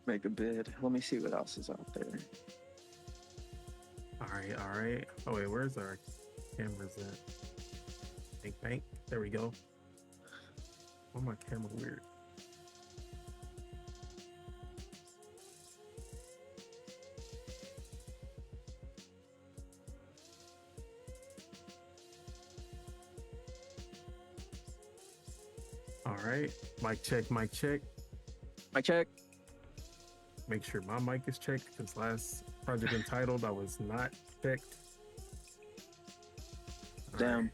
make a bid. Let me see what else is out there. All right. Oh wait, where's our cameras at? Bank. There we go. Why my camera weird? All right, mic check. Mic check. Make sure my mic is checked because last project entitled I was not checked. Damn. Right.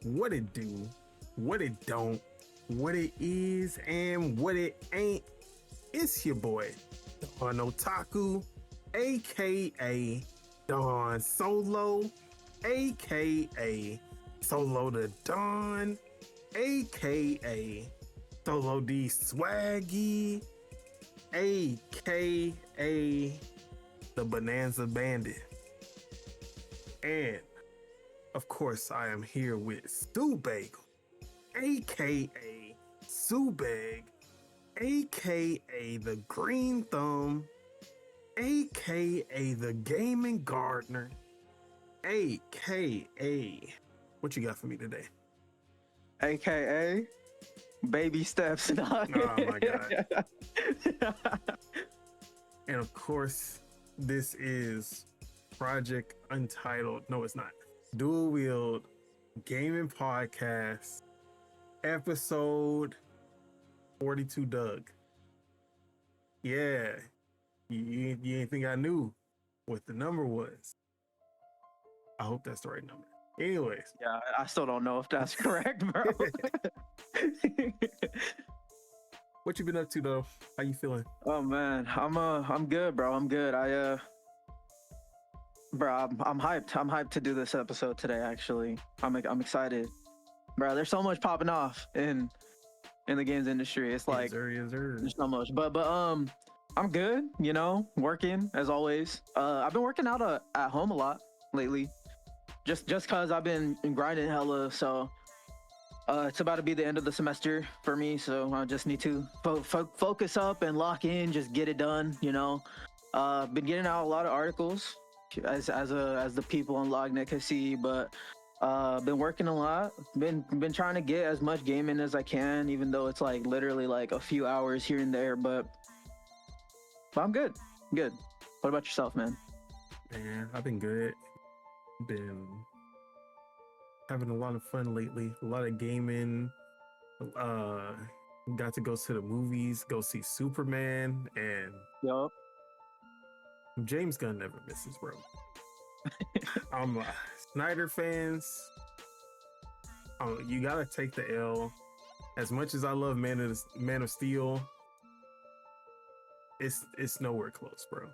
What it do, what it don't, what it is, and what it ain't. It's your boy, Don Otaku, aka Don Solo, aka Solo the Don, aka Solo D Swaggy, aka the Bananza Bandit. And of course, I am here with Subeg, aka Subeg, aka the Green Thumb, aka the Gaming Gardener, aka what you got for me today? AKA baby steps. Oh my god. And of course, this is Project Untitled. No, it's not. Dual-Wield Gaming Podcast, episode 42, Doug. Yeah. You ain't think I knew what the number was. I hope that's the right number. Anyways. Yeah, I still don't know if that's correct, bro. What you been up to though? How you feeling? Oh man, I'm good, bro. I'm good. Bro, I'm hyped. I'm hyped to do this episode today. Actually, I'm excited, bro. There's so much popping off in the games industry. It's like yes, sir. there's so much, but I'm good. You know, working as always. I've been working out at home a lot lately, just cause I've been grinding hella. So it's about to be the end of the semester for me, so I just need to focus up and lock in, just get it done. You know, been getting out a lot of articles. As the people on Lognet can see, but been working a lot. Been trying to get as much gaming as I can, even though it's like literally like a few hours here and there. But I'm good. Good. What about yourself, man? Man, I've been good. Been having a lot of fun lately. A lot of gaming. Got to go to the movies, go see Superman, and Yup. James Gunn never misses, bro. Snyder fans, you gotta take the L. As much as I love Man of Steel, it's nowhere close, bro.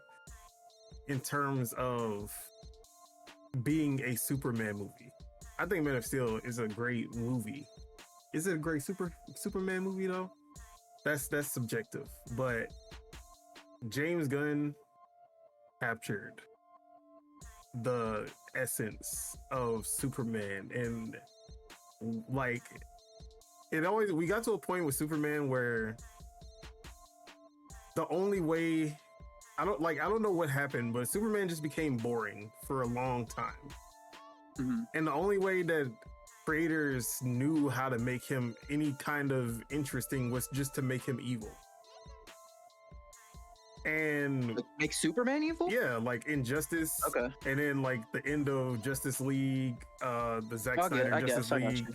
In terms of being a Superman movie, I think Man of Steel is a great movie. Is it a great Superman movie though? That's subjective, but James Gunn captured the essence of Superman, and like we got to a point with Superman where the only way I don't know what happened, but Superman just became boring for a long time. Mm-hmm. And the only way that creators knew how to make him any kind of interesting was just to make him evil. And Like, make Superman evil? yeah, like Injustice. Okay. And then like the end of Justice League, the Zack Snyder Justice League.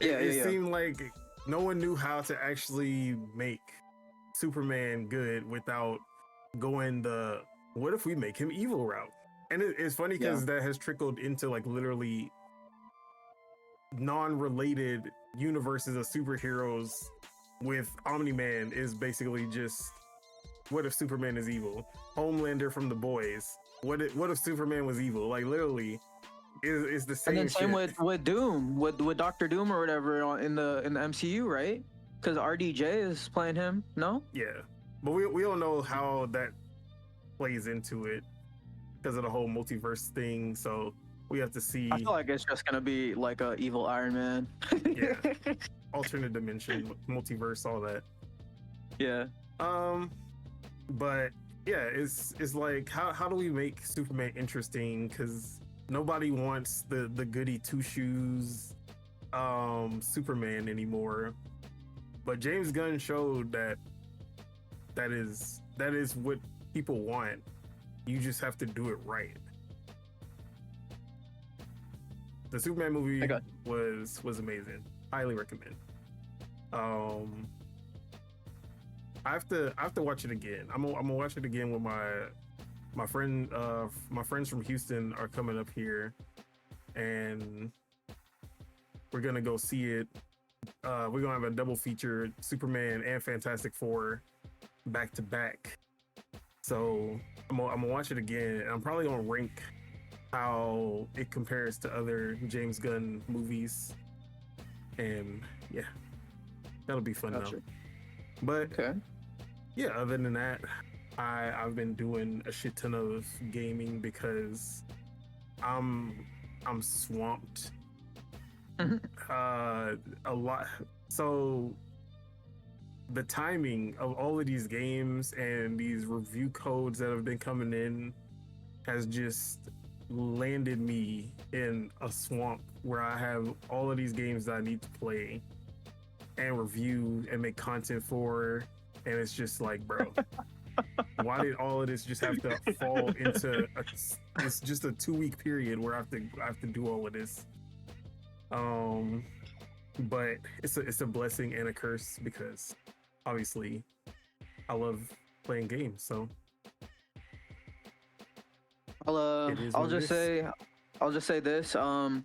It seemed like no one knew how to actually make Superman good without going the what if we make him evil route. And it's funny because that has trickled into like literally non-related universes of superheroes, with Omni-Man is basically just what if Superman is evil? Homelander from The Boys. What if Superman was evil? Like literally, is the same. And then same shit. with Doom, with Doctor Doom or whatever in the MCU, right? Because RDJ is playing him. No. Yeah, but we don't know how that plays into it because of the whole multiverse thing. So we have to see. I feel like it's just gonna be like a evil Iron Man. Yeah, alternate dimension, multiverse, all that. Yeah. But yeah, it's like how do we make Superman interesting? Because nobody wants the goody two shoes Superman anymore. But James Gunn showed that is what people want. You just have to do it right. The Superman movie was amazing. Highly recommend. I have to watch it again. I'm gonna watch it again with my friends from Houston are coming up here, and we're gonna go see it. We're gonna have a double feature, Superman and Fantastic Four, back to back. So I'm gonna watch it again. And I'm probably gonna rank how it compares to other James Gunn movies, and yeah, that'll be fun though. But yeah, other than that, I've been doing a shit ton of gaming because I'm swamped. A lot. So the timing of all of these games and these review codes that have been coming in has just landed me in a swamp where I have all of these games that I need to play and review and make content for, and it's just like, bro, why did all of this just have to fall into it's just a 2-week period where I have to do all of this. But it's a blessing and a curse because obviously I love playing games. So I'll just say this. I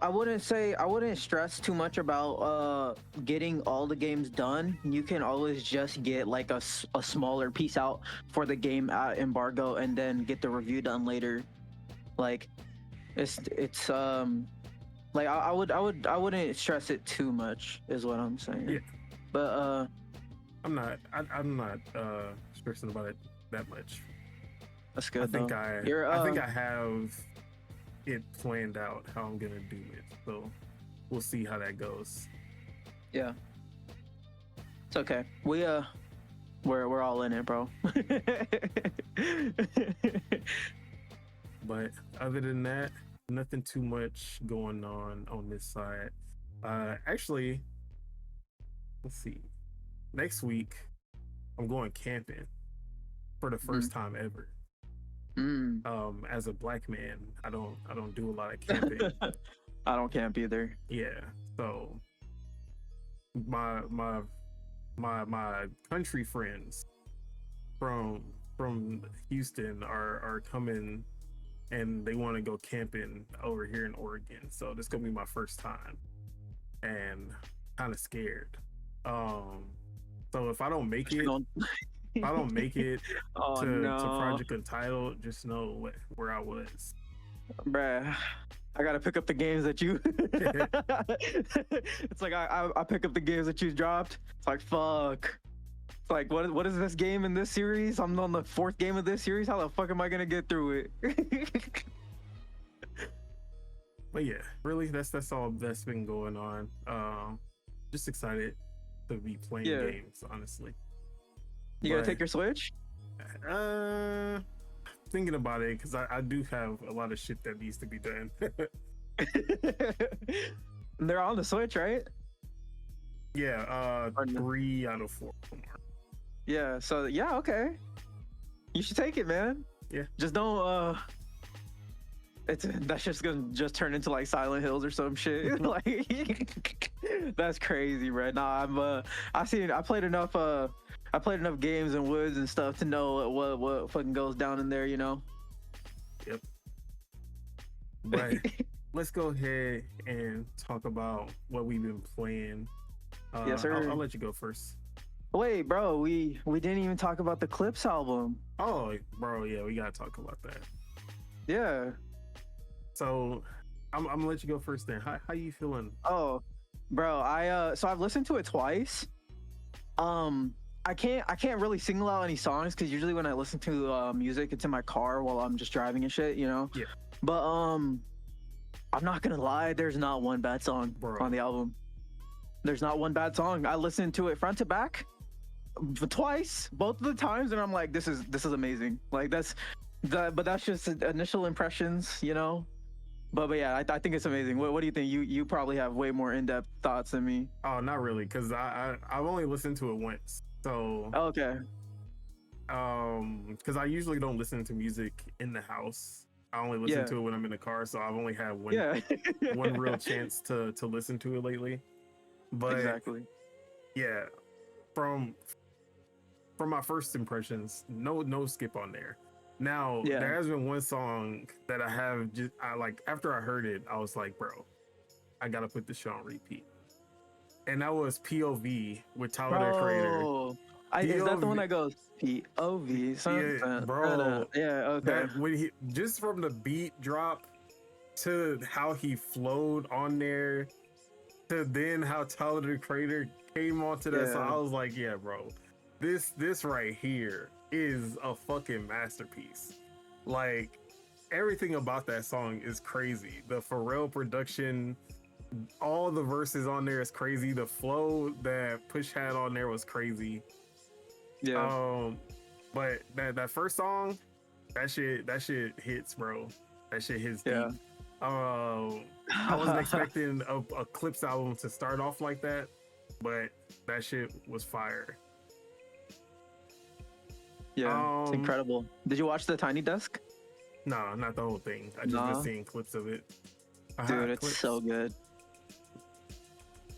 wouldn't stress too much about getting all the games done. You can always just get like a smaller piece out for the game at embargo and then get the review done later. Like it's like I wouldn't stress it too much is what I'm saying. Yeah. But I'm not stressing about it that much. That's good. I think I have it planned out how I'm gonna do it. So we'll see how that goes. Yeah. It's okay. We're all in it, bro. But other than that, nothing too much going on this side. Actually, let's see. Next week, I'm going camping for the first time ever. As a black man, I don't do a lot of camping. I don't camp either. Yeah. So my country friends from Houston are coming, and they want to go camping over here in Oregon. So this is gonna be my first time, and kind of scared. So if I don't make it, to Project Untitled, just know where I was. Bruh, I gotta pick up the games that you. It's like I pick up the games that you dropped. It's like fuck. It's like what is this game in this series? I'm on the 4th game of this series. How the fuck am I gonna get through it? But yeah, really, that's all that's been going on. Just excited to be playing games, honestly. You gonna take your Switch? Thinking about it, because I do have a lot of shit that needs to be done. They're on the Switch, right? Yeah, 3 out of 4. Yeah, so yeah, okay. You should take it, man. Yeah. Just don't that's just gonna just turn into like Silent Hills or some shit. Like that's crazy, bro. Nah, I played enough games in woods and stuff to know what fucking goes down in there, you know. Yep. But let's go ahead and talk about what we've been playing. Yes, sir. I'll let you go first. Wait, bro, we didn't even talk about the Clips album. Oh, bro, yeah, we gotta talk about that. Yeah. So I'm gonna let you go first then. How you feeling? Oh, bro, so I've listened to it twice. I can't really single out any songs because usually when I listen to music, it's in my car while I'm just driving and shit, you know. Yeah. But I'm not gonna lie, there's not one bad song on the album. There's not one bad song. I listened to it front to back. twice, both of the times, and I'm like, this is amazing. Like but that's just initial impressions, you know. But yeah, I think it's amazing. What do you think? You probably have way more in depth thoughts than me. Oh, not really, because I've only listened to it once. So Okay. because I usually don't listen to music in the house. I only listen to it when I'm in the car. So I've only had one real chance to listen to it lately. But exactly. yeah, from my first impressions, no skip on there. Now there has been one song that I like after I heard it, I was like, bro, I gotta put this show on repeat. And that was POV with Tyler the Creator. Is that the one that goes POV? Something? Yeah, bro. Yeah, okay. When he just from the beat drop to how he flowed on there to then how Tyler the Creator came onto that song, I was like, yeah, bro, this right here is a fucking masterpiece. Like everything about that song is crazy. The Pharrell production, all the verses on there is crazy. The flow that Push had on there was crazy. Yeah. But that first song, that shit hits, bro. That shit hits deep. I wasn't expecting a Clips album to start off like that, but that shit was fire. Yeah, it's incredible. Did you watch the Tiny Desk? No, not the whole thing. I just been seeing clips of it. Dude, it's so good.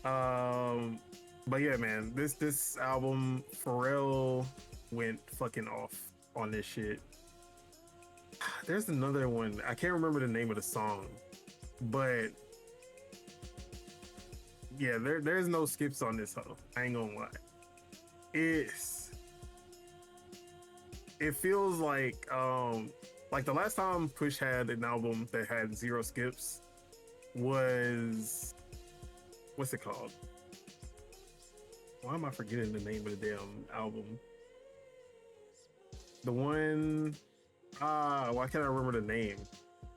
But yeah, man, this album, Pharrell went fucking off on this shit. There's another one. I can't remember the name of the song, but yeah, there's no skips on this hoe. I ain't gonna lie. It feels like the last time Push had an album that had 0 skips was, what's it called? Why am I forgetting the name of the damn album? The one, why can't I remember the name?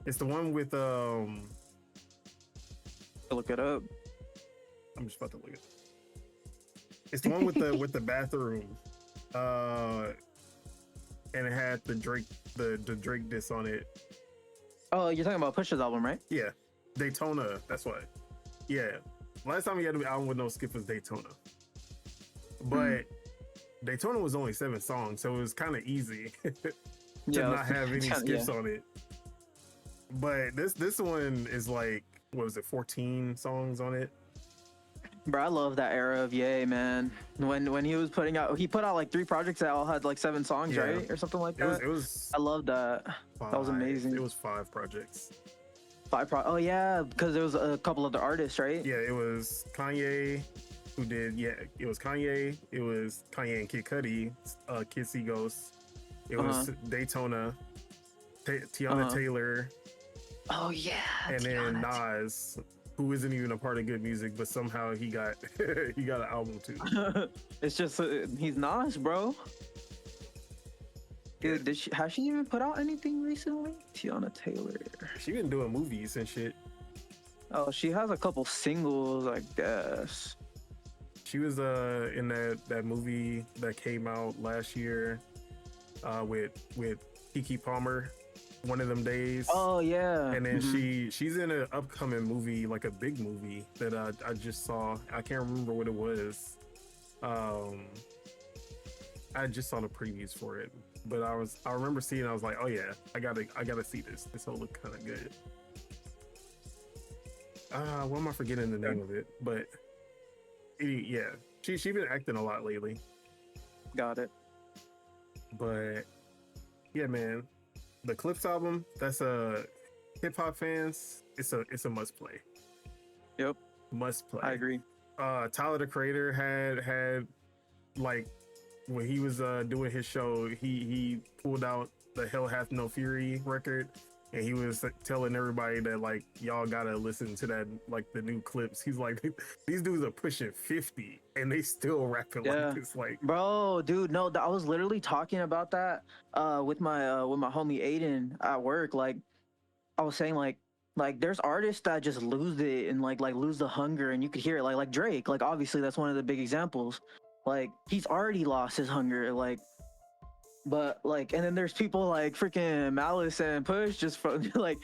It's the one with look it up. I'm just about to look it up. It's the one with the bathroom. And it had the Drake diss on it. Oh, you're talking about Push's album, right? Yeah, Daytona. That's why. Yeah, last time he had an album with no skip was Daytona. But Daytona was only 7 songs, so it was kind of easy to not have any skips on it. But this one is like, what was it, 14 songs on it? Bro, I love that era of Ye, man. When he was he put out like 3 projects that all had like 7 songs, right? Or something like that. It was I love that. 5. That was amazing. It was 5 projects. 5 oh yeah, because there was a couple other artists, right? Yeah, it was Kanye who did, it was Kanye and Kid Cudi, Kid See Ghost. It was Daytona, Tiana Taylor. Oh yeah. And then Nas, who isn't even a part of Good Music, but somehow he got an album too. It's just he's Nas, bro. Dude, has she even put out anything recently? Tiana Taylor. She been doing movies and shit. Oh, she has a couple singles, I guess. She was in that movie that came out last year with Keke Palmer, One of Them Days. Oh yeah. And then she's in an upcoming movie, like a big movie that I just saw. I can't remember what it was. I just saw the previews for it, but I remember seeing it, I was like, oh yeah, I gotta see this. This will look kind of good. What am I forgetting the name of it? But yeah, she been acting a lot lately. Got it. But yeah, man, the Clips album, that's a hip hop fans, it's a must play. Yep. Must play. I agree. Tyler the Creator had like, when he was doing his show, he pulled out the Hell Hath No Fury record, and he was telling everybody that like, y'all gotta listen to that, like the new Clips. He's like, these dudes are pushing 50 and they still rapping like this. Like, bro, dude, no, I was literally talking about that with my homie Aiden at work. Like, I was saying like there's artists that just lose it and like lose the hunger, and you could hear it like Drake. Like, obviously that's one of the big examples. like he's already lost his hunger, like. But like, and then there's people like freaking Malice and Push just from like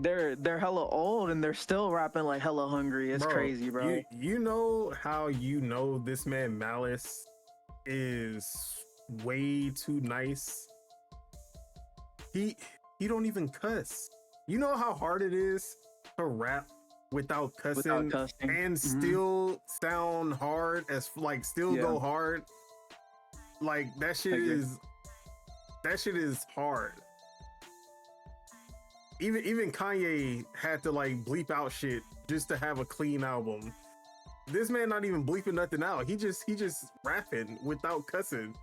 they're hella old and they're still rapping like hella hungry. It's crazy, bro. You know how this man Malice is way too nice. He don't even cuss. You know how hard it is to rap without cussing, and still sound hard as like still go hard. Like that shit is hard. Even Kanye had to like bleep out shit just to have a clean album. This man not even bleeping nothing out. He just rapping without cussing.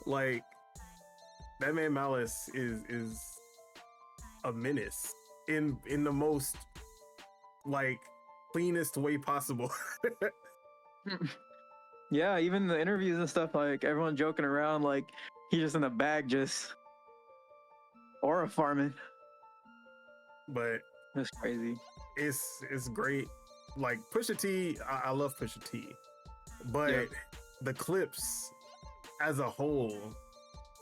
Like that man Malice is a menace in the most like cleanest way possible. Yeah, even the interviews and stuff, like everyone joking around, like he's just in the bag, just aura farming. But it's crazy. It's great. Like Pusha T, I love Pusha T, but the clips as a whole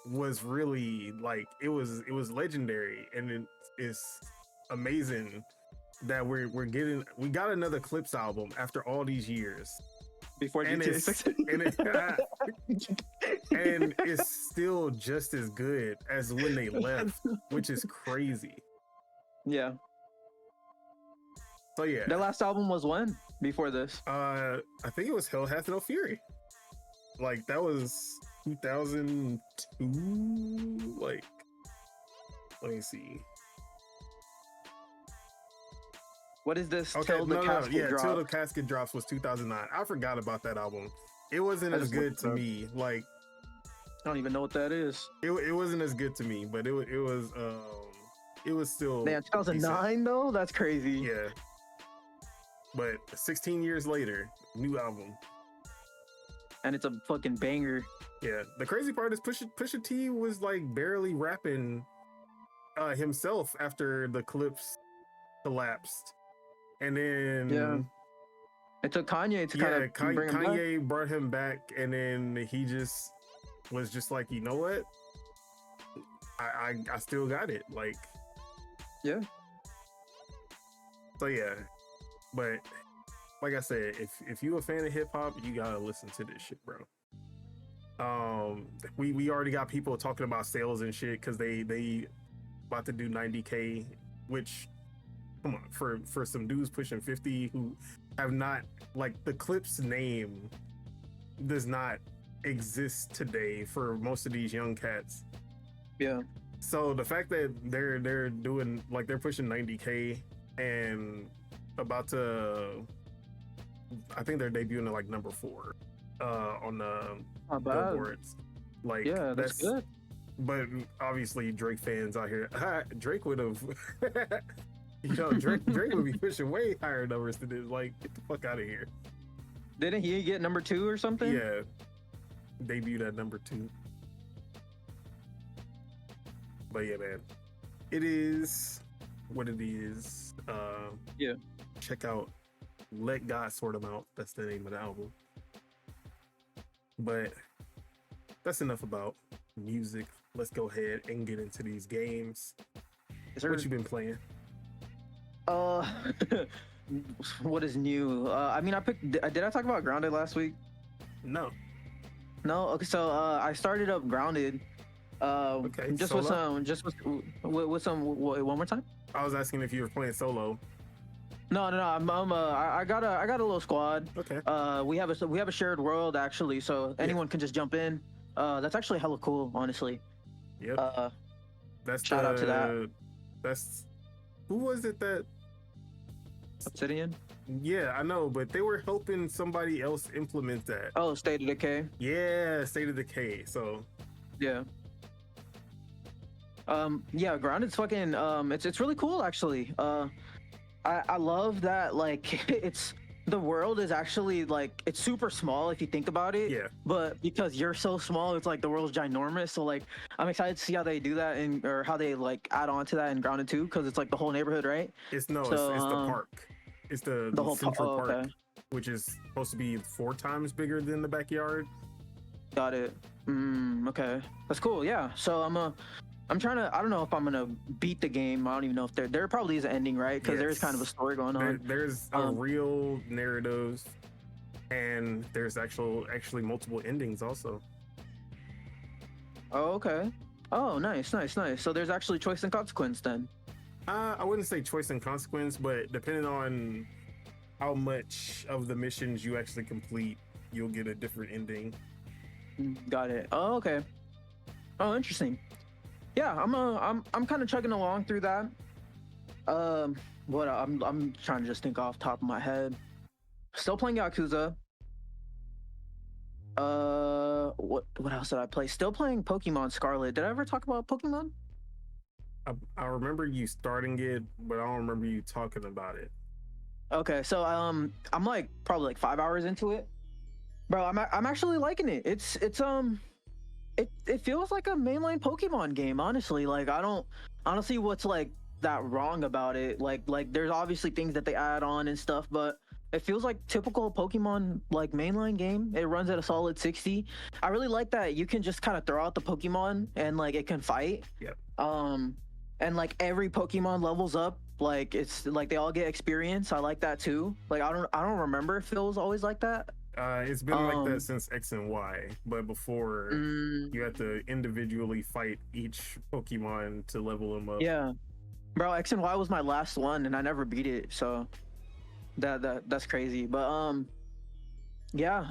was really like it was legendary, and it's amazing that we got another Clips album after all these years. Before GTA 6. And it's still just as good as when they left, which is crazy. Yeah. So yeah. Their last album was when? Before this? I think it was Hell Hath No Fury. Like that was 2002. Like, let me see. What is this? Okay, Till the Casket Drops. Till the Casket Drops was 2009. I forgot about that album. It wasn't as good to me. Like, I don't even know what that is. It wasn't as good to me, but it was still. Damn, 2009 decent. Though? That's crazy. Yeah. But 16 years later, new album. And it's a fucking banger. Yeah. The crazy part is Pusha T was like barely rapping himself after the Clips collapsed. And then it took Kanye to kind of bring him Kanye back. brought him back, and then he just was just like, you know what? I still got it. Like, yeah. So yeah, but like I said, if you a fan of hip hop, you gotta listen to this shit, bro. We already got people talking about sales and shit because they about to do 90K, which. Come on, for some dudes pushing 50 who have not, like, the Clips name does not exist today for most of these young cats. Yeah. So the fact that they're doing, like, they're pushing 90K and about to, I think they're debuting at like number 4 on the billboards. Like, yeah, that's good. But obviously Drake fans out here, Drake would have. You know, Drake would be pushing way higher numbers than this. Like, get the fuck out of here. Didn't he get number 2 or something? Yeah. Debuted at number 2. But yeah, man. It is what it is. Yeah. Check out Let God Sort 'Em Out. That's the name of the album. But that's enough about music. Let's go ahead and get into these games. What you been playing? What is new? I mean, did I talk about Grounded last week? No. Okay, so I started up Grounded. Okay. Just solo? with some. One more time. I was asking if you were playing solo. No. I got a little squad. Okay. We have a shared world actually, so anyone can just jump in. That's actually hella cool, honestly. Yep. Shout out to that. That's who was it that? Obsidian? Yeah, I know, but they were helping somebody else implement that. Oh, State of Decay. Yeah, State of Decay. So yeah. Yeah, Grounded's fucking it's really cool actually. I love that, like it's the world is actually like it's super small if you think about it. Yeah. But because you're so small, it's like the world's ginormous. So like I'm excited to see how they do that or how they like add on to that in Grounded 2, because it's like the whole neighborhood, right? It's the park. It's the whole Central park. Okay. which is supposed to be 4 times bigger than the backyard. Got it. Okay, that's cool. Yeah. So I'm trying to. I don't know if I'm gonna beat the game. I don't even know if there probably is an ending, right? Because there's kind of a story going on. There's a real narrative, and there's actually multiple endings also. Oh, okay. Oh, nice. So there's actually choice and consequence then. I wouldn't say choice and consequence, but depending on how much of the missions you actually complete, you'll get a different ending. Got it. Oh, okay. Oh, interesting. Yeah, I'm kind of chugging along through that. What I'm trying to just think off the top of my head. Still playing Yakuza. What else did I play? Still playing Pokemon Scarlet. Did I ever talk about Pokemon? I remember you starting it, but I don't remember you talking about it. Okay, so I'm like probably like 5 hours into it, bro. I'm actually liking it. It feels like a mainline Pokemon game, honestly. Like I don't see what's like that wrong about it. Like there's obviously things that they add on and stuff, but it feels like typical Pokemon like mainline game. It runs at a solid 60. I really like that you can just kind of throw out the Pokemon and like it can fight. Yep. And like every Pokemon levels up. Like it's like they all get experience. I like that too. Like I don't remember if it was always like that. It's been like that since X and Y, but before you had to individually fight each Pokemon to level them up. Yeah, bro, X and Y was my last one, and I never beat it. So that's crazy. But yeah,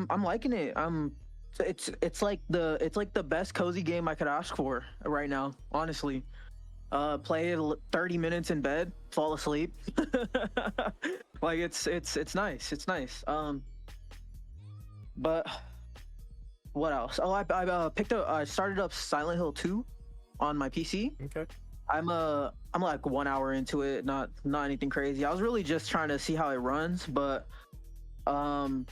I'm liking it. It's like the best cozy game I could ask for right now, honestly. Play it 30 minutes in bed, fall asleep. Like it's nice. It's nice. But what else? Oh, I started up Silent Hill 2 on my PC. Okay. I'm like 1 hour into it, not anything crazy. I was really just trying to see how it runs, but it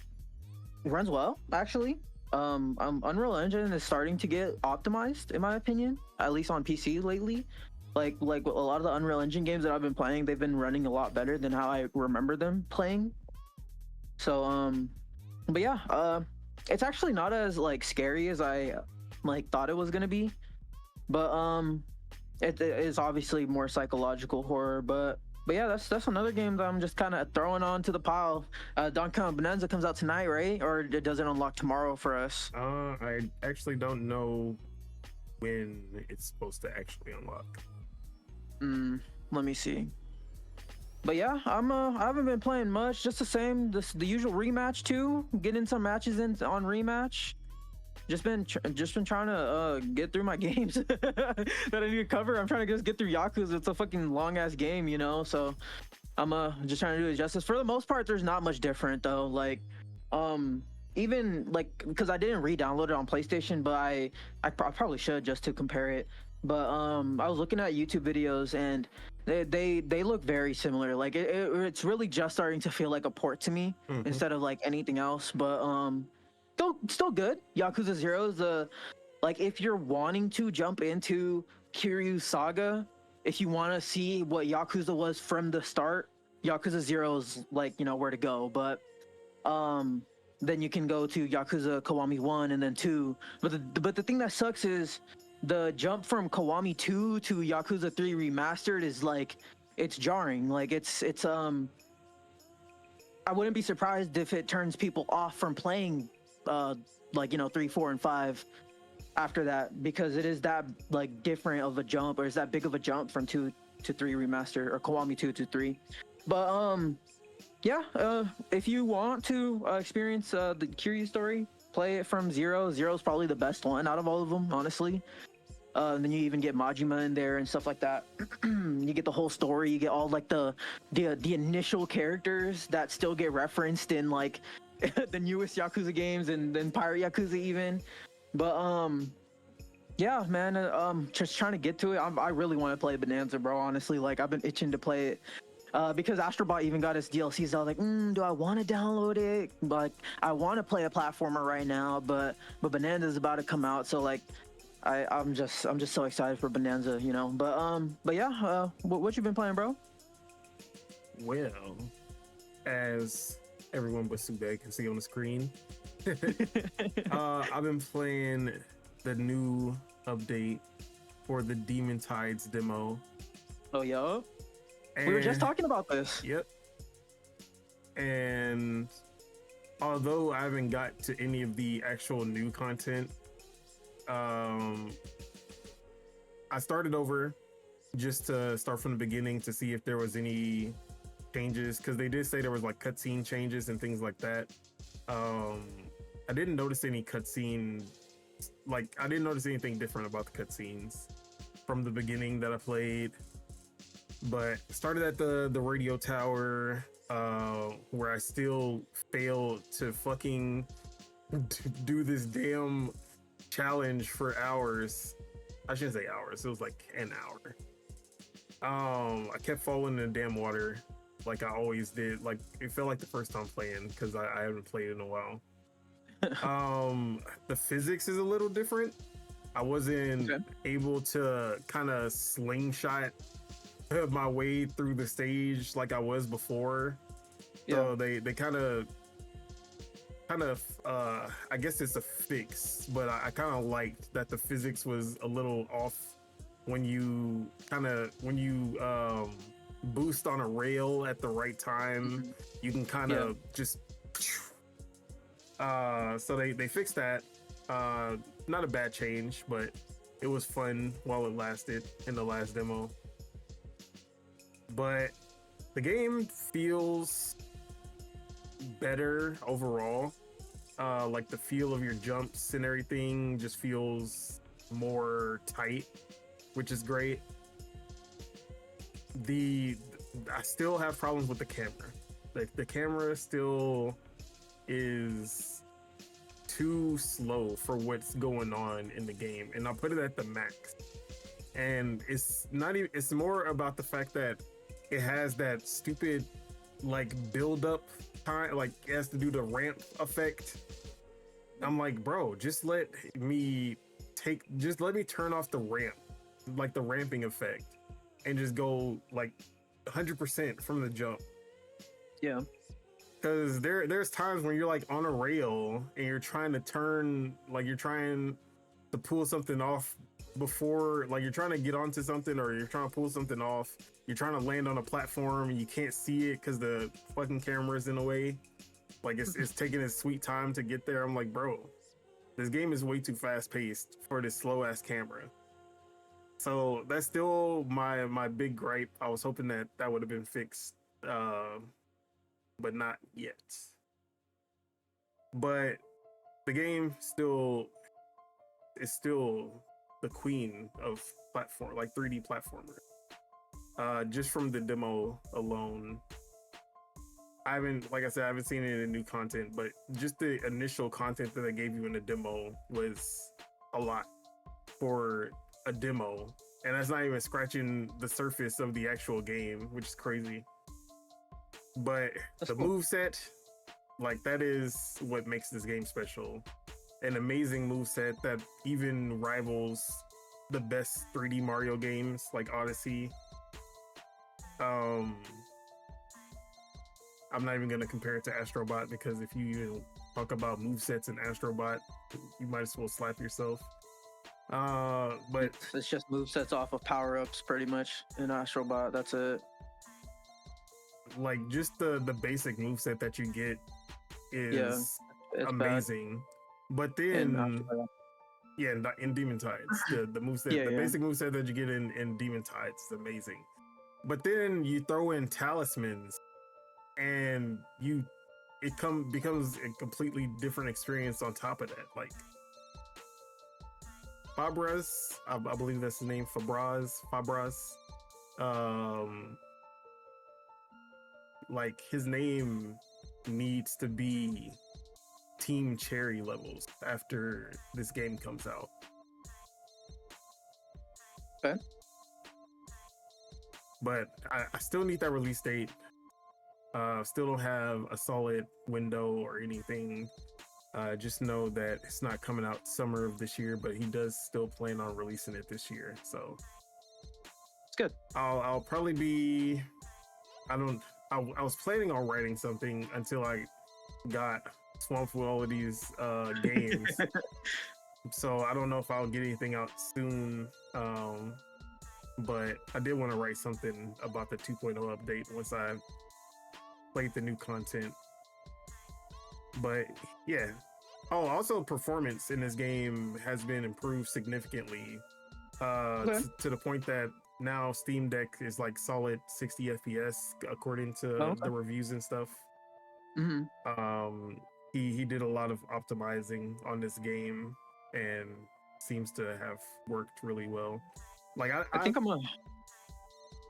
runs well actually. Unreal Engine is starting to get optimized in my opinion, at least on PC lately. Like a lot of the Unreal Engine games that I've been playing, they've been running a lot better than how I remember them playing. So but yeah, it's actually not as like scary as I like thought it was gonna be, but it is obviously more psychological horror. But yeah, that's another game that I'm just kind of throwing onto the pile. Donkey Kong Bonanza comes out tonight, right? Or does it unlock tomorrow for us? I actually don't know when it's supposed to actually unlock. Let me see. But yeah, I haven't been playing much. Just the same, the usual rematch too. Getting some matches in on rematch. Just been trying to get through my games that I need to cover. I'm trying to just get through Yakuza. It's a fucking long ass game, you know. So I'm just trying to do it justice. For the most part, there's not much different though. Like even like because I didn't re-download it on PlayStation, but I probably should just to compare it. But I was looking at YouTube videos and they look very similar. Like it's really just starting to feel like a port to me instead of like anything else. But still good. Yakuza 0 is like if you're wanting to jump into Kiryu's saga, if you want to see what Yakuza was from the start, Yakuza 0 is like, you know, where to go. But then you can go to Yakuza Kiwami 1 and then 2. But the thing that sucks is the jump from Kiwami 2 to Yakuza 3 remastered is like it's jarring. Like it's I wouldn't be surprised if it turns people off from playing like, you know, 3, 4, and 5 after that, because it is that like different of a jump, or is that big of a jump from 2 to 3 remaster, or Kiwami 2 to 3. But yeah, if you want to experience the Kiryu story, play it from 0. 0 is probably the best one out of all of them, honestly. And then you even get Majima in there and stuff like that. You get the whole story. You get all like the initial characters that still get referenced in like the newest Yakuza games and then Pirate Yakuza even. But yeah, man, just trying to get to it. I really want to play Bananza, bro. Honestly, like I've been itching to play it. Because Astrobot even got his DLCs. I was like, do I want to download it? Like, I want to play a platformer right now, but Bananza's about to come out, so like, I'm just so excited for Bananza, you know. But yeah, what you been playing, bro? Well, as everyone but Subeg can see on the screen. I've been playing the new update for the Demon Tides demo. Oh, yo. We were just talking about this. Yep. And although I haven't got to any of the actual new content, I started over just to start from the beginning to see if there was any changes, because they did say there was like cutscene changes and things like that. I didn't notice any cutscene, like I didn't notice anything different about the cutscenes from the beginning that I played. But started at the radio tower, where I still failed to fucking do this damn challenge for hours. I shouldn't say hours, it was like an hour. I kept falling in the damn water like I always did. Like it felt like the first time playing, because I haven't played in a while. The physics is a little different. I wasn't able to kind of slingshot my way through the stage like I was before. So they kind of I guess it's a fix, but I kind of liked that the physics was a little off when you boost on a rail at the right time. You can kind of just so they fixed that. Not a bad change, but it was fun while it lasted in the last demo. But the game feels better overall. Like the feel of your jumps and everything just feels more tight, which is great. I still have problems with the camera. Like the camera still is too slow for what's going on in the game, and I'll put it at the max. And it's not even, it's more about the fact that it has that stupid like build up time, like it has to do the ramp effect. I'm like, bro, just let me turn off the ramp, like the ramping effect, and just go like 100% from the jump. Yeah. Because there's times when you're like on a rail and you're trying to turn, like you're trying to pull something off before, like you're trying to get onto something, or you're trying to pull something off. You're trying to land on a platform and you can't see it because the fucking camera's in the way. Like it's taking its sweet time to get there. I'm like, bro, this game is way too fast paced for this slow ass camera. So that's still my big gripe. I was hoping that would have been fixed, but not yet. But the game is still the queen of platform, like 3D platformer. Just from the demo alone, I haven't seen any new content, but just the initial content that they gave you in the demo was a lot for a demo, and that's not even scratching the surface of the actual game, which is crazy. But that's the moveset, like that is what makes this game special. An amazing moveset that even rivals the best 3D Mario games like Odyssey. I'm not even going to compare it to Astrobot, because if you even talk about movesets in Astrobot, you might as well slap yourself. But it's just movesets off of power-ups pretty much in Astrobot. That's it. Like just the basic moveset that you get is amazing. Bad. But then in Demon Tides, the moveset, the basic moveset that you get in Demon Tides is amazing. But then you throw in talismans, and becomes a completely different experience on top of that. Like Fabraz, I believe that's the name, Fabraz. Like his name needs to be Team Cherry levels after this game comes out. Okay. But I still need that release date. Still don't have a solid window or anything. Just know that it's not coming out summer of this year, but he does still plan on releasing it this year. So it's good. I'll probably be. I was planning on writing something until I got swamped with all of these games. So I don't know if I'll get anything out soon. But I did want to write something about the 2.0 update once I played the new content. But yeah. Oh, also performance in this game has been improved significantly. To the point that now Steam Deck is like solid 60 FPS according to the reviews and stuff. He did a lot of optimizing on this game and seems to have worked really well. Like I think I'm gonna.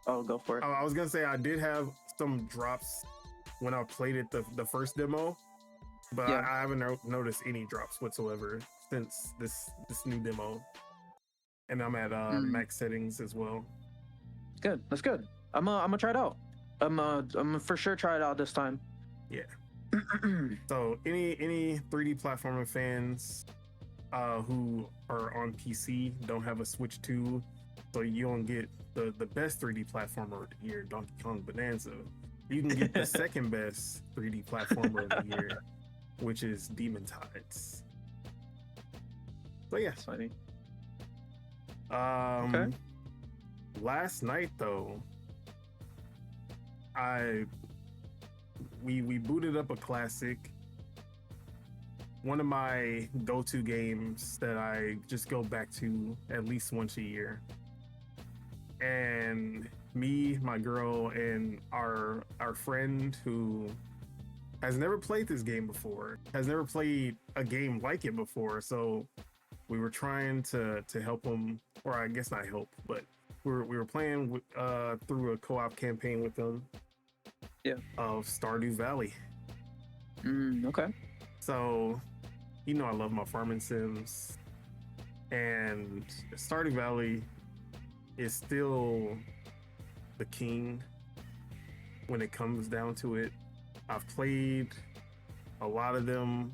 Oh, go for it. I was gonna say I did have some drops when I played it the first demo, but I haven't noticed any drops whatsoever since this new demo. And I'm at max settings as well. Good. That's good. I'm gonna try it out. I'm gonna for sure try it out this time. Yeah. So any 3D platformer fans who are on PC don't have a Switch 2, so you don't get the best 3D platformer of the year, Donkey Kong Bananza. You can get the second best 3D platformer of the year, which is Demon Tides. But yeah. That's funny. Okay. Last night though, we booted up a classic. One of my go-to games that I just go back to at least once a year. And me, my girl, and our friend who has never played this game before, has never played a game like it before, so we were trying to help him, or I guess not help, but we were playing through a co-op campaign with them. Yeah. Of Stardew Valley. Okay. So, you know I love my farming sims, and Stardew Valley is still the king when it comes down to it. I've played a lot of them.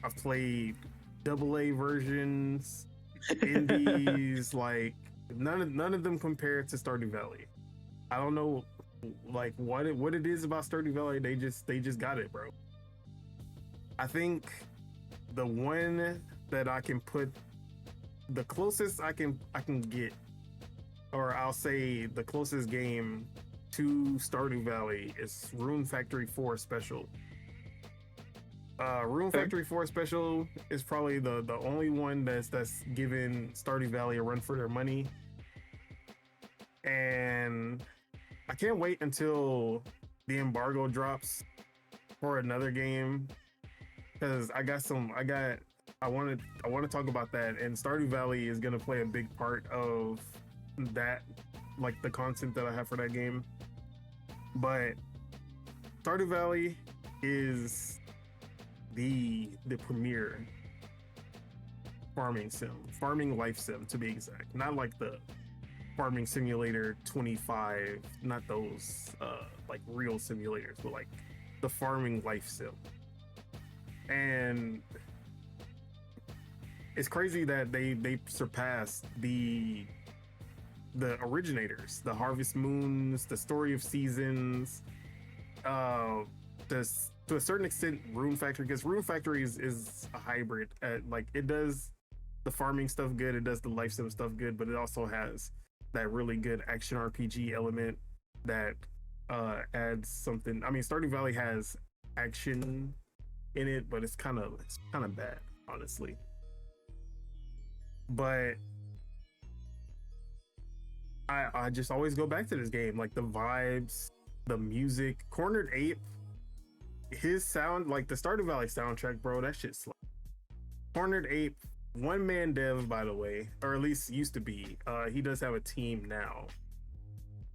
I've played AA versions, indies, like none of them compare to Stardew Valley. I don't know like what it is about Stardew Valley. They just got it, bro. I think the one that I can put the closest I can get, or I'll say the closest game to Stardew Valley is Rune Factory 4 Special. Rune Factory 4 Special is probably the only one that's given Stardew Valley a run for their money. And I can't wait until the embargo drops for another game, because I want to talk about that, and Stardew Valley is going to play a big part of that, like the content that I have for that game. But Stardew Valley is the premier farming life sim, to be exact. Not like the Farming Simulator 25, not those like real simulators, but like the farming life sim. And it's crazy that they surpassed the originators, the Harvest Moons, the Story of Seasons, to a certain extent Rune Factory, because Rune Factory is a hybrid. Like it does the farming stuff good, it does the life sim stuff good, but it also has that really good action RPG element that adds something. I mean, Stardew Valley has action in it, but it's kind of bad, honestly. But I just always go back to this game, like the vibes, the music. Cornered Ape, his sound, like the Stardew Valley soundtrack, bro, that shit's like Cornered Ape. One man dev, by the way, or at least used to be. He does have a team now,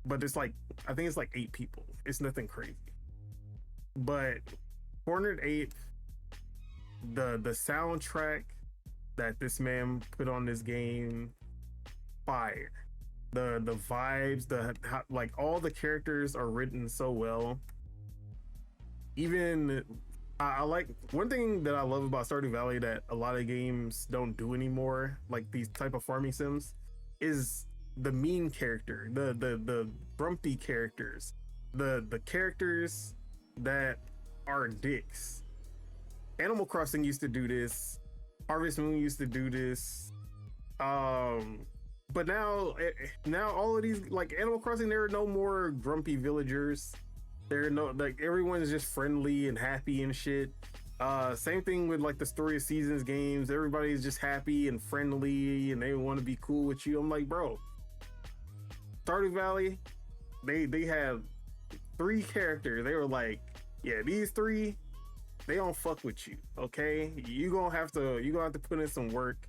but it's like, I think it's like 8 people. It's nothing crazy. But Cornered Ape, the soundtrack that this man put on this game, fire. The vibes, like all the characters are written so well. Even I like, one thing that I love about Stardew Valley that a lot of games don't do anymore, like these type of farming sims, is the mean character, the grumpy characters, the characters that are dicks. Animal Crossing used to do this. Harvest Moon used to do this. But now all of these, like Animal Crossing, there are no more grumpy villagers. There are no, like, everyone's just friendly and happy and shit. Same thing with like the Story of Seasons games. Everybody's just happy and friendly and they want to be cool with you. I'm like, bro, Stardew Valley, they have 3 characters. They were like, yeah, these 3, they don't fuck with you, okay? You're gonna have to put in some work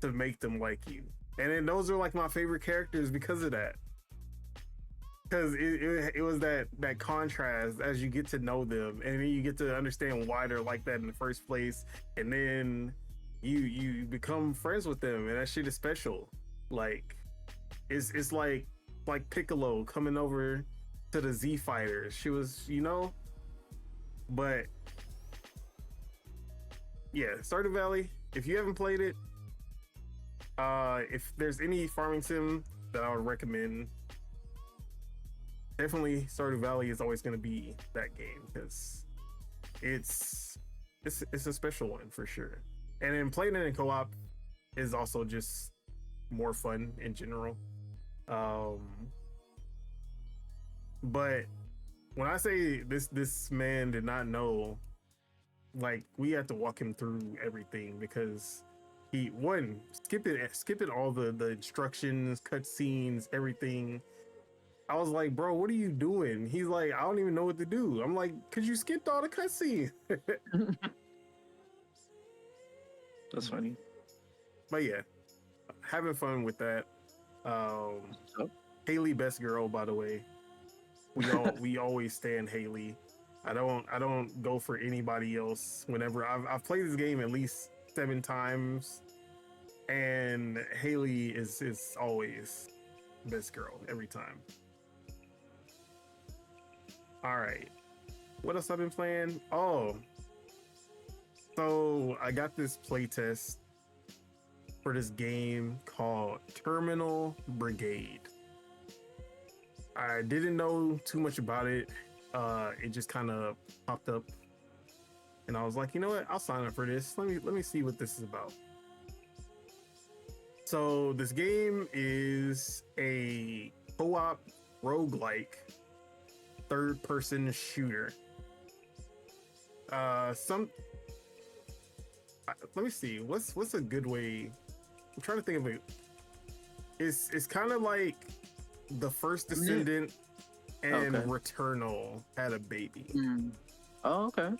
to make them like you. And then those are like my favorite characters because of that. Because it was that contrast as you get to know them, and then you get to understand why they're like that in the first place, and then you become friends with them, and that shit is special. Like it's like Piccolo coming over to the Z Fighters. She was, but yeah, Stardew Valley. If you haven't played it, if there's any farming sim that I would recommend, definitely Stardew Valley is always going to be that game, because it's a special one for sure. And then playing it in co-op is also just more fun in general. But when I say this man did not know, like, we had to walk him through everything, because he skipping all the instructions, cutscenes, everything. I was like, bro, what are you doing? He's like, I don't even know what to do. I'm like, cause you skipped all the cutscenes. That's funny. But yeah, having fun with that. Haley, best girl, by the way. We always stand Haley. I don't go for anybody else. Whenever I've played this game at least 7 times, and Haley is always best girl every time. All right, what else I've been playing? Oh, so I got this playtest for this game called Terminal Brigade. I didn't know too much about it. It just kind of popped up, and I was like, you know what? I'll sign up for this. Let me see what this is about. So this game is a co-op roguelike third-person shooter. Let me see. What's a good way? I'm trying to think of it. It's kind of like the First Descendant and Returnal had a baby. Oh, okay.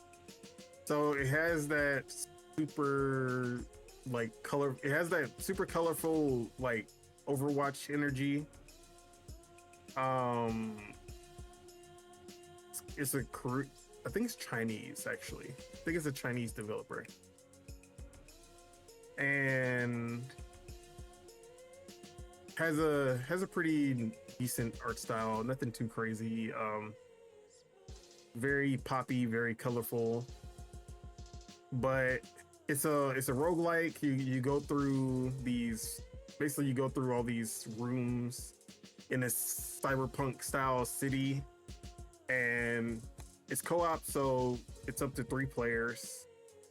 So it has that super color. It has that super colorful like Overwatch energy. I think it's Chinese actually. I think it's a Chinese developer, and has a pretty decent art style. Nothing too crazy. Very poppy, very colorful. But it's a roguelike. You go through these. Basically, you go through all these rooms in this cyberpunk style city, and it's co-op, so it's up to 3 players,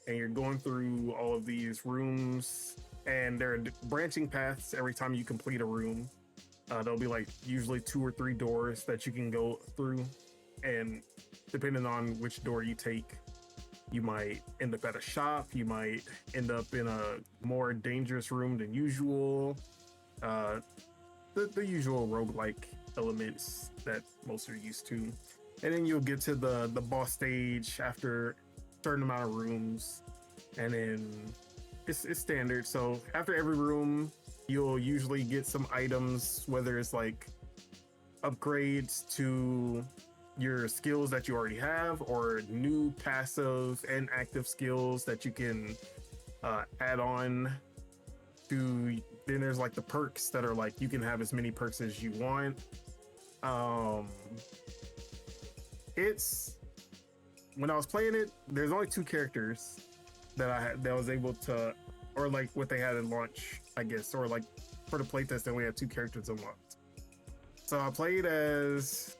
and you're going through all of these rooms, and there are branching paths every time you complete a room. There'll be like usually 2 or 3 doors that you can go through, and depending on which door you take, you might end up at a shop, you might end up in a more dangerous room than usual. The usual roguelike elements that most are used to. And then you'll get to the boss stage after a certain amount of rooms, and then it's standard. So after every room, you'll usually get some items, whether it's like upgrades to your skills that you already have, or new passive and active skills that you can add on to. Then there's like the perks that are like, you can have as many perks as you want. It's, when I was playing it, there's only 2 characters that I was able to, or like what they had at launch, I guess, or like for the playtest, they only had 2 characters unlocked. So I played as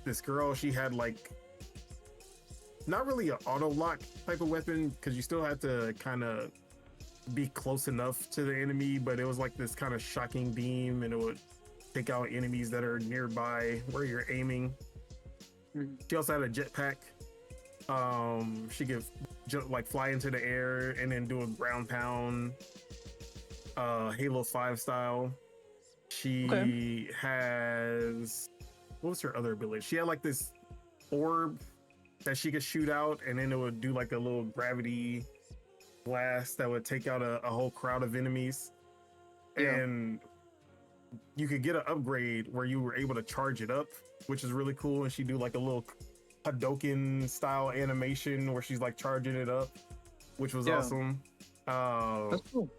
this girl. She had like not really an auto lock type of weapon because you still had to kind of be close enough to the enemy, but it was like this kind of shocking beam, and it would take out enemies that are nearby where you're aiming. She also had a jetpack. She could like fly into the air and then do a ground pound, Halo 5 style. She has, what was her other ability? She had like this orb that she could shoot out, and then it would do like a little gravity blast that would take out a whole crowd of enemies. And you could get an upgrade where you were able to charge it up, which is really cool. And she do like a little Hadoken style animation where she's like charging it up, which was awesome. That's cool.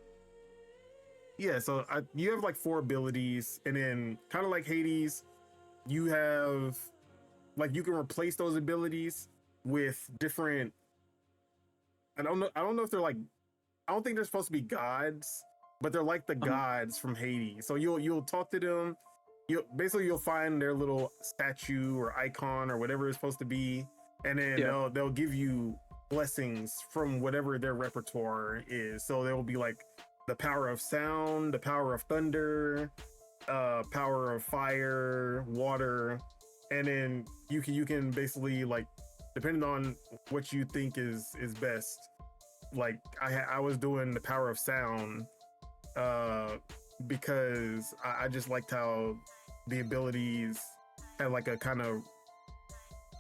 Yeah, so you have like 4 abilities, and then kind of like Hades, you have like, you can replace those abilities with different, I don't know if they're like, I don't think they're supposed to be gods, but they're like the gods from Hades. So you'll talk to them. You'll find their little statue or icon or whatever it's supposed to be, and then they'll give you blessings from whatever their repertoire is. So there will be like the power of sound, the power of thunder, power of fire, water, and then you can basically, like, depending on what you think is best. Like I was doing the power of sound because I just liked how the abilities had like a kind of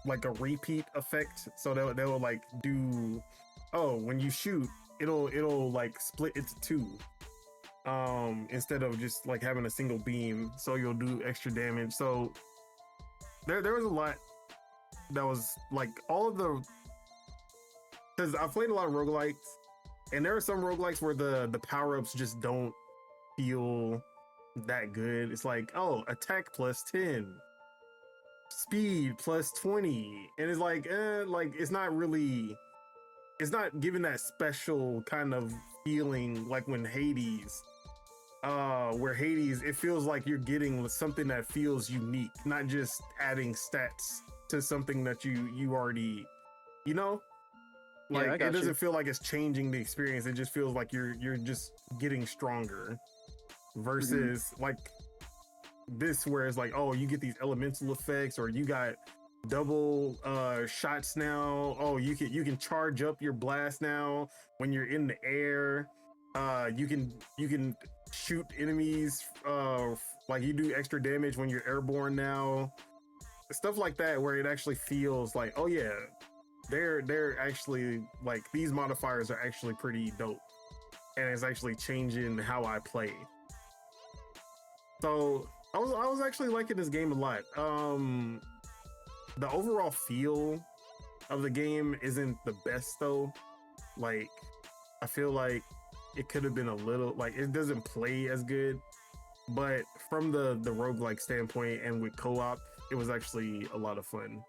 like a repeat effect. So they'll like do, when you shoot, it'll like split into 2 instead of just like having a single beam, so you'll do extra damage. So there was a lot that was like all of the, because I've played a lot of roguelikes, and there are some roguelikes where the power-ups just don't feel that good. It's like, attack plus 10, speed plus 20, and it's like it's not giving that special kind of feeling like when Hades, where Hades, it feels like you're getting something that feels unique, not just adding stats to something that you already, like, it doesn't feel like it's changing the experience. It just feels like you're just getting stronger, versus like this, where it's like, you get these elemental effects, or you got double shots now. You can charge up your blast now when you're in the air. You can shoot enemies, like you do extra damage when you're airborne now. Stuff like that, where it actually feels like, they're actually, like, these modifiers are actually pretty dope, and it's actually changing how I play. So I was actually liking this game a lot. The overall feel of the game isn't the best though. Like, I feel like it could have been a little, like, it doesn't play as good, but from the roguelike standpoint and with co-op, it was actually a lot of fun.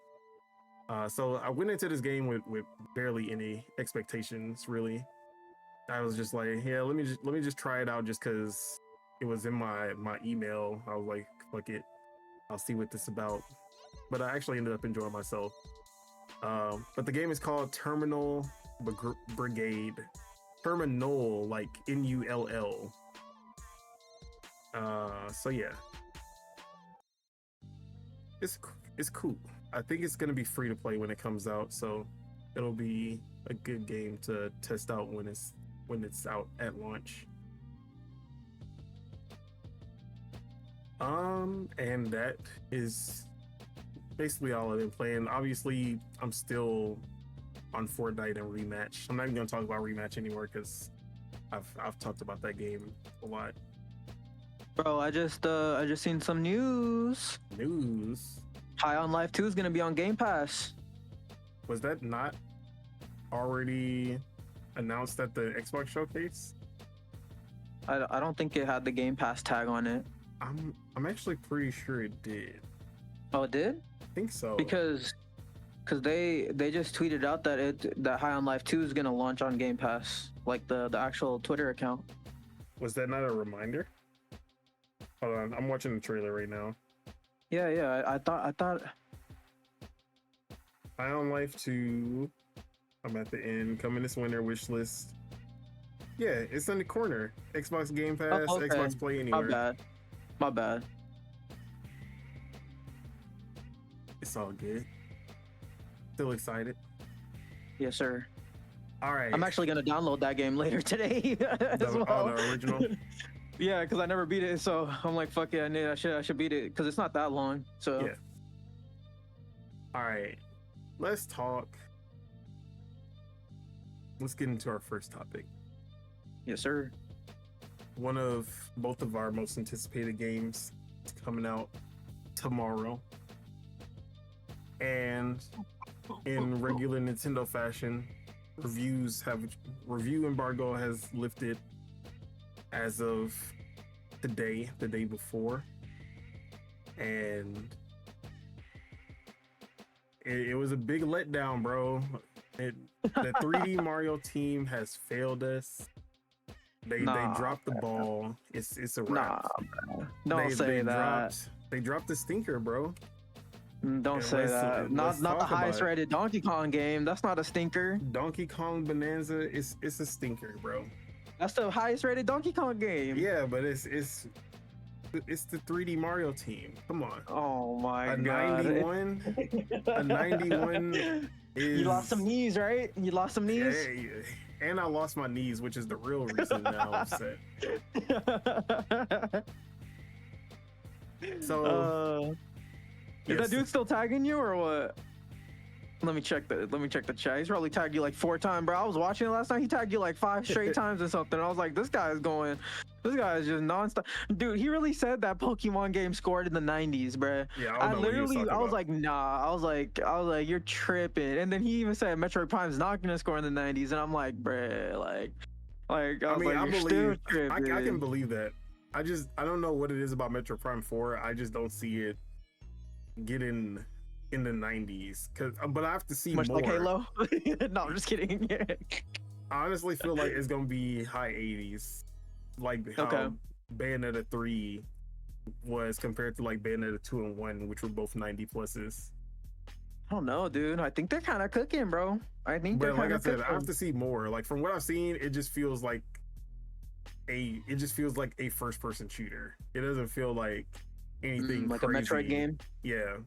So I went into this game with barely any expectations, really. I was just like, let me just try it out, just because it was in my email. I was like, fuck it, I'll see what this is about. But I actually ended up enjoying myself. But the game is called Terminal Brigade. Terminal, like Null. So yeah, it's cool. I think it's gonna be free to play when it comes out, so it'll be a good game to test out when it's out at launch. And that is basically all I've been playing. Obviously, I'm still on Fortnite and Rematch. I'm not even gonna talk about Rematch anymore because I've talked about that game a lot. Bro, I just seen some news. High on Life 2 is gonna be on Game Pass. Was that not already announced at the Xbox showcase? I don't think it had the Game Pass tag on it. I'm actually pretty sure it did. Oh, it did? I think so. Because they just tweeted out that High on Life 2 is gonna launch on Game Pass, like the actual Twitter account. Was that not a reminder? Hold on, I'm watching the trailer right now. Yeah, I thought High on Life 2. I'm at the end. Coming this winter, wish list. Yeah, it's in the corner. Xbox Game Pass, okay. Xbox Play Anywhere. My bad. It's all good. Still excited. Yes, sir. All right. I'm actually gonna download that game later today as well. Oh, the original. Yeah, because I never beat it, so I'm like, fuck it, I should beat it because it's not that long. So yeah. All right, let's talk. Let's get into our first topic. Yes, sir. Both of our most anticipated games is coming out tomorrow, and in regular Nintendo fashion, review embargo has lifted as of today, the day before, and it was a big letdown, bro. The 3D Mario team has failed us. They dropped the ball. It's a wrap. Don't say that. They dropped the stinker, bro. Don't say that. Not the highest rated Donkey Kong game. That's not a stinker. Donkey Kong Bananza is a stinker, bro. That's the highest rated Donkey Kong game. Yeah, but it's the 3D Mario team. Come on. Oh my god. 91. A 91 is. You lost some knees, right? You lost some knees. Hey, and I lost my knees, which is the real reason now I'm upset. So. Is that dude still tagging you or what? Let me check the chat. He's probably tagged you like 4 times, bro. I was watching it last night. He tagged you like 5 straight times or something. I was like, this guy is just nonstop. Dude, he really said that Pokemon game scored in the 90s, bro. Yeah, I was like, nah. I was like, you're tripping. And then he even said Metroid Prime's not gonna score in the 90s, and I'm like, bro, I can believe that. I don't know what it is about Metroid Prime 4. I just don't see it getting in the 90s, but I have to see much more. Like Halo. No, I'm just kidding. I honestly feel like it's gonna be high 80s, like how Bayonetta 3 was compared to like Bayonetta 2 and 1, which were both 90 pluses. I don't know, dude. I think they're kind of cooking, bro. I think they're kind of cooking. I have to see more. Like from what I've seen, it just feels like a first person shooter. It doesn't feel like anything like crazy. A Metroid game. Yeah.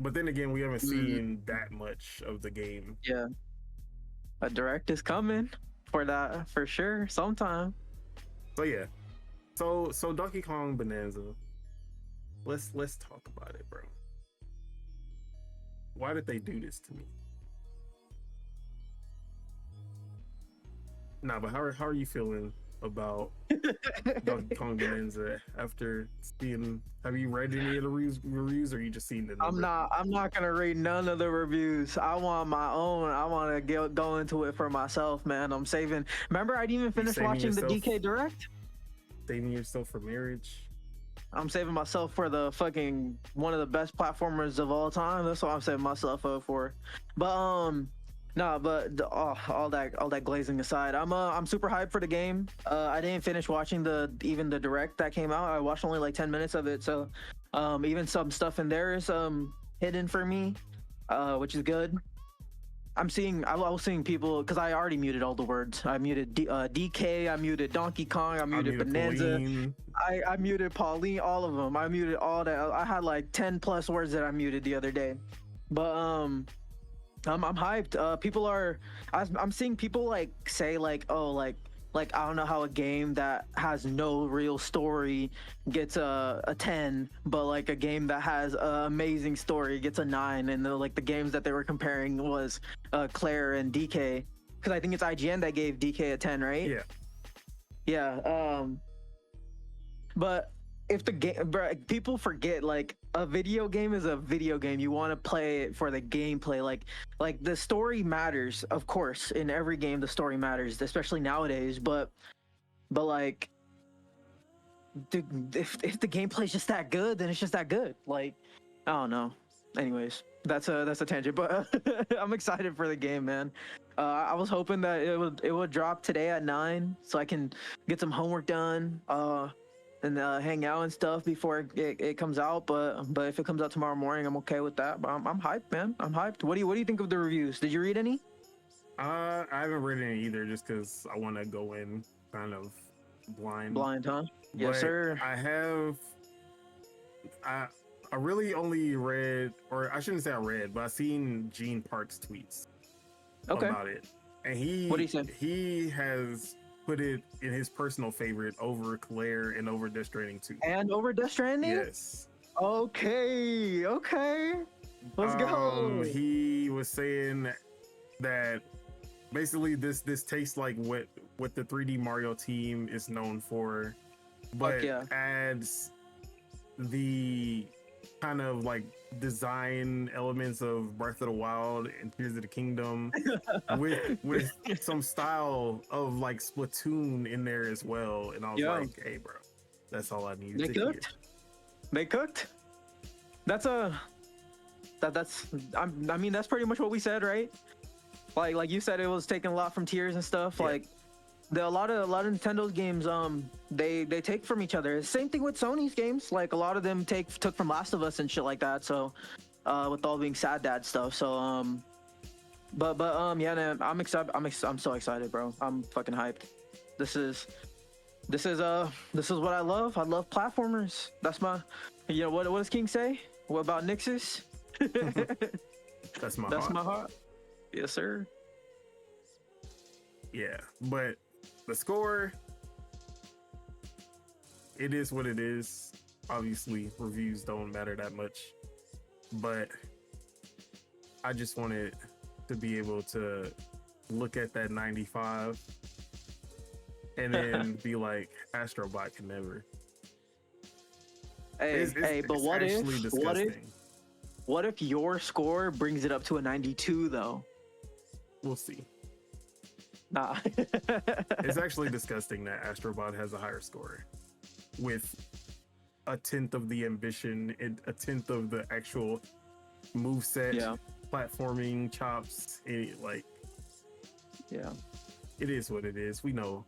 But then again, we haven't seen that much of the game. Yeah. A direct is coming for that, for sure, sometime. So yeah. So Donkey Kong Bonanza. Let's talk about it, bro. Why did they do this to me? Nah, but how are you feeling about Donkey Kong Bonanza after seeing? Have you read any of the reviews, or are you just seeing the number? I'm not gonna read none of the reviews. I want my own. I want to go into it for myself, man. I'm saving. Remember, I didn't even finish watching the DK Direct. Saving yourself for marriage. I'm saving myself for the fucking one of the best platformers of all time. That's what I'm saving myself up for. But all that glazing aside, I'm super hyped for the game. I didn't finish watching even the direct that came out. I watched only like 10 minutes of it, so even some stuff in there is hidden for me, which is good. I was seeing people, because I already muted all the words. I muted DK, I muted Donkey Kong, I muted Bananza, I muted Pauline, all of them. I muted all that. I had like 10 plus words that I muted the other day. But I'm hyped. I'm seeing people like say like, oh, like I don't know how a game that has no real story gets a 10, but like a game that has an amazing story gets a 9. And the games that they were comparing was Claire and DK, because I think it's IGN that gave DK a 10, right? Yeah. But if the game, people forget, like, a video game is a video game. You want to play it for the gameplay. Like the story matters, of course. In every game, the story matters, especially nowadays. But like, dude, if the gameplay's just that good, then it's just that good. Like, I don't know. Anyways, that's a tangent. But I'm excited for the game, man. I was hoping that it would drop today at 9, so I can get some homework done. and hang out and stuff before it comes out. But if it comes out tomorrow morning, I'm okay with that. But I'm hyped, man. I'm hyped. What do you think of the reviews? Did you read any? I haven't read any either, just because I want to go in kind of blind. Blind, huh? Yes, But sir. I really only read, or I shouldn't say I read, but I seen Gene Park's tweets about it, and what do you say? He has put it in his personal favorite over Claire and over Death Stranding 2. And over Death Stranding? Yes. Okay. Let's go. He was saying that basically this tastes like what the 3D Mario team is known for, but adds the kind of like design elements of Breath of the Wild and Tears of the Kingdom with some style of like Splatoon in there as well. And I was like, hey bro, that's all I need to hear. They cooked. That's I mean that's pretty much what we said, right? Like you said, it was taking a lot from Tears and stuff. Like a lot of Nintendo's games they take from each other. Same thing with Sony's games. Like a lot of them took from Last of Us and shit like that. So with all being sad dad stuff. So but yeah, man, I'm excited. I'm so excited, bro. I'm fucking hyped. This is what I love. I love platformers. That's my, what does King say? What about Nixus? That's my heart. Yes, sir. Yeah, but the score, it is what it is. Obviously, reviews don't matter that much, but I just wanted to be able to look at that 95 and then be like, Astrobot can never. But what if your score brings it up to a 92 though? We'll see. Nah. It's actually disgusting that Astrobot has a higher score with a tenth of the ambition and a tenth of the actual moveset, platforming chops. It is what it is. We know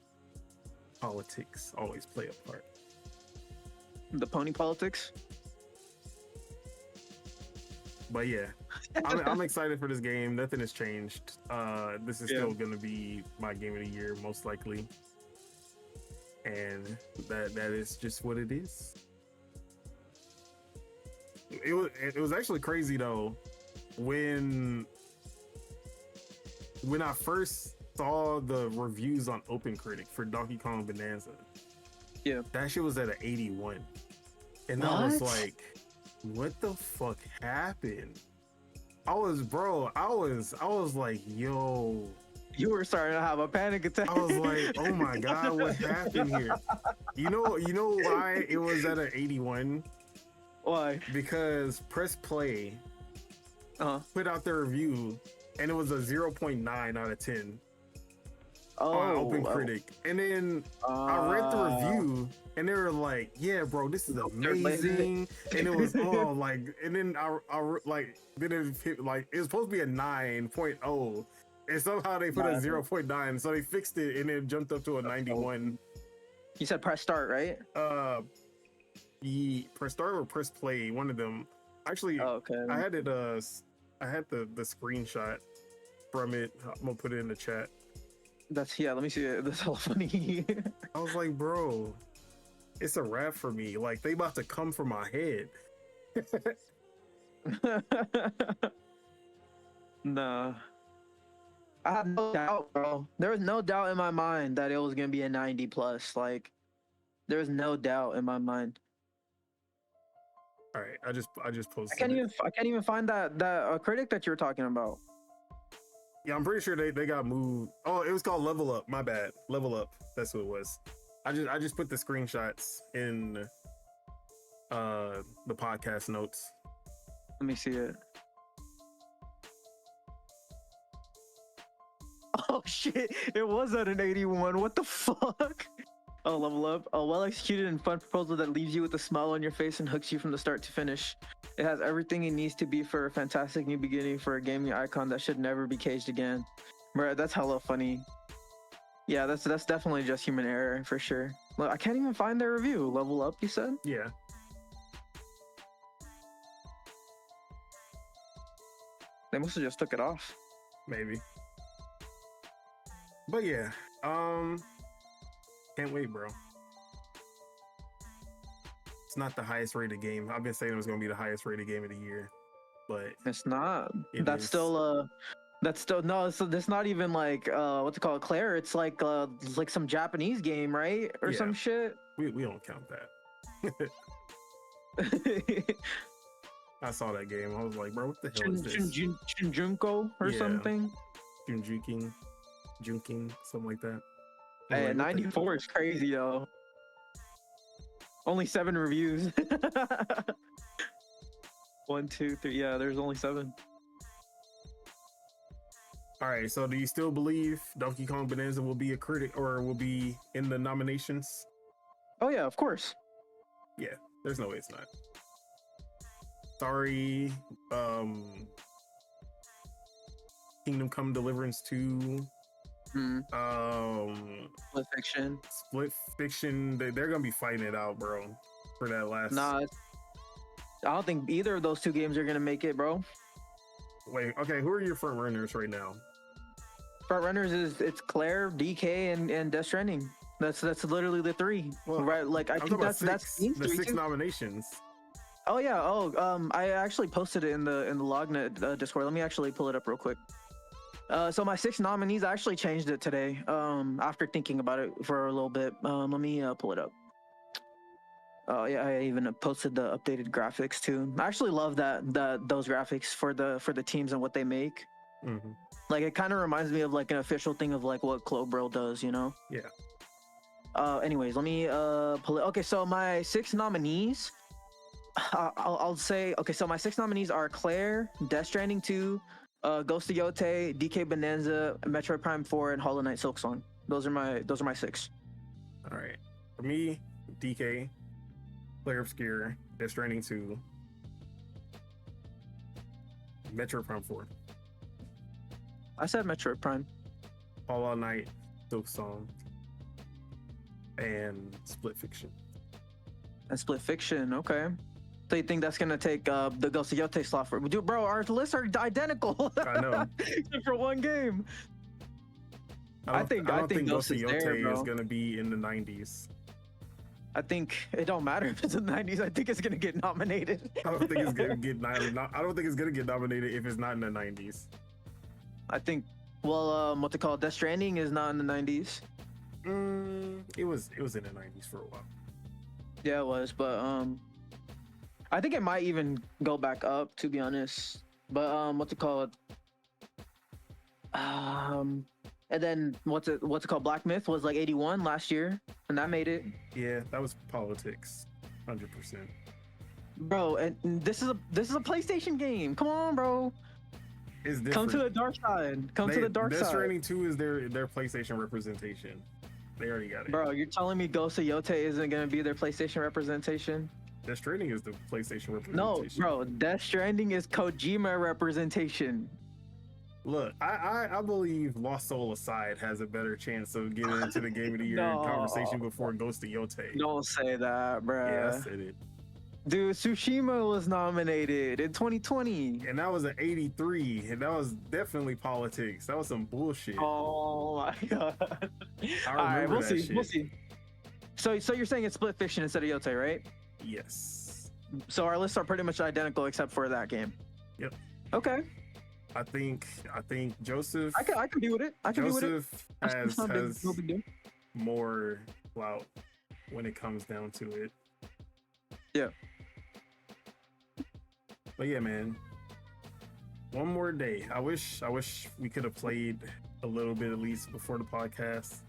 politics always play a part. The pony politics. But yeah, I'm excited for this game. Nothing has changed. This is still going to be my game of the year, most likely. And that is just what it is. It was actually crazy though when I first saw the reviews on OpenCritic for Donkey Kong Bananza. Yeah, that shit was at an 81, and I was like, what the fuck happened? I was like, yo. You were starting to have a panic attack. I was like, oh my god, what happened here? You know why it was at an 81? Why? Because Press Play put out their review and it was a 0.9 out of 10 on OpenCritic. And then I read the review and they were like, yeah, bro, this is amazing. And it was and then then it hit, like, it was supposed to be a 9.0. And somehow they put a 0.9. So they fixed it and it jumped up to a 91. You said press start, right? Press start or press play, one of them. Actually, I had it. I had the screenshot from it. I'm gonna put it in the chat. Let me see it. That's all funny. I was like, bro, it's a wrap for me. Like, they about to come for my head. Nah. I have no doubt, bro. There was no doubt in my mind that it was gonna be a 90 plus. Like, there was no doubt in my mind. All right, I just posted. I can't even find that critic that you were talking about. Yeah, I'm pretty sure they got moved. Oh, it was called Level Up. My bad. Level Up. That's what it was. I just put the screenshots in the podcast notes. Let me see it. Oh shit! It was at an 81. What the fuck? Oh, Level Up. A well-executed and fun proposal that leaves you with a smile on your face and hooks you from the start to finish. It has everything it needs to be for a fantastic new beginning for a gaming icon that should never be caged again. Bro, that's hella funny. Yeah, that's definitely just human error for sure. Look, I can't even find their review. Level Up, you said? Yeah. They must have just took it off. Maybe. But yeah, can't wait, bro. It's not the highest rated game. I've been saying it was gonna be the highest rated game of the year, but It's not. it That's is. still no. It's not even like what's it called, Claire? It's like some Japanese game, right, or Yeah. some shit. We don't count that. I saw that game. I was like, bro, what the hell is this? Shinjunko or Yeah. something. Junking, something like that. I'm Hey, like, what the 94 is crazy though. Only 7 reviews. 1, 2, 3. Yeah, there's only 7. All right, so do you still believe Donkey Kong Bonanza will be a critic or will be in the nominations? Oh yeah, of course. Yeah, there's no way it's not. Sorry, Kingdom Come Deliverance 2, Split Fiction. Split Fiction, they're gonna be fighting it out, bro, for that last. Nah, I don't think either of those 2 games are gonna make it, bro. Wait, okay, who are your front runners right now? Front runners it's Claire, DK, and Death Stranding. That's literally the 3, Well, right? Like I think that's the Steam's 3 6 too. nominations. Oh yeah. I actually posted it in the Lognet Discord. Let me actually pull it up real quick. So my 6 nominees, I actually changed it today. After thinking about it for a little bit. Let me pull it up. Oh yeah, I even posted the updated graphics too. I actually love those graphics for the teams and what they make. Mm-hmm. Like it kind of reminds me of like an official thing of like what Clobril does, you know? Yeah. Anyways, let me pull it. Okay, so my 6 nominees. I'll say okay. So my 6 nominees are Claire, Death Stranding 2, Ghost of Yote, DK Bananza, Metroid Prime 4, and Hollow Knight Silksong. Those are my 6. All right. For me, DK, Claire Obscure, Death Stranding 2, Metroid Prime 4, I said Metroid Prime. Hollow Knight Silksong, and Split Fiction. And Split Fiction. Okay. So you think that's gonna take the Ghost of Yote slot for? Dude, bro, our lists are identical. I know. Except for one game. I don't think Ghost of is there, Yote bro. is gonna be in the 90s. I think it don't matter if it's in the 90s. I think it's gonna get nominated. I don't think it's gonna get I don't think it's gonna get nominated if it's not in the 90s. I think. Well, what they call it, Death Stranding is not in the 90s. It was in the 90s for a while. Yeah, it was, but I think it might even go back up, to be honest. But what's it called? And then what's it called? Black Myth was like 81 last year, and that made it. Yeah, that was politics, 100%. Bro, and this is a PlayStation game. Come on, bro. It's different. Come to the dark side. Come to the dark Death side. Stranding 2 is their PlayStation representation. They already got it. Bro, you're telling me Ghost of Yote isn't gonna be their PlayStation representation? Death Stranding is the PlayStation representation. No, bro. Death Stranding is Kojima representation. Look, I believe Lost Soul Aside has a better chance of getting into the Game of the Year No. conversation before Ghost of Yote. Don't say that, bro. Yeah, I said it. Dude, Tsushima was nominated in 2020. And that was an 83, and that was definitely politics. That was some bullshit. Oh my god. I All right, remember we'll that see. shit. We'll see. So you're saying it's Split Fiction instead of Yote, right? Yes. So our lists are pretty much identical except for that game. Yep. Okay. I think Joseph. I can be with it. I can be with it. Joseph That's not has no big deal. more clout when it comes down to it. Yeah. But yeah, man. One more day. I wish we could have played a little bit at least before the podcast.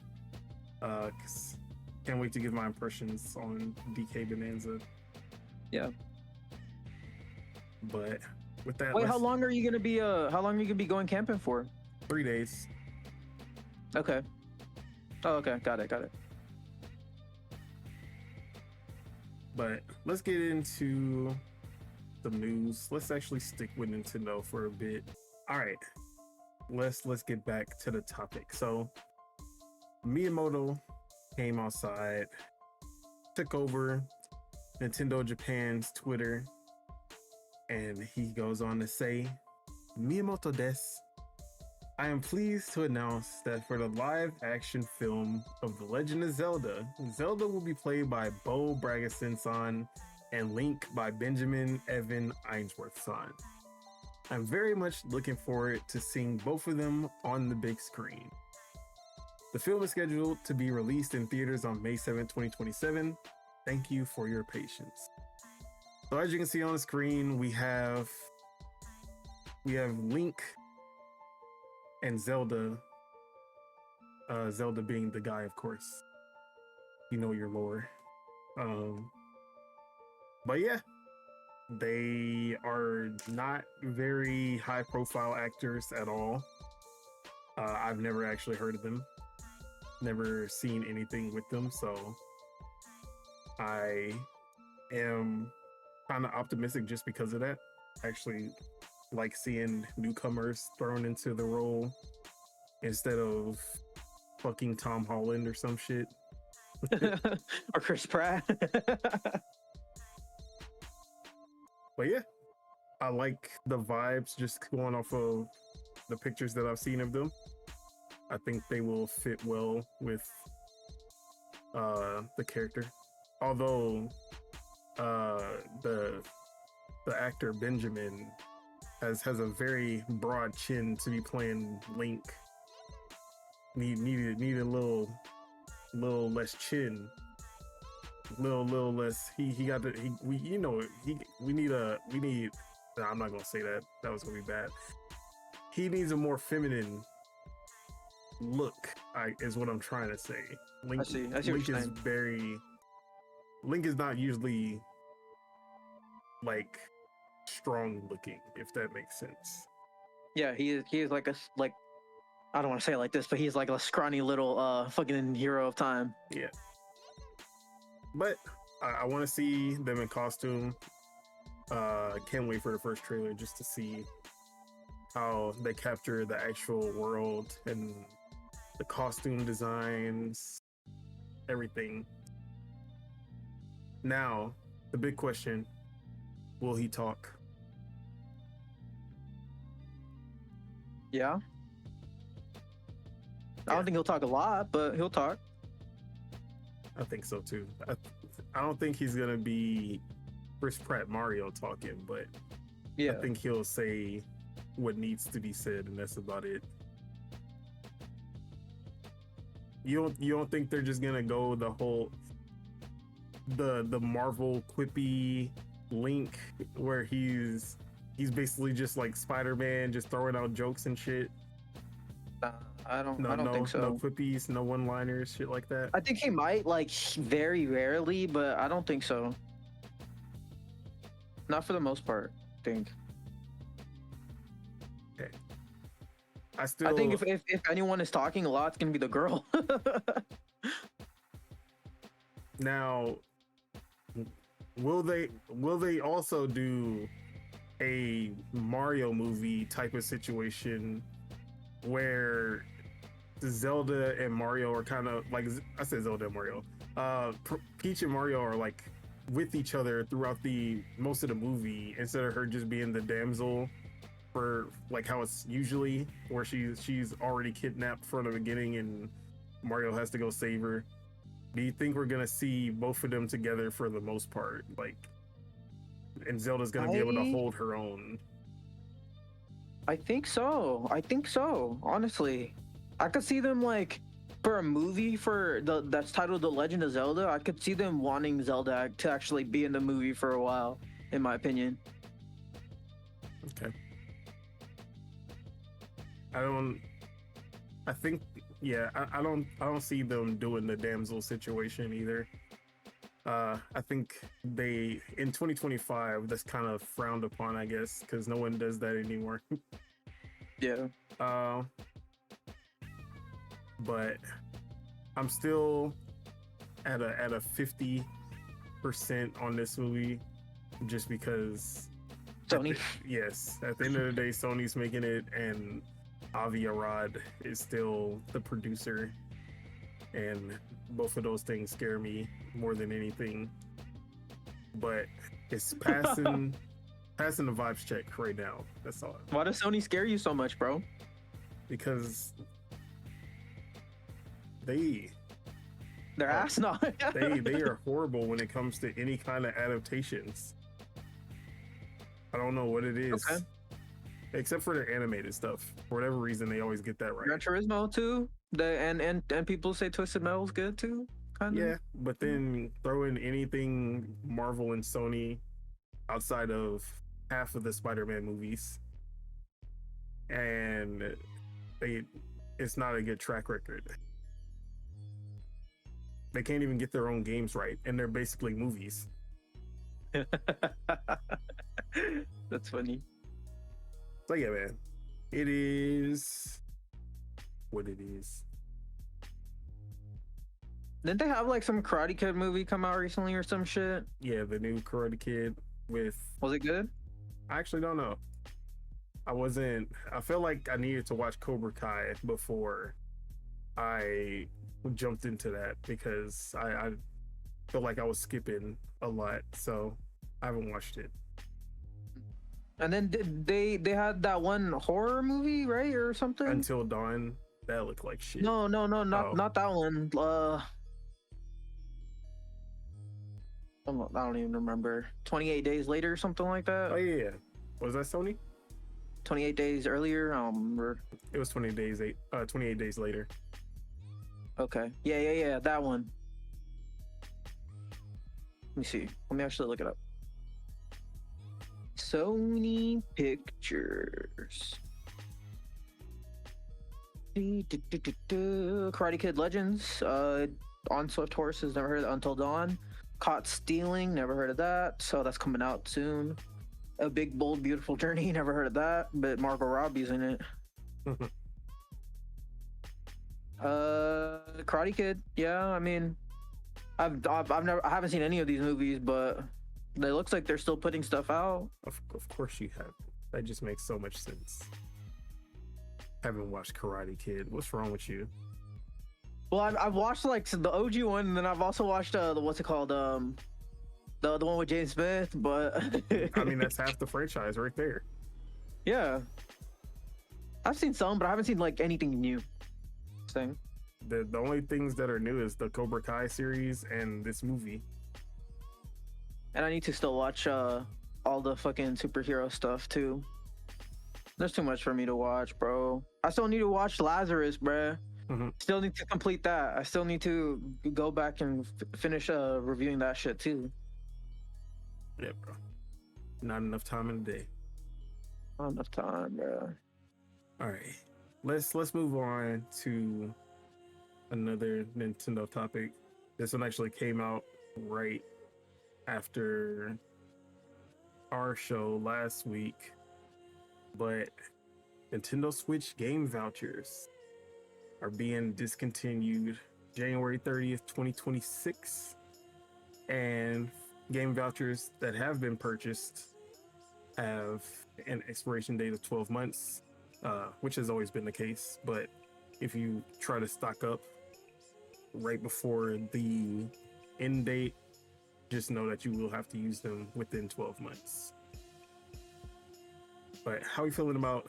'Cause can't wait to give my impressions on DK Bananza. Yeah. But with that, Wait, how long are you gonna be going camping for? 3 days. Okay. Oh, okay. Got it. But let's get into the news. Let's actually stick with Nintendo for a bit. All right. Let's get back to the topic. So Miyamoto came outside took over Nintendo Japan's Twitter, and he goes on to say, Miyamoto desu. I am pleased to announce that for the live-action film of The Legend of Zelda, Zelda will be played by Bo Bragason-san and Link by Benjamin Evan Ainsworth-san. I'm very much looking forward to seeing both of them on the big screen. The film is scheduled to be released in theaters on May 7, 2027. Thank you for your patience. So as you can see on the screen, we have Link and Zelda. Zelda being the guy, of course. You know your lore. But yeah, they are not very high-profile actors at all. I've never actually heard of them. Never seen anything with them, so I am kind of optimistic just because of that. Actually, like seeing newcomers thrown into the role instead of fucking Tom Holland or some shit. Or Chris Pratt. But yeah, I like the vibes just going off of the pictures that I've seen of them. I think they will fit well with the character. Although the actor Benjamin has a very broad chin to be playing Link. Needed a little less chin. Little less. We need. Nah, I'm not gonna say that. That was gonna be bad. He needs a more feminine look. Is what I'm trying to say. Link, I see Link is very. Link is not usually like strong looking, if that makes sense. Yeah, he is like I don't want to say it like this, but he's like a scrawny little fucking hero of time. Yeah. But I want to see them in costume. Can't wait for the first trailer just to see how they capture the actual world and the costume designs, everything. Now, the big question, will he talk? Yeah. I don't think he'll talk a lot, but he'll talk. I think so too. I don't think he's gonna be Chris Pratt Mario talking, but yeah, I think he'll say what needs to be said, and that's about it. You don't think they're just gonna go the whole the Marvel quippy Link where he's basically just like Spider-Man, just throwing out jokes and shit? I don't think so. No quippies, no one-liners, shit like that. I think he might, like, very rarely, but I don't think so. Not for the most part, I think. Okay. I think if anyone is talking a lot, it's gonna be the girl. Now, will they also do a Mario movie type of situation where Zelda and Mario are kind of like, I said Zelda and Mario, Peach and Mario are like with each other throughout most of the movie, instead of her just being the damsel for like how it's usually, where she's already kidnapped from the beginning and Mario has to go save her. Do you think we're gonna see both of them together for the most part, like, and Zelda's gonna be able to hold her own? I think so. Honestly, I could see them, like, for a movie that's titled The Legend of Zelda. I could see them wanting Zelda to actually be in the movie for a while, in my opinion. Okay. I don't see them doing the damsel situation either. I think in 2025, that's kind of frowned upon, I guess, because no one does that anymore. Yeah. But I'm still at a 50% on this movie, just because Sony. Yes, at the end of the day, Sony's making it, and Avi Arad is still the producer, and both of those things scare me more than anything, but it's passing the vibes check right now. That's all. Why does Sony scare you so much, bro? Because Their ass not. they are horrible when it comes to any kind of adaptations. I don't know what it is. Okay. Except for their animated stuff. For whatever reason, they always get that right. Gran Turismo too. And people say Twisted Metal's good too. Kind of. Yeah, but then throw in anything Marvel and Sony outside of half of the Spider-Man movies, and it's not a good track record. They can't even get their own games right, and they're basically movies. That's funny. So yeah, man, it is what it is. Didn't they have like some Karate Kid movie come out recently or some shit? Yeah, the new Karate Kid with. Was it good? I actually don't know. I feel like I needed to watch Cobra Kai before I jumped into that, because I feel like I was skipping a lot, so I haven't watched it. And then they had that one horror movie, right, or something? Until Dawn, that looked like shit. No, not that one. I don't even remember. 28 Days Later, something like that. Oh yeah. Was that Sony? 28 Days Earlier. I don't remember. It was 28 days later. Okay. Yeah. That one. Let me see. Let me actually look it up. Sony Pictures. Karate Kid Legends. On Swift Horses. Never heard of Until Dawn. Caught Stealing. Never heard of that. So that's coming out soon. A Big Bold Beautiful Journey. Never heard of that. But Margot Robbie's in it. Karate Kid. Yeah, I mean, I haven't seen any of these movies, but it looks like they're still putting stuff out. Of course you have. That just makes so much sense. Haven't watched Karate Kid. What's wrong with you? Well, I've watched like the OG one, and then I've also watched the what's it called, the one with James Smith. But I mean, that's half the franchise right there. Yeah, I've seen some, but I haven't seen like anything new. Thing. The only things that are new is the Cobra Kai series and this movie. And I need to still watch all the fucking superhero stuff too. There's too much for me to watch, bro. I still need to watch Lazarus, bruh. Mm-hmm. Still need to complete that. I still need to go back and finish reviewing that shit too. Yeah, bro. Not enough time in the day. Not enough time, bro. All right. Let's move on to another Nintendo topic. This one actually came out right after our show last week, but Nintendo Switch game vouchers are being discontinued January 30th, 2026, and game vouchers that have been purchased have an expiration date of 12 months. Which has always been the case, but if you try to stock up right before the end date, just know that you will have to use them within 12 months. But how are you feeling about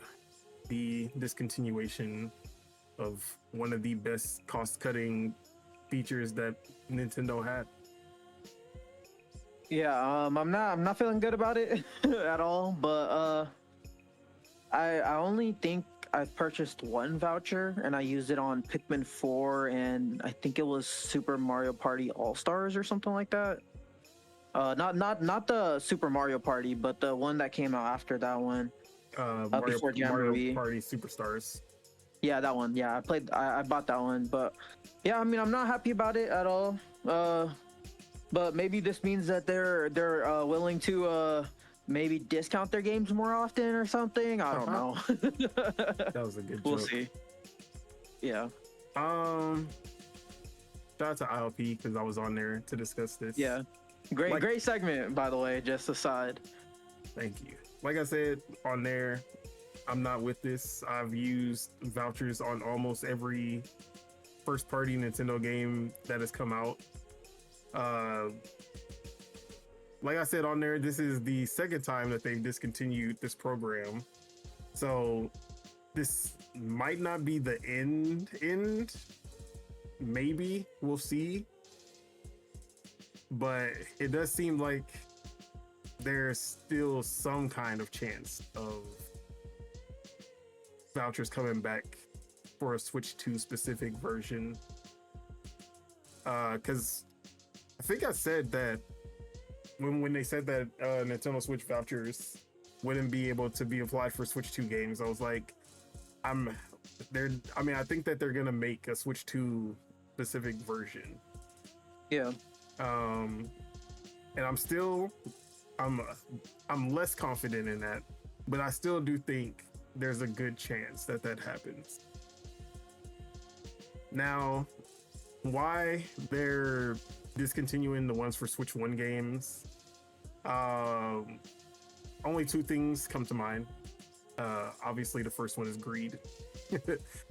the discontinuation of one of the best cost-cutting features that Nintendo had? Yeah, I'm not feeling good about it at all, but I only think I've purchased one voucher, and I used it on Pikmin 4, and I think it was Super Mario Party All-Stars or something like that. Not the Super Mario Party, but the one that came out after that one. Before Jamboree. Mario Party Superstars. Yeah, that one. Yeah, I bought that one, but yeah, I mean, I'm not happy about it at all. But maybe this means that they're willing to maybe discount their games more often or something. I don't know. That was a good joke. We'll see. Yeah. Shout out to ILP because I was on there to discuss this. Yeah. Great segment, by the way, just aside. Thank you. Like I said on there, I'm not with this. I've used vouchers on almost every first party Nintendo game that has come out. Uh, like I said on there, this is the second time that they've discontinued this program. So this might not be the end. Maybe we'll see. But it does seem like there's still some kind of chance of vouchers coming back for a Switch 2 specific version. Because I think I said that when they said that Nintendo Switch vouchers wouldn't be able to be applied for Switch 2 games, I was like, I think that they're gonna make a Switch 2 specific version. Yeah. And I'm less confident in that, but I still do think there's a good chance that happens. Now, why they're discontinuing the ones for Switch 1 games? Only two things come to mind. Obviously, the first one is greed.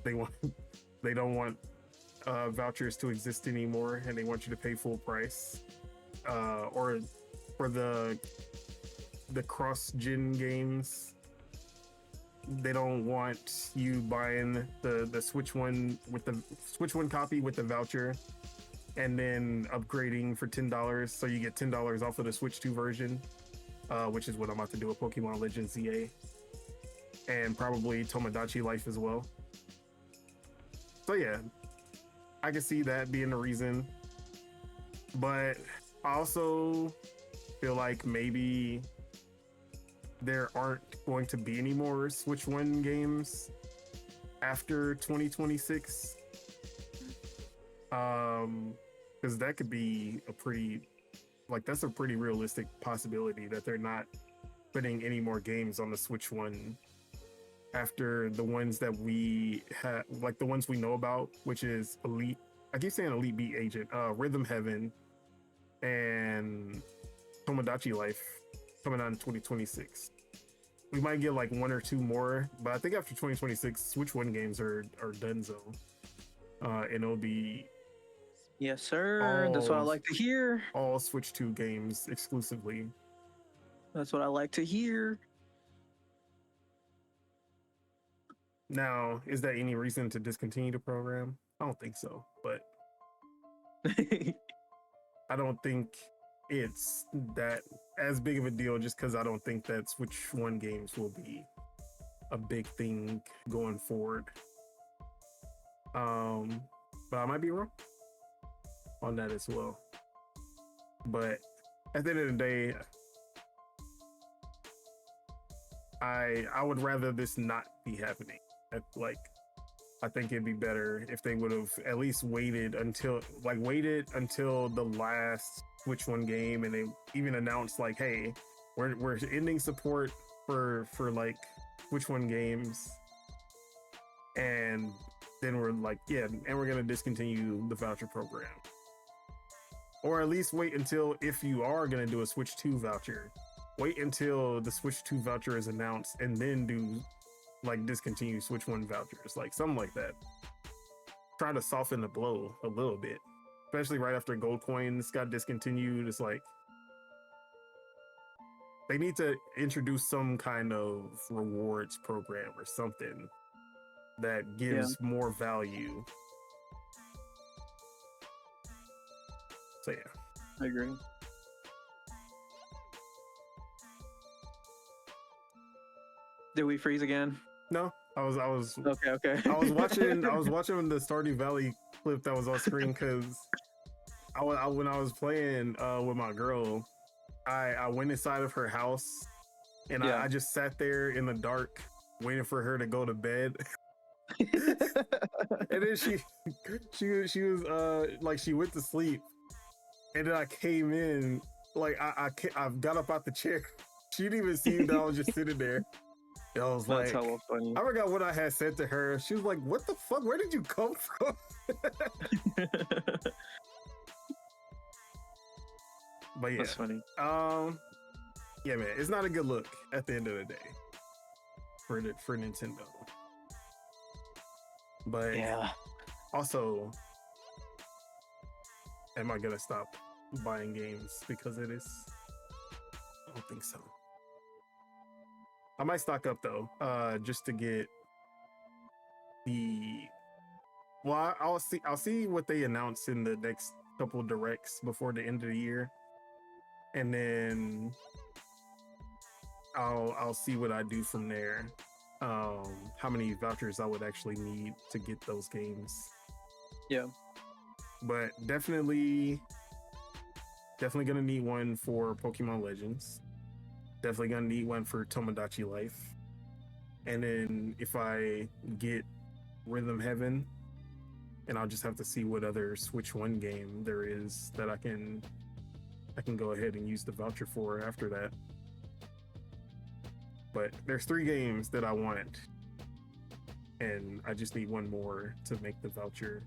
They don't want vouchers to exist anymore, and they want you to pay full price. Or for the cross-gen games, they don't want you buying the Switch 1 with the Switch 1 copy with the voucher and then upgrading for $10, so you get $10 off of the Switch 2 version, which is what I'm about to do with Pokemon Legends ZA, and probably Tomodachi Life as well. So yeah, I can see that being the reason, but I also feel like maybe there aren't going to be any more Switch 1 games after 2026. Because that could be that's a pretty realistic possibility that they're not putting any more games on the Switch 1 after the ones that we have, like the ones we know about, which is Elite. I keep saying Elite Beat Agent, Rhythm Heaven, and Tomodachi Life coming out in 2026. We might get like one or two more, but I think after 2026, Switch 1 games are donezo. And it'll be yes, sir. That's what I like to hear. All Switch 2 games exclusively. That's what I like to hear. Now, is there any reason to discontinue the program? I don't think so, but I don't think it's that as big of a deal, just because I don't think that Switch 1 games will be a big thing going forward. But I might be wrong on that as well. But at the end of the day, I would rather this not be happening. I think it'd be better if they would have at least waited until the last Switch 1 game, and they even announced like, hey, we're ending support for like Switch 1 games, and then we're like, yeah, and we're gonna discontinue the voucher program. Or at least wait until, if you are gonna do a Switch 2 voucher, wait until the Switch 2 voucher is announced and then do like discontinue Switch 1 vouchers, like something like that. Try to soften the blow a little bit, especially right after gold coins got discontinued. It's like they need to introduce some kind of rewards program or something that gives more value. So yeah, I agree. Did we freeze again? No, I was okay. I was watching the Stardew Valley clip that was on screen, because when I was playing with my girl, I went inside of her house, and I just sat there in the dark waiting for her to go to bed. And then she was like, she went to sleep, and then I came in, like I got up out the chair. She didn't even see that I was just sitting there. I was That's like, hella funny. I forgot what I had said to her. She was like, what the fuck? Where did you come from? But yeah. That's funny. Yeah, man, it's not a good look at the end of the day for Nintendo. But yeah. also, am I gonna stop buying games because it is. I don't think so. I might stock up though, just to get the. Well, I'll see. I'll see what they announce in the next couple of directs before the end of the year, and then I'll see what I do from there. How many vouchers I would actually need to get those games. Yeah. But definitely gonna need one for Pokemon Legends. Definitely gonna need one for Tomodachi Life. And then if I get Rhythm Heaven, and I'll just have to see what other Switch One game there is that I can go ahead and use the voucher for after that. But there's 3 games that I want, and I just need one more to make the voucher.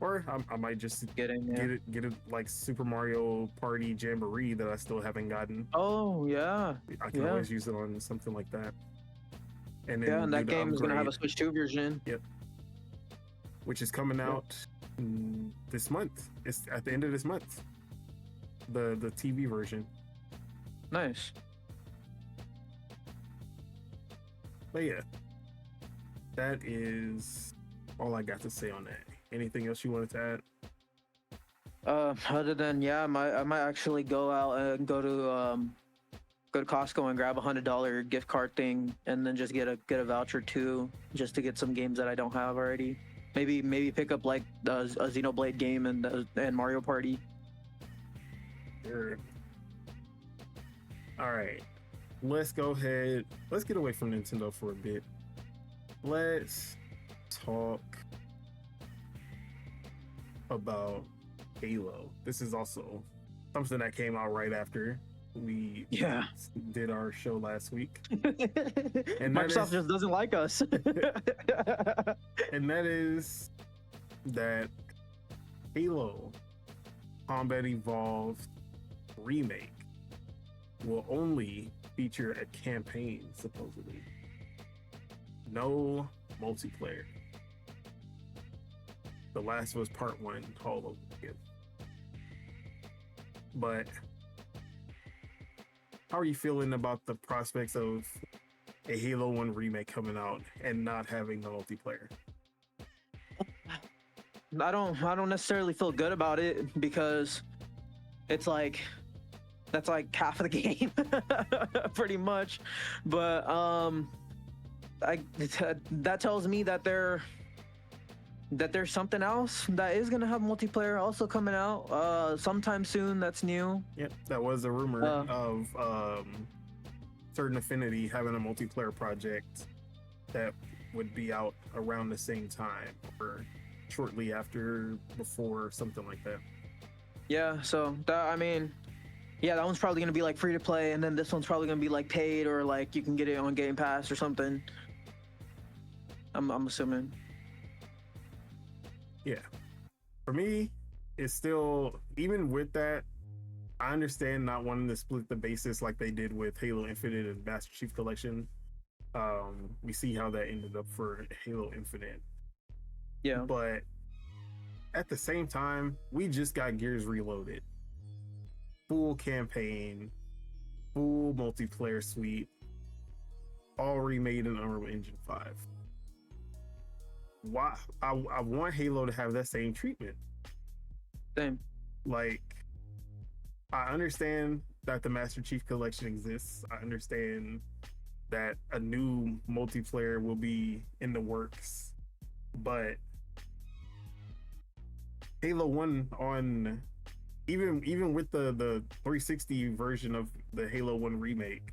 Or I might just get it like Super Mario Party Jamboree that I still haven't gotten. Oh yeah, I can always use it on something like that. And then and that game is gonna have a Switch 2 version. Yep. Which is coming out this month. It's at the end of this month. The TV version. Nice. But yeah, that is all I got to say on that. Anything else you wanted to add? Other than I might actually go out and go to Costco and grab $100 gift card thing, and then just get a voucher too, just to get some games that I don't have already. Maybe pick up like a Xenoblade game and Mario Party. Sure. All right, let's go ahead. Let's get away from Nintendo for a bit. Let's talk about Halo. This is also something that came out right after we did our show last week. And Microsoft just doesn't like us. And that is that Halo Combat Evolved Remake will only feature a campaign, supposedly. No multiplayer. The Last of Us Part 1 all over again. But how are you feeling about the prospects of a Halo 1 remake coming out and not having the multiplayer? I don't necessarily feel good about it, because it's like that's like half of the game pretty much. But that tells me that there's something else that is gonna have multiplayer also coming out sometime soon. That's new. Yep, that was a rumor of Certain Affinity having a multiplayer project that would be out around the same time or shortly after, before, something like that. Yeah, so that one's probably gonna be like free to play, and then this one's probably gonna be like paid, or like you can get it on Game Pass or something. I'm assuming. Yeah. For me, it's still, even with that, I understand not wanting to split the basis like they did with Halo Infinite and Master Chief Collection. We see how that ended up for Halo Infinite. Yeah. But at the same time, we just got Gears Reloaded. Full campaign, full multiplayer suite, all remade in Unreal Engine 5. Why? I want Halo to have that same treatment. Same. Like, I understand that the Master Chief Collection exists. I understand that a new multiplayer will be in the works, but Halo 1 on even with the 360 version of the Halo 1 remake,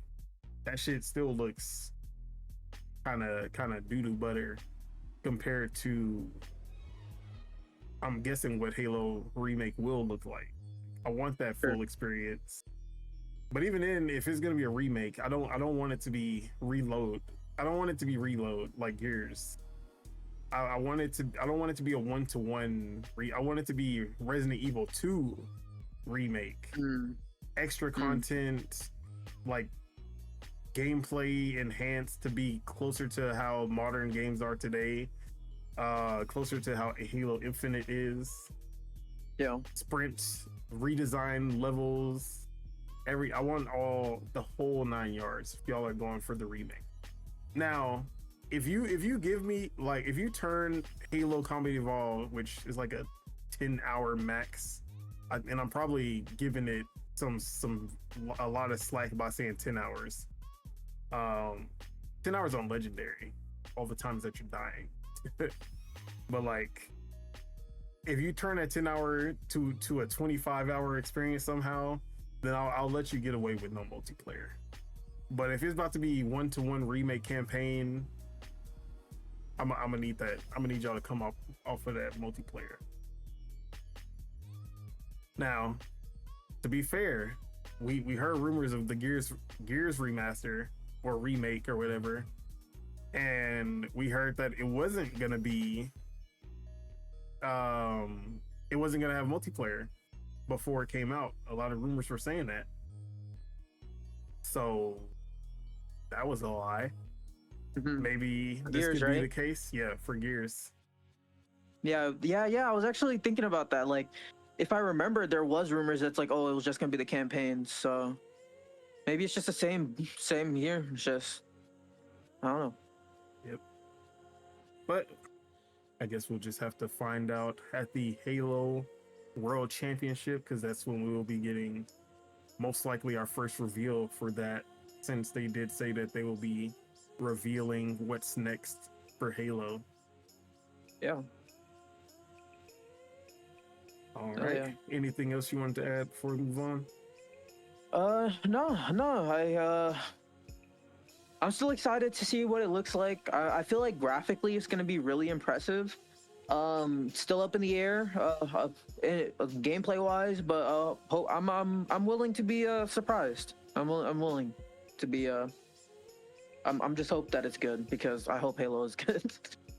that shit still looks kind of doo-doo butter compared to, I'm guessing, what Halo remake will look like. I want that full experience. But even then, if it's gonna be a remake, I don't want it to be reload. I don't want it to be reload like Gears. I don't want it to be a one-to-one. I want it to be Resident Evil 2 remake. Extra content, like gameplay enhanced to be closer to how modern games are today. Closer to how Halo Infinite is. Yeah. sprints, redesign levels, I want the whole 9 yards if y'all are going for the remake. Now, if you give me, like, if you turn Halo Combat Evolved, which is like a 10-hour max, and I'm probably giving it a lot of slack by saying 10 hours. 10 hours on Legendary, all the times that you're dying. But like, if you turn a 10-hour to a 25-hour experience somehow, then I'll let you get away with no multiplayer. But if it's about to be 1-to-1 remake campaign, I'm gonna need that. I'm gonna need y'all to come off of that multiplayer. Now, to be fair, we heard rumors of the Gears remaster or remake or whatever, and we heard that it wasn't gonna be it wasn't gonna have multiplayer before it came out. A lot of rumors were saying that, so that was a lie. Maybe this Gears, could right? be the case. Yeah, for Gears. Yeah. I was actually thinking about that. Like, if I remember, there was rumors that's like, oh, it was just gonna be the campaign. So maybe it's just the same year. It's just, I don't know. Yep. But I guess we'll just have to find out at the Halo World Championship, because that's when we will be getting most likely our first reveal for that, since they did say that they will be revealing what's next for Halo. Yeah. All right. Yeah. Anything else you wanted to add before we move on? No. I'm still excited to see what it looks like. I feel like graphically it's gonna be really impressive. Still up in the air, gameplay wise, but I'm willing to be surprised. I'm willing to be I'm just hope that it's good, because I hope Halo is good.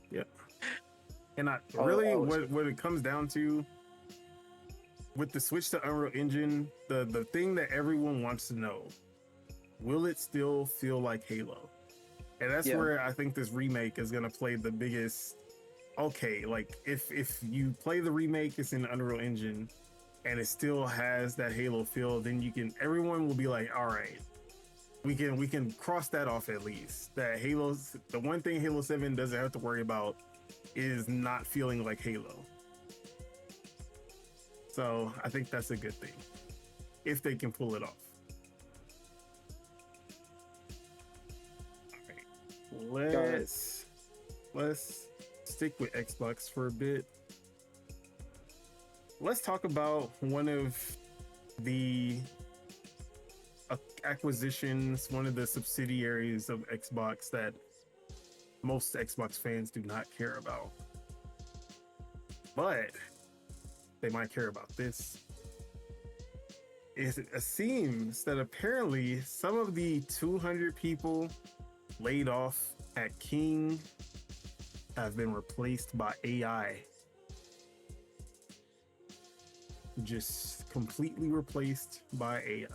Yeah. And what it comes down to with the switch to Unreal Engine, the thing that everyone wants to know, will it still feel like Halo? And that's where I think this remake is going to play the biggest. Okay, like if you play the remake, it's in Unreal Engine and it still has that Halo feel, then everyone will be like, all right, we can cross that off at least. That the one thing Halo 7 doesn't have to worry about is not feeling like Halo. So I think that's a good thing, if they can pull it off. All right, let's stick with Xbox for a bit. Let's talk about one of the acquisitions, one of the subsidiaries of Xbox that most Xbox fans do not care about, but they might care about this. It seems that apparently some of the 200 people laid off at King have been replaced by AI. Just completely replaced by AI.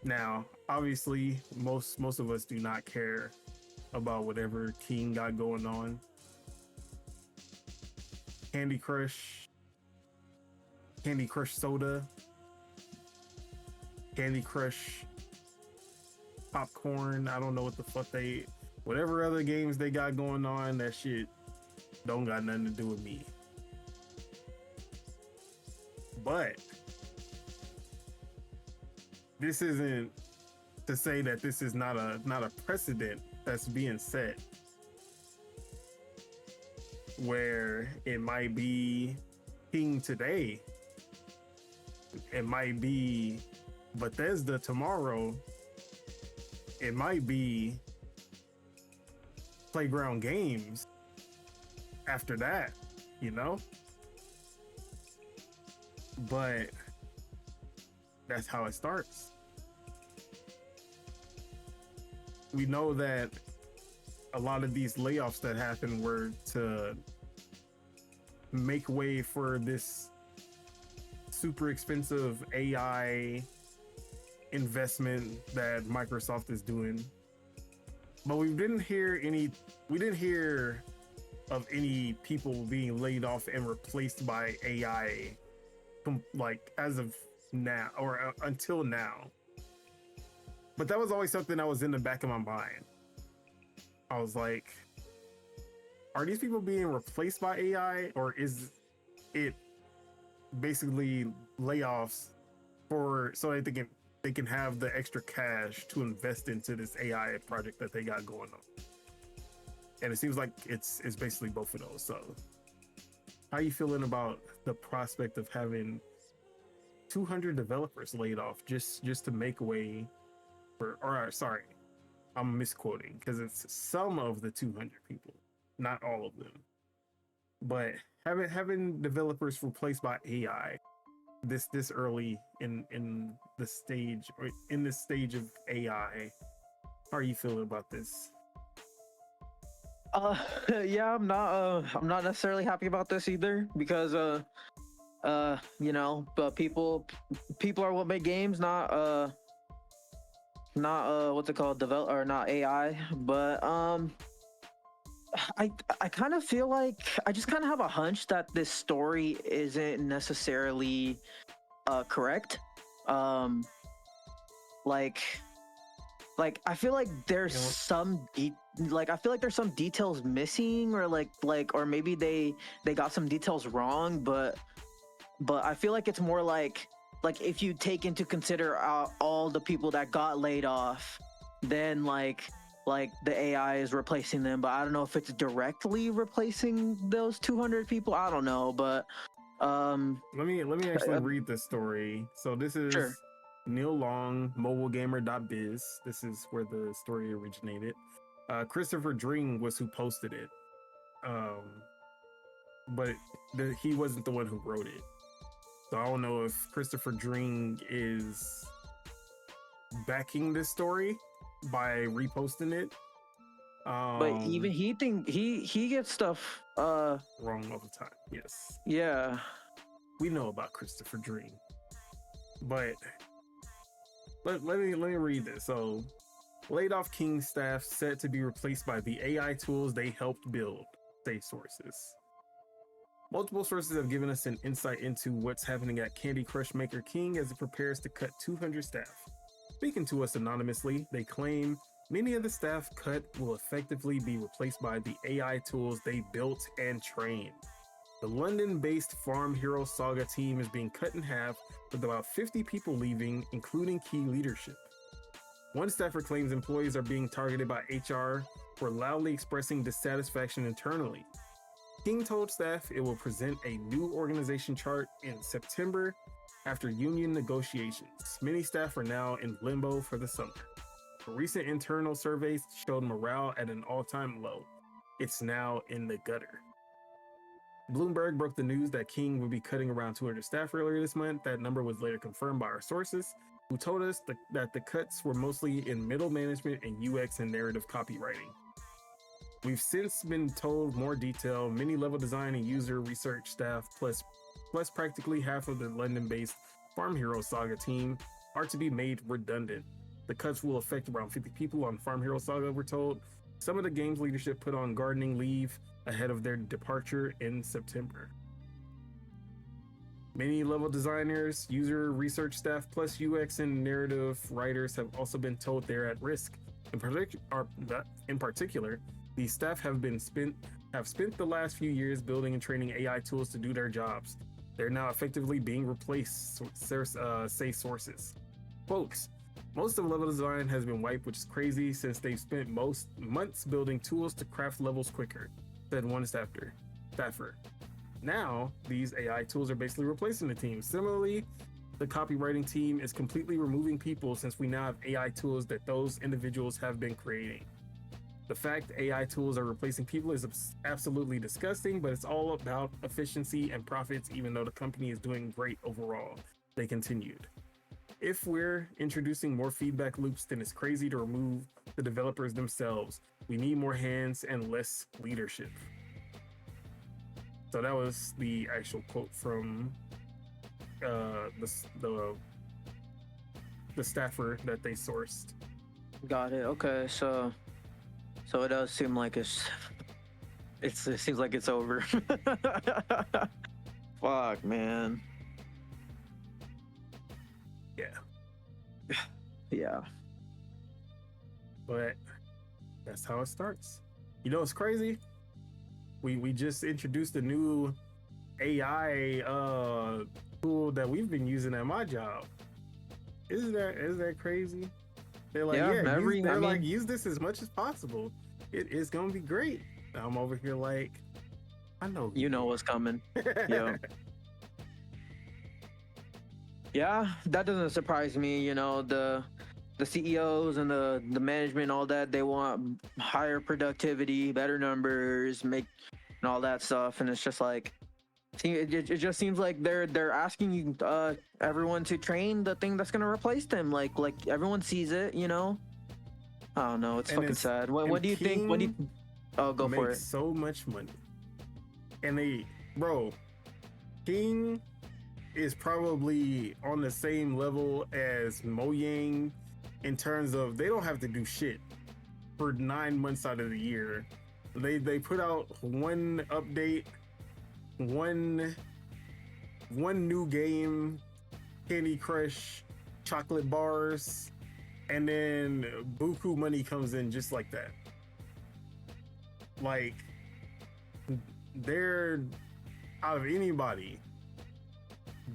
Now, obviously, most of us do not care about whatever King got going on. Candy Crush Soda, Candy Crush Popcorn, I don't know what the fuck whatever other games they got going on, that shit don't got nothing to do with me. But this isn't to say that this is not a precedent that's being set, where it might be King today, it might be Bethesda tomorrow, it might be Playground Games after that, but that's how it starts. We know that a lot of these layoffs that happened were to make way for this super expensive AI investment that Microsoft is doing. But we didn't hear of any people being laid off and replaced by AI, like as of now or until now. But that was always something that was in the back of my mind. I was like, are these people being replaced by AI, or is it basically layoffs so that they can have the extra cash to invest into this AI project that they got going on? And it seems like it's basically both of those. So how are you feeling about the prospect of having 200 developers laid off just to make way for, or sorry, I'm misquoting because it's some of the 200 people, not all of them. But having developers replaced by AI this early in the stage, or in this stage of AI, how are you feeling about this? Yeah, I'm not necessarily happy about this either, because you know, but people are what make games, not what's it called, develop, or not AI. But I kind of feel like, I just kind of have a hunch that this story isn't necessarily correct. Like I feel like there's I feel like there's some details missing, or or maybe they got some details wrong, but I feel like it's more like if you take into consider all the people that got laid off, then like the AI is replacing them. But I don't know if it's directly replacing those 200 people. I don't know, but let me actually read the story. So this is sure. Neil Long, mobilegamer.biz. This is where the story originated. Christopher Dring was who posted it, but he wasn't the one who wrote it. So I don't know if Christopher Dring is backing this story by reposting it. But even he gets stuff wrong all the time. Yes. Yeah. We know about Christopher Dring. But let me read this. So, laid off King staff set to be replaced by the AI tools they helped build, say sources. Multiple sources have given us an insight into what's happening at Candy Crush Maker King as it prepares to cut 200 staff. Speaking to us anonymously, they claim many of the staff cut will effectively be replaced by the AI tools they built and trained. The London-based Farm Hero Saga team is being cut in half, with about 50 people leaving, including key leadership. One staffer claims employees are being targeted by HR for loudly expressing dissatisfaction internally. King told staff it will present a new organization chart in September after union negotiations. Many staff are now in limbo for the summer. Recent internal surveys showed morale at an all-time low. It's now in the gutter. Bloomberg broke the news that King would be cutting around 200 staff earlier this month. That number was later confirmed by our sources, who told us that the cuts were mostly in middle management and UX and narrative copywriting. We've since been told more detail. Many level design and user research staff, plus practically half of the London-based Farm Hero Saga team, are to be made redundant. The cuts will affect around 50 people on Farm Hero Saga, we're told. Some of the game's leadership put on gardening leave ahead of their departure in September. Many level designers, user research staff, plus UX and narrative writers have also been told they're at risk. In particular, these staff have spent the last few years building and training AI tools to do their jobs. They're now effectively being replaced, say sources. Quotes, most of level design has been wiped, which is crazy since they've spent most months building tools to craft levels quicker, said one staffer. Now, these AI tools are basically replacing the team. Similarly, the copywriting team is completely removing people since we now have AI tools that those individuals have been creating. The fact AI tools are replacing people is absolutely disgusting, but it's all about efficiency and profits, even though the company is doing great overall, they continued. If we're introducing more feedback loops, then it's crazy to remove the developers themselves. We need more hands and less leadership. So that was the actual quote from the staffer that they sourced. Got it. Okay, so it does seem like it seems like it's over. Fuck, man. Yeah. Yeah. But that's how it starts. You know what's crazy? We just introduced a new AI tool that we've been using at my job. Is that crazy? They're like, yeah, use this as much as possible. It is gonna be great. I'm over here like, I know you know what's coming. Yeah. Yeah, that doesn't surprise me. You know, the CEOs and the management, all that, they want higher productivity, better numbers, and all that stuff. And it's just like, it just seems like they're asking you everyone to train the thing that's gonna replace them. Like everyone sees it, you know. I don't know. It's fucking sad. What do you think? What do you? Oh, go for it. So much money, and King is probably on the same level as Mojang in terms of they don't have to do shit for 9 months out of the year. They put out one update, one new game, Candy Crush, chocolate bars, and then buku money comes in just like that. Like, they're, out of anybody,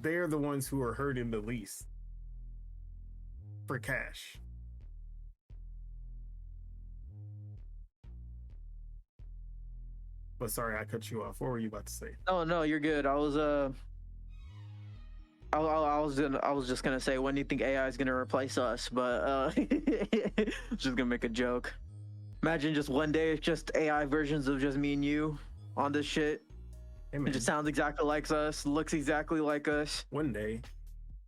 they're the ones who are hurting the least for cash. But sorry, I cut you off. What were you about to say? No, you're good. I was just gonna say, when do you think AI is gonna replace us? But just gonna make a joke. Imagine just one day it's just AI versions of just me and you on this shit. Hey, it just sounds exactly like us, looks exactly like us. One day,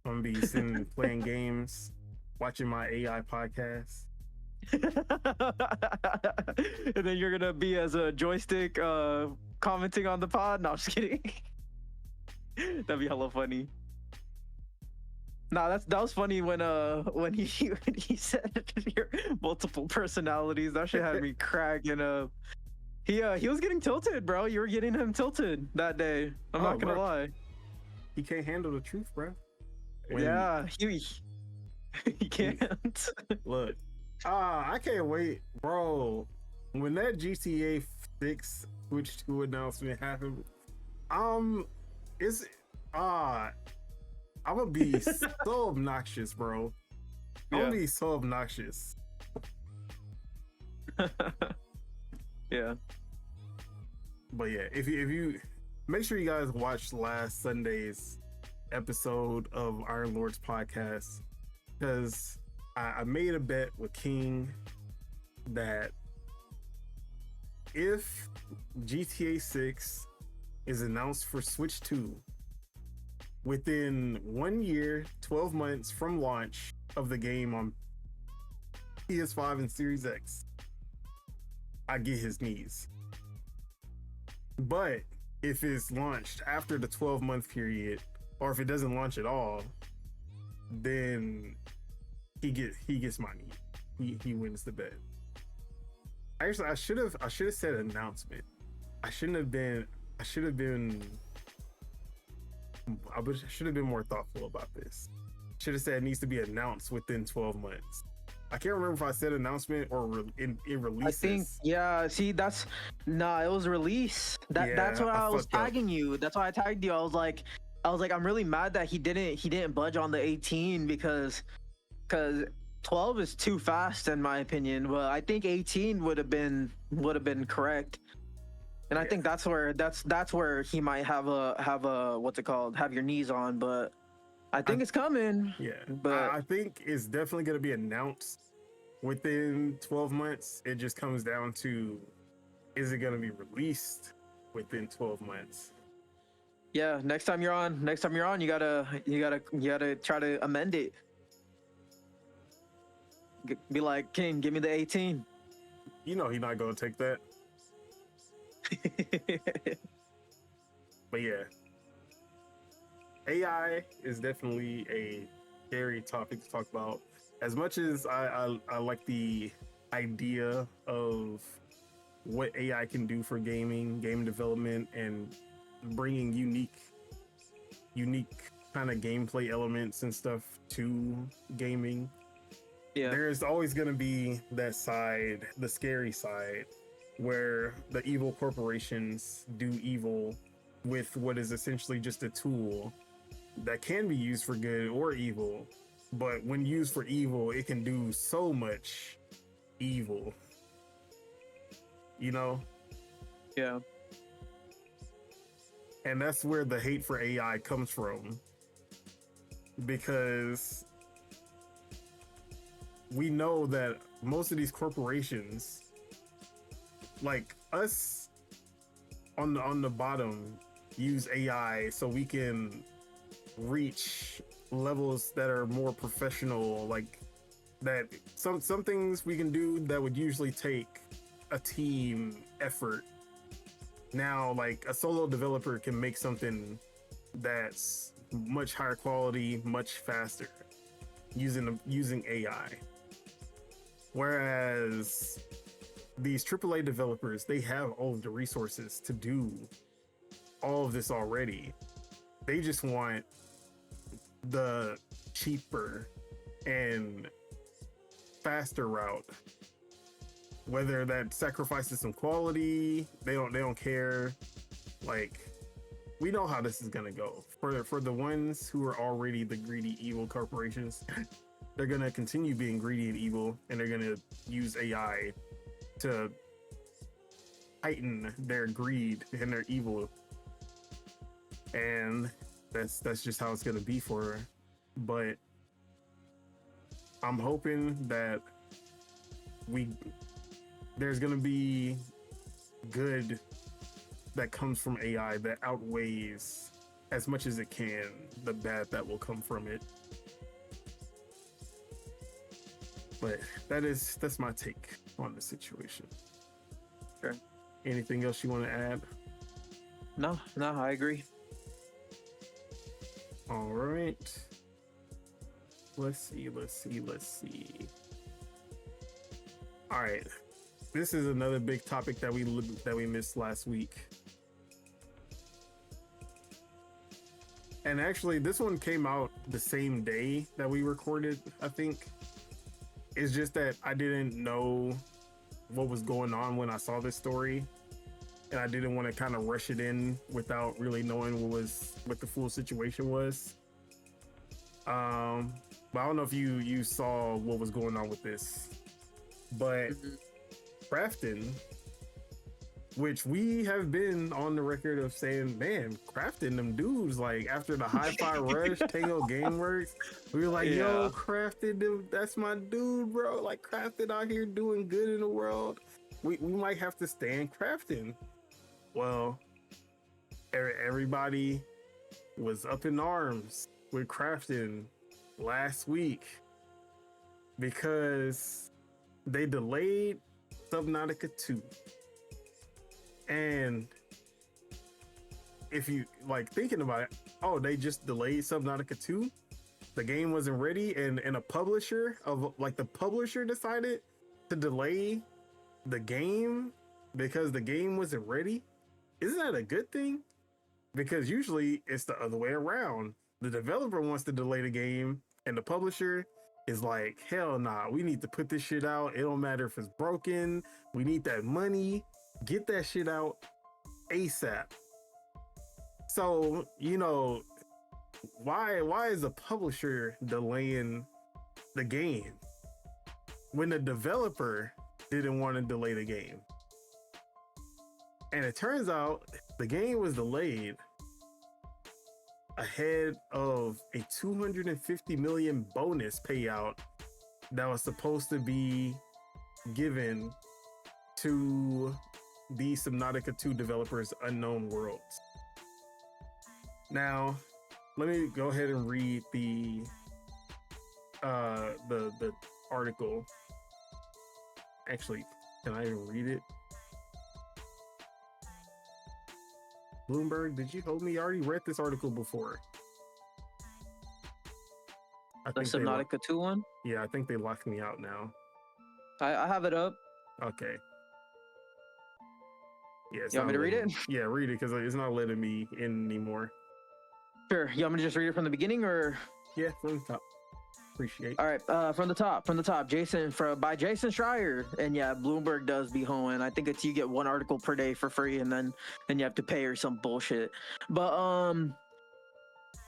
I'm gonna be sitting playing games, watching my AI podcast. And then you're gonna be as a joystick commenting on the pod. No, I'm just kidding. That'd be hella funny. Nah, that was funny when he said your multiple personalities. That shit had me cracking up. He was getting tilted, bro. You were getting him tilted that day. I'm not gonna lie. He can't handle the truth, bro. Yeah, he can't. Look, I can't wait, bro. When that GTA 6 Switch 2 announcement happened, I'm gonna be so obnoxious, bro. I'm gonna be so obnoxious. Yeah. But yeah, if you make sure you guys watch last Sunday's episode of Iron Lord's podcast, because I made a bet with King that if GTA 6 is announced for Switch 2 within 1 year, 12 months from launch of the game on PS5 and Series X, I get his knees. But if it's launched after the 12-month period, or if it doesn't launch at all, then he gets my knee. He wins the bet. Actually, I should have said announcement. I should have been more thoughtful about this. Should have said it needs to be announced within 12 months. I can't remember if I said announcement or it releases. I think, yeah. See, it was release. That's why I was tagging you. That's why I tagged you. I was like, I'm really mad that he didn't budge on the 18 because 12 is too fast in my opinion. But I think 18 would have been correct. And I think that's where he might have a what's it called? Have your knees on, but I think it's coming. Yeah, but I think it's definitely going to be announced within 12 months. It just comes down to, is it going to be released within 12 months? Yeah, next time you're on, you gotta try to amend it. Be like, King, give me the 18. You know he's not going to take that. But yeah, AI is definitely a scary topic to talk about. As much as I like the idea of what AI can do for gaming, game development, and bringing unique kind of gameplay elements and stuff to gaming. Yeah. There's always going to be that side, the scary side, where the evil corporations do evil with what is essentially just a tool that can be used for good or evil. But when used for evil, it can do so much evil. You know? Yeah. And that's where the hate for AI comes from. Because we know that most of these corporations, like us on the bottom, use AI so we can reach levels that are more professional, like that some things we can do that would usually take a team effort. Now, like a solo developer can make something that's much higher quality, much faster using AI. Whereas these AAA developers, they have all of the resources to do all of this already. They just want the cheaper and faster route. Whether that sacrifices some quality, they don't care. Like, we know how this is gonna go. For the ones who are already the greedy evil corporations, they're gonna continue being greedy and evil, and they're gonna use AI to heighten their greed and their evil. And that's just how it's gonna be for her. But I'm hoping that there's gonna be good that comes from AI that outweighs as much as it can the bad that will come from it. But that's my take on the situation. Sure. Anything else you want to add? No, I agree. All right. Let's see. All right. This is another big topic that we missed last week. And actually, this one came out the same day that we recorded, I think. It's just that I didn't know what was going on when I saw this story. And I didn't want to kind of rush it in without really knowing what the full situation was. But I don't know if you saw what was going on with this. But Crafton, which we have been on the record of saying, man, Crafton, them dudes, like after the Hi-Fi Rush, Tango Gameworks, we were like, yo, Crafton, that's my dude, bro. Like Crafton out here doing good in the world. We might have to stand Crafton. Well, everybody was up in arms with Crafton last week because they delayed Subnautica 2. And if you like thinking about it, oh, they just delayed Subnautica 2. The game wasn't ready, and the publisher decided to delay the game because the game wasn't ready. Isn't that a good thing? Because usually it's the other way around. The developer wants to delay the game, and the publisher is like, hell nah, we need to put this shit out. It don't matter if it's broken. We need that money. Get that shit out ASAP. So, you know, why is a publisher delaying the game when the developer didn't want to delay the game? And it turns out the game was delayed ahead of a 250 million bonus payout that was supposed to be given to the Subnautica 2 developers Unknown Worlds. Now, let me go ahead and read the article. Actually, can I even read it? Bloomberg, did you hold me? I already read this article before. The Subnautica 2 one? Yeah, I think they locked me out now. I have it up. Okay. Yeah, it's You want me not to read letting it? Yeah, read it because it's not letting me in anymore. Sure. You want me to just read it from the beginning, or? Yeah, from the top. Appreciate. All right, from the top, by Jason Schreier, and yeah, Bloomberg does be hoeing. I think it's you get one article per day for free, and then you have to pay or some bullshit. But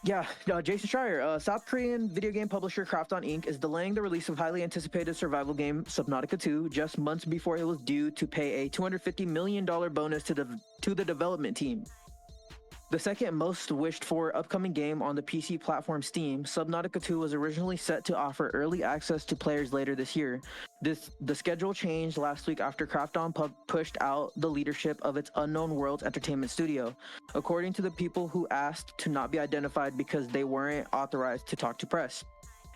yeah, Jason Schreier, South Korean video game publisher Krafton Inc. is delaying the release of highly anticipated survival game Subnautica 2 just months before it was due to pay a $250 million bonus to the development team. The second most wished for upcoming game on the PC platform Steam, Subnautica 2 was originally set to offer early access to players later this year. The schedule changed last week after Krafton pushed out the leadership of its Unknown Worlds entertainment studio, according to the people who asked to not be identified because they weren't authorized to talk to press.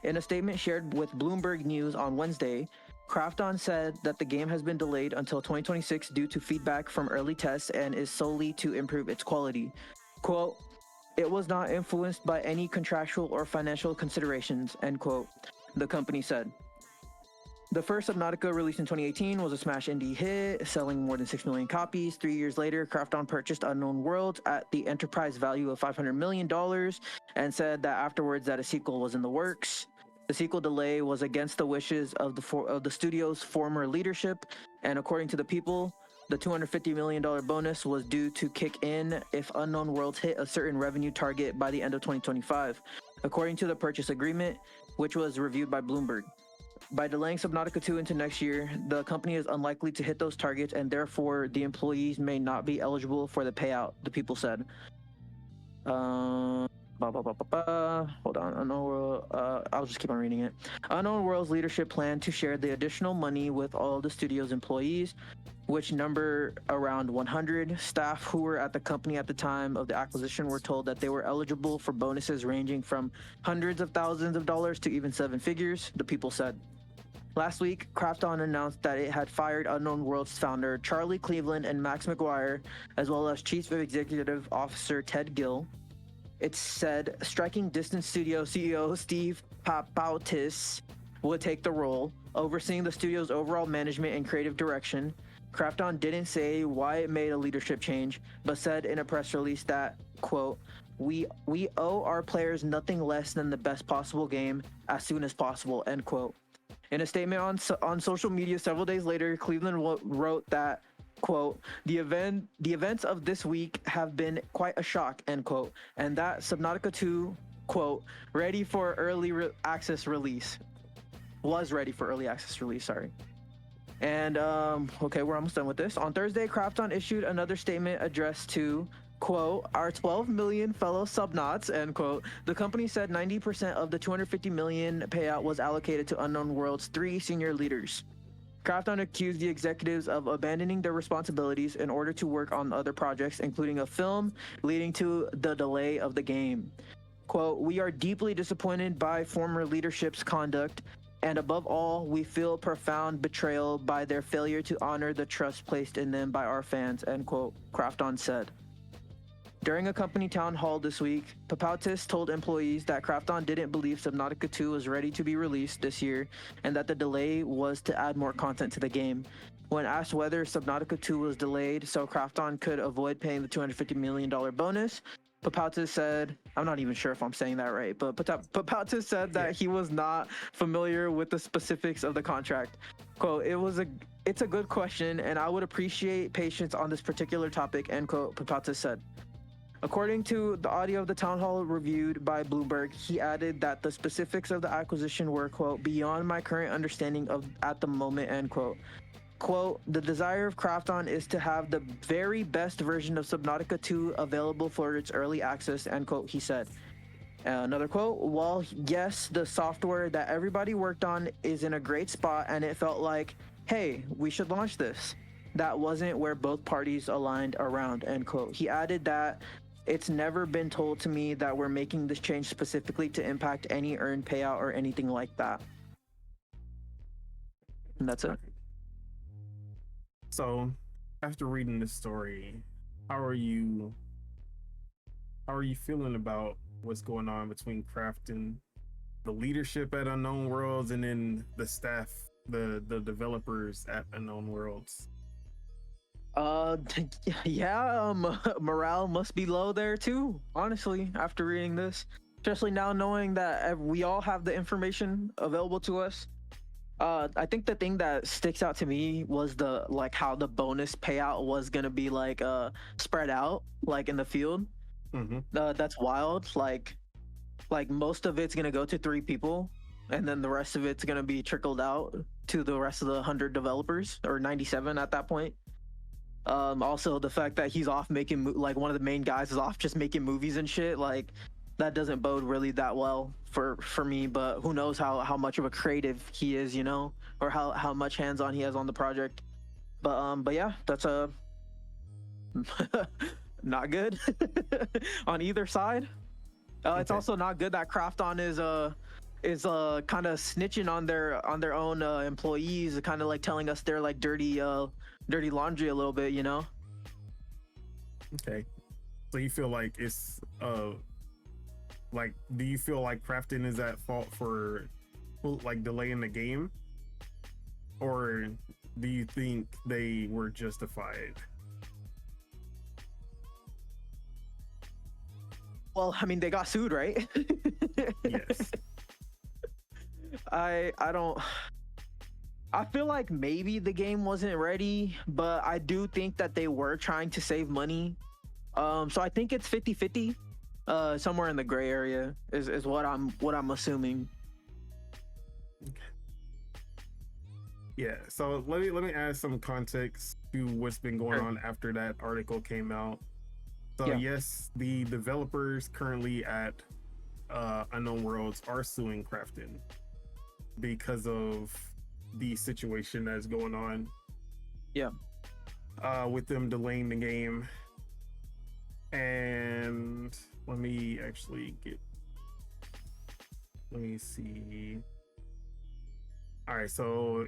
In a statement shared with Bloomberg News on Wednesday, Krafton said that the game has been delayed until 2026 due to feedback from early tests and is solely to improve its quality. Quote, "It was not influenced by any contractual or financial considerations," end quote, the company said. The first Subnautica, released in 2018, was a smash indie hit, selling more than 6 million copies. 3 years later, Krafton purchased Unknown Worlds at the enterprise value of $500 million and said that afterwards that a sequel was in the works. The sequel delay was against the wishes of the studio's former leadership, and according to the people, the $250 million bonus was due to kick in if Unknown Worlds hit a certain revenue target by the end of 2025, according to the purchase agreement, which was reviewed by Bloomberg. By delaying Subnautica 2 into next year, the company is unlikely to hit those targets, and therefore the employees may not be eligible for the payout, the people said. Hold on. Unknown World. I'll just keep on reading it. Unknown World's leadership planned to share the additional money with all the studio's employees, which number around 100. Staff who were at the company at the time of the acquisition were told that they were eligible for bonuses ranging from hundreds of thousands of dollars to even 7 figures, the people said. Last week, Krafton announced that it had fired Unknown Worlds founder Charlie Cleveland and Max McGuire, as well as Chief Executive Officer Ted Gill. It said Striking Distance Studio CEO Steve Papautis would take the role, overseeing the studio's overall management and creative direction. Krafton didn't say why it made a leadership change, but said in a press release that, quote, we owe our players nothing less than the best possible game as soon as possible, end quote. In a statement on social media several days later, Cleveland wrote that, quote, the events of this week have been quite a shock, end quote, and that Subnautica 2, quote, was ready for early access release, sorry. And, okay, we're almost done with this. On Thursday, Krafton issued another statement addressed to, quote, our 12 million fellow subnauts, end quote. The company said 90% of the $250 million payout was allocated to Unknown Worlds' 3 senior leaders. Krafton accused the executives of abandoning their responsibilities in order to work on other projects, including a film, leading to the delay of the game. Quote, we are deeply disappointed by former leadership's conduct, and above all, we feel profound betrayal by their failure to honor the trust placed in them by our fans, end quote, Krafton said. During a company town hall this week, Papautis told employees that Krafton didn't believe Subnautica 2 was ready to be released this year and that the delay was to add more content to the game. When asked whether Subnautica 2 was delayed so Krafton could avoid paying the $250 million bonus, Papautis said, I'm not even sure if I'm saying that right, but Papautis said that he was not familiar with the specifics of the contract. Quote, it's a good question and I would appreciate patience on this particular topic, end quote, Papautis said. According to the audio of the town hall reviewed by Bloomberg, he added that the specifics of the acquisition were, quote, beyond my current understanding of at the moment, end quote. Quote, the desire of Krafton is to have the very best version of Subnautica 2 available for its early access, end quote, he said. Another quote, while yes, the software that everybody worked on is in a great spot and it felt like, hey, we should launch this. That wasn't where both parties aligned around, end quote. He added that it's never been told to me that we're making this change specifically to impact any earned payout or anything like that. And that's it. So, after reading this story, how are you feeling about what's going on between Krafton, the leadership at Unknown Worlds, and then the staff, the developers at Unknown Worlds? Uh, yeah, morale must be low there too. Honestly, after reading this, especially now knowing that we all have the information available to us. I think the thing that sticks out to me was the like how the bonus payout was gonna be like spread out like in the field. Mm-hmm. That's wild. Like most of it's gonna go to 3 people, and then the rest of it's gonna be trickled out to the rest of the 100 developers or 97 at that point. Also the fact that he's off making like one of the main guys is off just making movies and shit, like that doesn't bode really that well for me. But who knows how much of a creative he is, you know, or how much hands-on he has on the project. But yeah, that's a not good on either side. It's Okay. also not good that Krafton is kind of snitching on their own employees, kind of like telling us they're like dirty laundry a little bit, you know. Okay. So you feel like it's like, do you feel like Crafton is at fault for like delaying the game, or do you think they were justified? Well, I mean, they got sued, right? Yes. I don't. I feel like maybe the game wasn't ready, but I do think that they were trying to save money. So I think it's 50-50. Somewhere in the gray area is what I'm assuming. Yeah. So let me add some context to what's been going on after that article came out. So Yeah. yes, the developers currently at Unknown Worlds are suing Crafton because of the situation that's going on. Yeah. With them delaying the game. And let me see. All right, so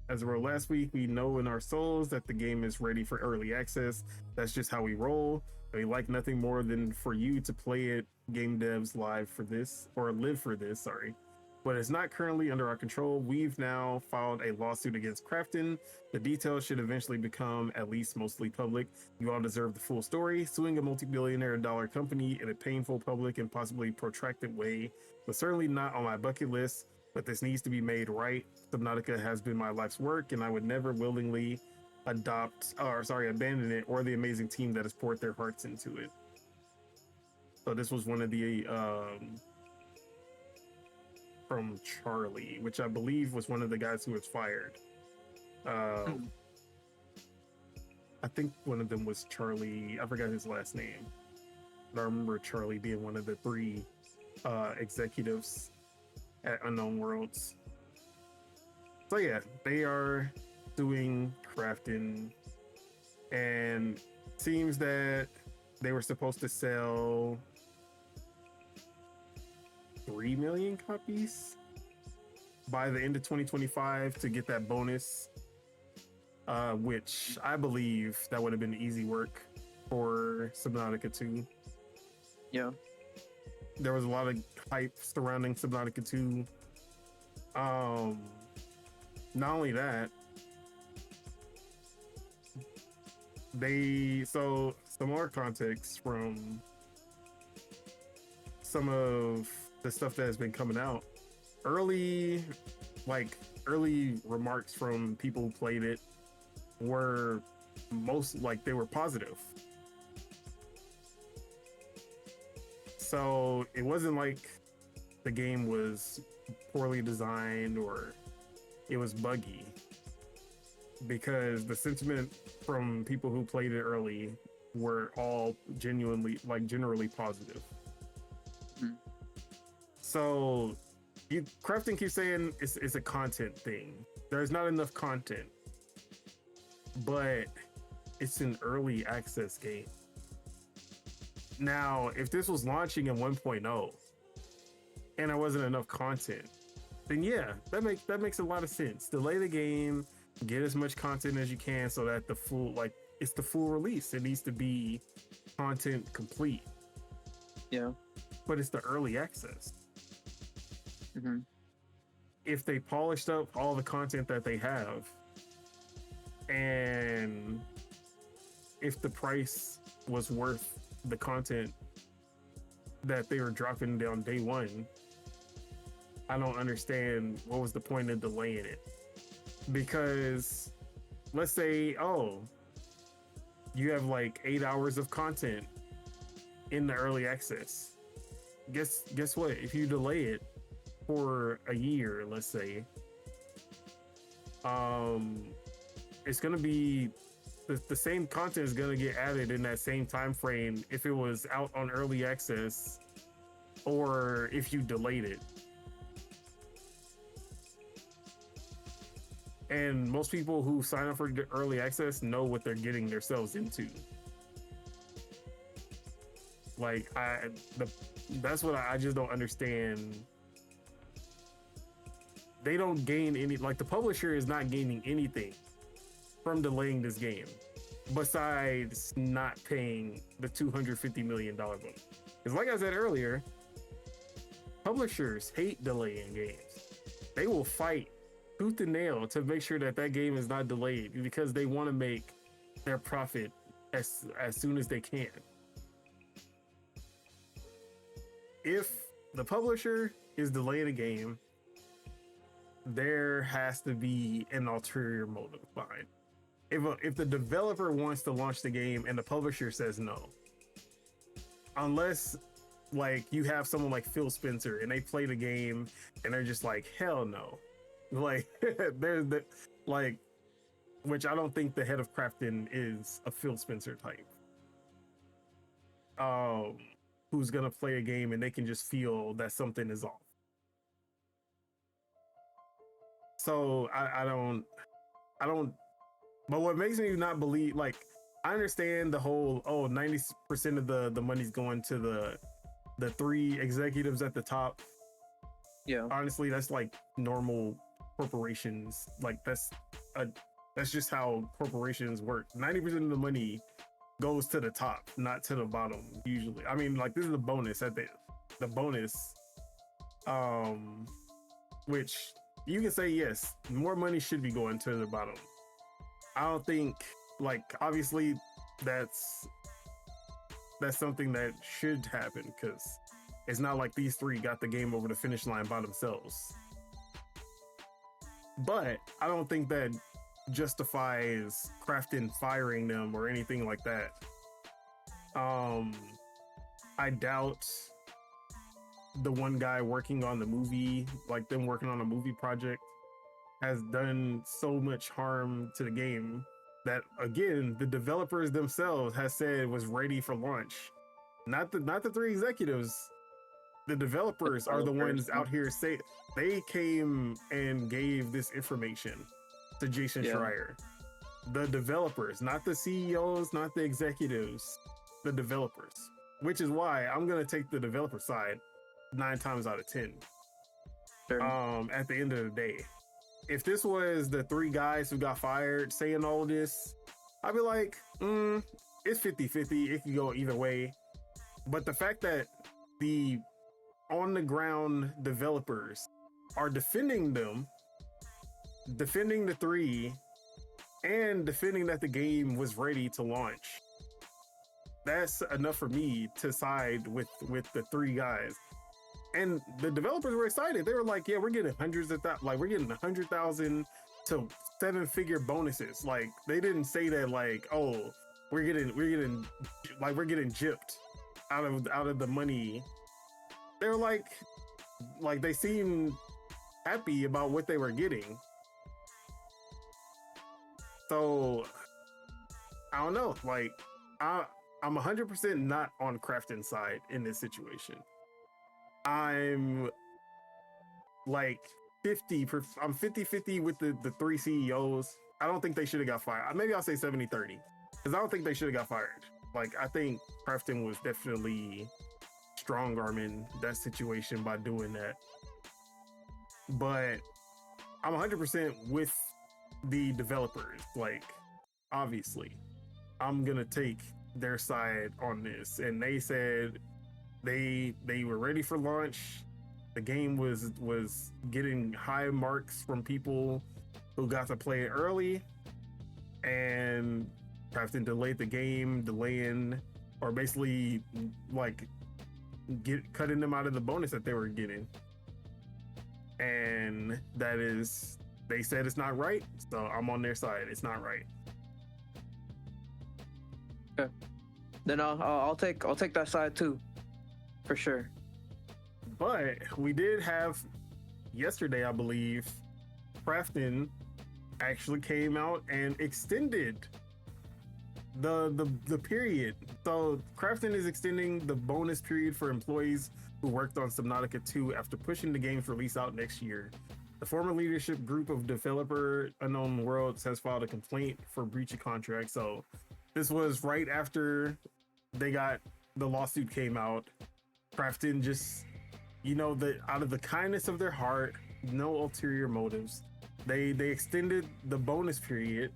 as of last week, we know in our souls that the game is ready for early access. That's just how we roll. We like nothing more than for you to play it, game devs live for this, or live for this, sorry. But it's not currently under our control. We've now filed a lawsuit against Crafton. The details should eventually become at least mostly public. You all deserve the full story. Suing a multi-billionaire dollar company in a painful, public, and possibly protracted way was certainly not on my bucket list, but this needs to be made right. Subnautica has been my life's work, and I would never willingly abandon it or the amazing team that has poured their hearts into it. So this was one of the from Charlie, which I believe was one of the guys who was fired. I think one of them was Charlie. I forgot his last name, but I remember Charlie being one of the 3 executives at Unknown Worlds. So yeah, they are doing Crafton, and seems that they were supposed to sell 3 million copies by the end of 2025 to get that bonus, which I believe that would have been easy work for Subnautica 2. Yeah. There was a lot of hype surrounding Subnautica 2. Not only that, so some more context from some of the stuff that has been coming out. Early remarks from people who played it were they were positive. So it wasn't like the game was poorly designed or it was buggy, because the sentiment from people who played it early were all generally positive. Mm. So Crafton keeps saying it's a content thing. There's not enough content, but it's an early access game. Now, if this was launching in 1.0 and there wasn't enough content, then yeah, that makes a lot of sense. Delay the game, get as much content as you can so that it's the full release. It needs to be content complete. Yeah. But it's the early access. Mm-hmm. If they polished up all the content that they have And if the price was worth the content that they were dropping down day one, I don't understand what was the point of delaying it. Because let's say, oh, you have like 8 hours of content in the early access. Guess what? If you delay it for a year, let's say, it's gonna be the same content is gonna get added in that same time frame if it was out on early access or if you delayed it. And most people who sign up for early access know what they're getting themselves into. Like that's what I just don't understand. They don't gain any, like the publisher is not gaining anything from delaying this game besides not paying the $250 million bonus. Because like I said earlier, publishers hate delaying games. They will fight tooth and nail to make sure that that game is not delayed because they want to make their profit as soon as they can. If the publisher is delaying a game, there has to be an ulterior motive behind. If the developer wants to launch the game and the publisher says no, unless like you have someone like Phil Spencer and they play the game and they're just like, hell no. Like there's the like, which I don't think the head of Crafton is a Phil Spencer type. Who's gonna play a game and they can just feel that something is off. So I don't. But what makes me not believe, like, I understand the whole 90% of the money's going to the three executives at the top. Yeah. Honestly, that's like normal corporations. Like that's just how corporations work. 90% of the money goes to the top, not to the bottom usually. I mean, like this is the bonus at the bonus, which you can say yes, more money should be going to the bottom. I don't think, like, obviously that's something that should happen because it's not like these three got the game over the finish line by themselves. But I don't think that justifies Crafton firing them or anything like that. I doubt the one guy working on the movie, like them working on a movie project, has done so much harm to the game that, again, the developers themselves has said was ready for launch. Not the three executives. The developers are the ones out here say they came and gave this information to Jason Schreier. The developers, not the CEOs, not the executives, the developers. Which is why I'm gonna take the developer side 9 times out of 10. Sure. At the end of the day, if this was the three guys who got fired saying all this, I'd be like, it's 50-50. It can go either way. But the fact that the on the ground developers are defending them, defending the three, and defending that the game was ready to launch, that's enough for me to side with the three guys. And the developers were excited. They were like, yeah, we're getting hundreds of that, like we're getting 100,000 to 7-figure bonuses. Like they didn't say that like, oh, we're getting gypped out of the money. They were like they seemed happy about what they were getting. So I don't know. Like I'm 100% not on Crafton's side in this situation. I'm like 50. I'm 50-50 with the three CEOs. I don't think they should have got fired. Maybe I'll say 70-30 because I don't think they should have got fired. Like I think Crafton was definitely strong-arming that situation by doing that. But I'm 100% with the developers. Like obviously, I'm gonna take their side on this, and they said they were ready for launch. The game was getting high marks from people who got to play it early, and Crafton delayed the game, delaying or basically like cutting them out of the bonus that they were getting. And that is, they said it's not right, so I'm on their side. It's not right. Okay. Then I'll take that side too, for sure. But we did have yesterday, I believe, Crafton actually came out and extended the period. So Crafton is extending the bonus period for employees who worked on Subnautica 2 after pushing the game's release out next year. The former leadership group of developer Unknown Worlds has filed a complaint for breach of contract. So this was right after they got the lawsuit came out. Crafton just, out of the kindness of their heart, no ulterior motives, they extended the bonus period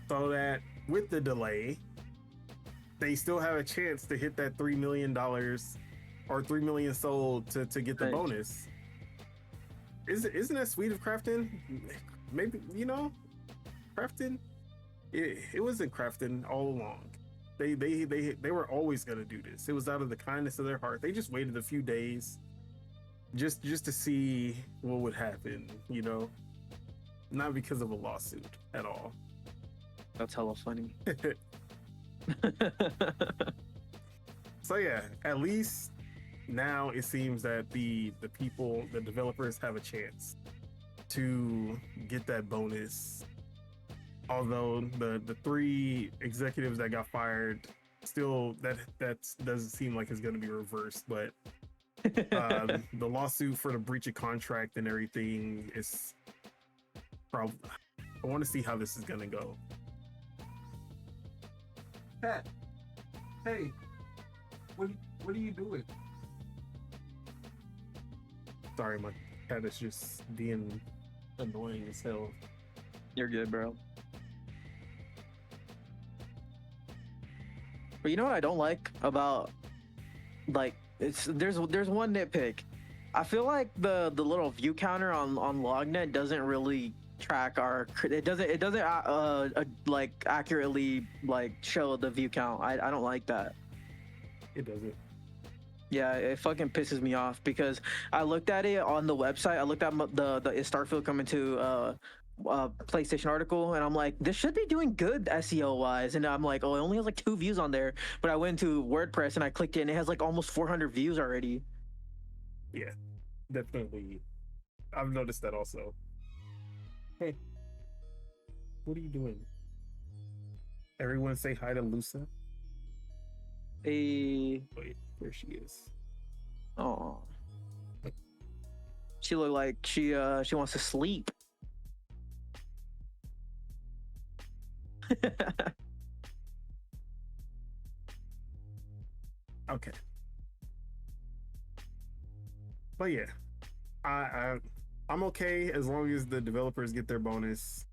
so that with the delay, they still have a chance to hit that $3 million or 3 million sold to get the bonus. Isn't that sweet of Crafton? Maybe, Crafton, it wasn't Crafton all along. They were always gonna do this. It was out of the kindness of their heart. They just waited a few days just to see what would happen, not because of a lawsuit at all. That's hella funny. So yeah, at least now it seems that the developers have a chance to get that bonus. Although the 3 executives that got fired, still that doesn't seem like it's going to be reversed. But the lawsuit for the breach of contract and everything is probably. I want to see how this is going to go. Pat, hey, what are you doing? Sorry, my cat is just being annoying as hell. You're good, bro. But you know what I don't like about, like, there's one nitpick. I feel like the little view counter on Lognet doesn't really track it doesn't like accurately like show the view count. I don't like that. It doesn't. Yeah, it fucking pisses me off because I looked at it on the website. I looked at the Is Starfield coming to PlayStation article, and I'm like, this should be doing good SEO wise. And I'm like, oh, it only has like 2 views on there. But I went to WordPress and I clicked it, and it has like almost 400 views already. Yeah, definitely. I've noticed that also. Hey, what are you doing? Everyone say hi to Lusa. Hey. Wait, there she is. Oh. She looked like she wants to sleep. Okay. But yeah, I'm okay as long as the developers get their bonus.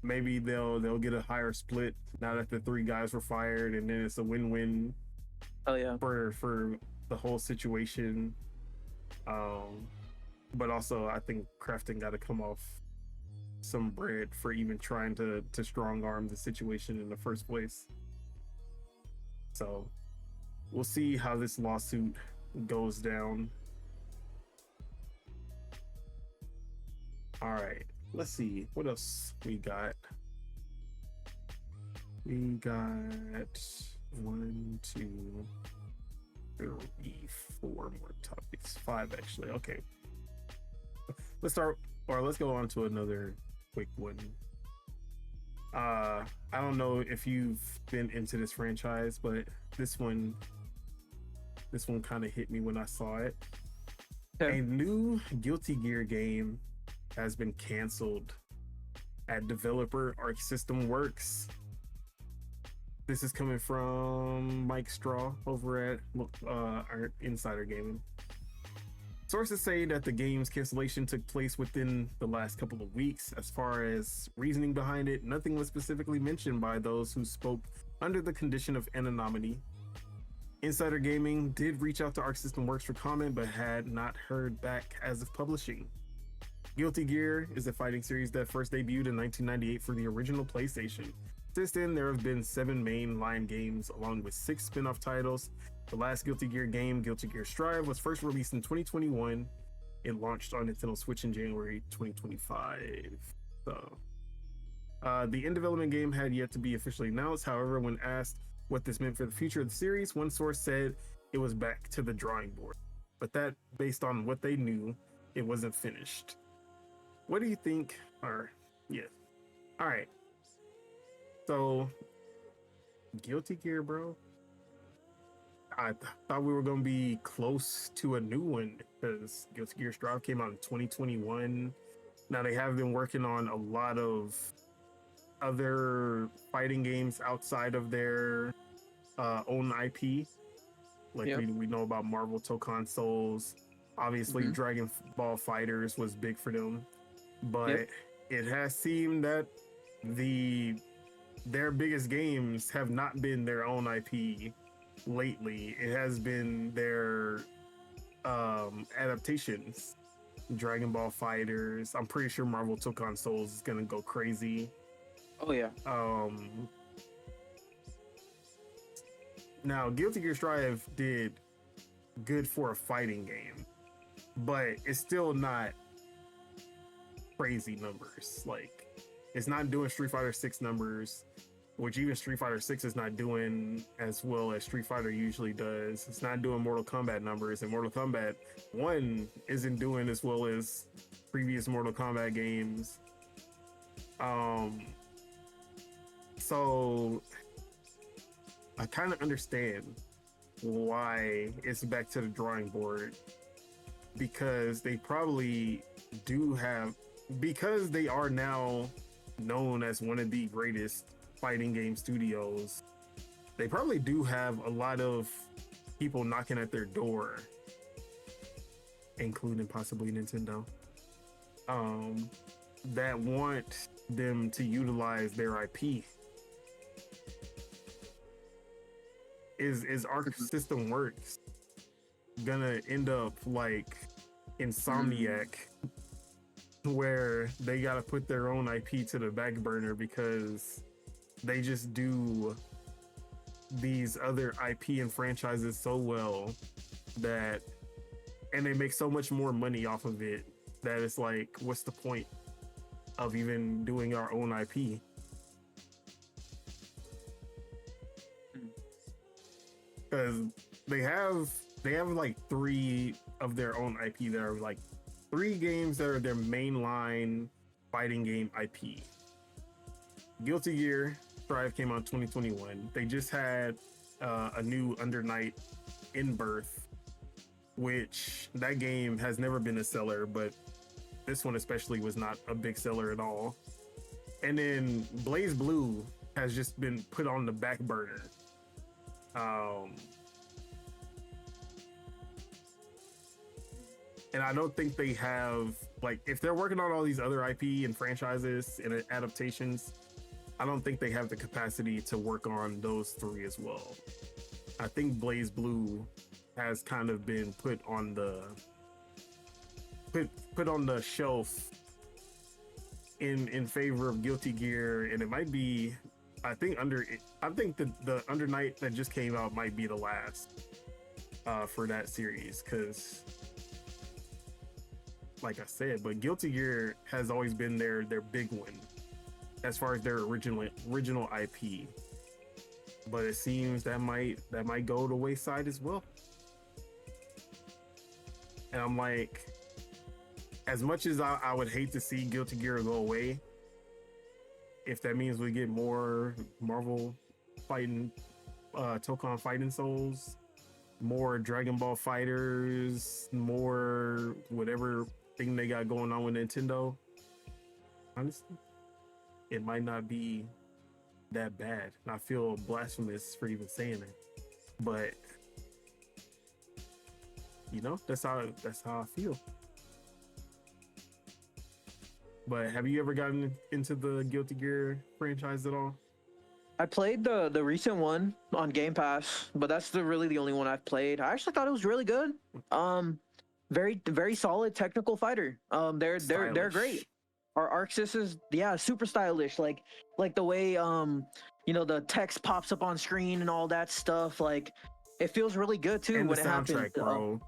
Maybe they'll get a higher split now that the 3 guys were fired, and then it's a win-win. Oh yeah. For the whole situation. But also I think Crafton got to come off some bread for even trying to strong arm the situation in the first place. So we'll see how this lawsuit goes down. All right, let's see what else we got. We got 1, 2, 3, 4 more topics. 5 actually. Okay. Let's go on to another quick one. I don't know if you've been into this franchise, but this one kind of hit me when I saw it. Okay. A new Guilty Gear game has been canceled at developer Arc System Works. This is coming from Mike Straw over at our Insider Gaming. Sources say that the game's cancellation took place within the last couple of weeks. As far as reasoning behind it, nothing was specifically mentioned by those who spoke under the condition of anonymity. Insider Gaming did reach out to Arc System Works for comment, but had not heard back as of publishing. Guilty Gear is a fighting series that first debuted in 1998 for the original PlayStation. Since then, there have been 7 mainline games along with 6 spin-off titles. The last Guilty Gear game, Guilty Gear Strive, was first released in 2021. It launched on Nintendo Switch in January 2025. So, the in-development game had yet to be officially announced. However, when asked what this meant for the future of the series, one source said it was back to the drawing board. But that, based on what they knew, it wasn't finished. What do you think? All right. So, Guilty Gear, bro. I thought we were gonna be close to a new one because Guilty Gear Strive came out in 2021. Now they have been working on a lot of other fighting games outside of their own IP. Like we know about Marvel Tokon Souls. Obviously, Dragon Ball Fighters was big for them. But it has seemed that their biggest games have not been their own IP lately. It has been their adaptations. Dragon Ball Fighters. I'm pretty sure Marvel Tokon Souls is gonna go crazy. Oh yeah. Now Guilty Gear Strive did good for a fighting game, but it's still not crazy numbers. Like, it's not doing Street Fighter 6 numbers, which even Street Fighter 6 is not doing as well as Street Fighter usually does. It's not doing Mortal Kombat numbers, and Mortal Kombat 1 isn't doing as well as previous Mortal Kombat games. So I kind of understand why it's back to the drawing board, because they probably do have, because they are now known as one of the greatest fighting game studios, they probably do have a lot of people knocking at their door, including possibly Nintendo, that want them to utilize their IP. Is Arc System Works gonna end up like Insomniac, where they gotta put their own IP to the back burner because they just do these other IP and franchises so well that, and they make so much more money off of it, that it's like, what's the point of even doing our own IP? Because they have like 3 of their own IP that are like 3 games that are their mainline fighting game IP. Guilty Gear Strive came out in 2021. They just had a new Under Night In Birth, which that game has never been a seller, but this one especially was not a big seller at all. And then Blaze Blue has just been put on the back burner. And I don't think they have, like, if they're working on all these other IP and franchises and adaptations, I don't think they have the capacity to work on those 3 as well. I think Blaze Blue has kind of been put on the shelf in favor of Guilty Gear, and it might be, I think the Under Night that just came out might be the last for that series, because like I said, but Guilty Gear has always been their big one as far as their original IP. But it seems that might go to wayside as well. And I'm like, as much as I would hate to see Guilty Gear go away, if that means we get more Marvel fighting, Tokon Fighting Souls, more Dragon Ball Fighters, more whatever thing they got going on with Nintendo, honestly, it might not be that bad. And I feel blasphemous for even saying it, but you know, that's how I feel. But have you ever gotten into the Guilty Gear franchise at all? I played the recent one on Game Pass, but that's really the only one I've played. I actually thought it was really good. very solid technical fighter. They're great. Stylish. Our Arxis is super stylish. Like the way the text pops up on screen and all that stuff. Like it feels really good too And the when it happens. soundtrack, bro.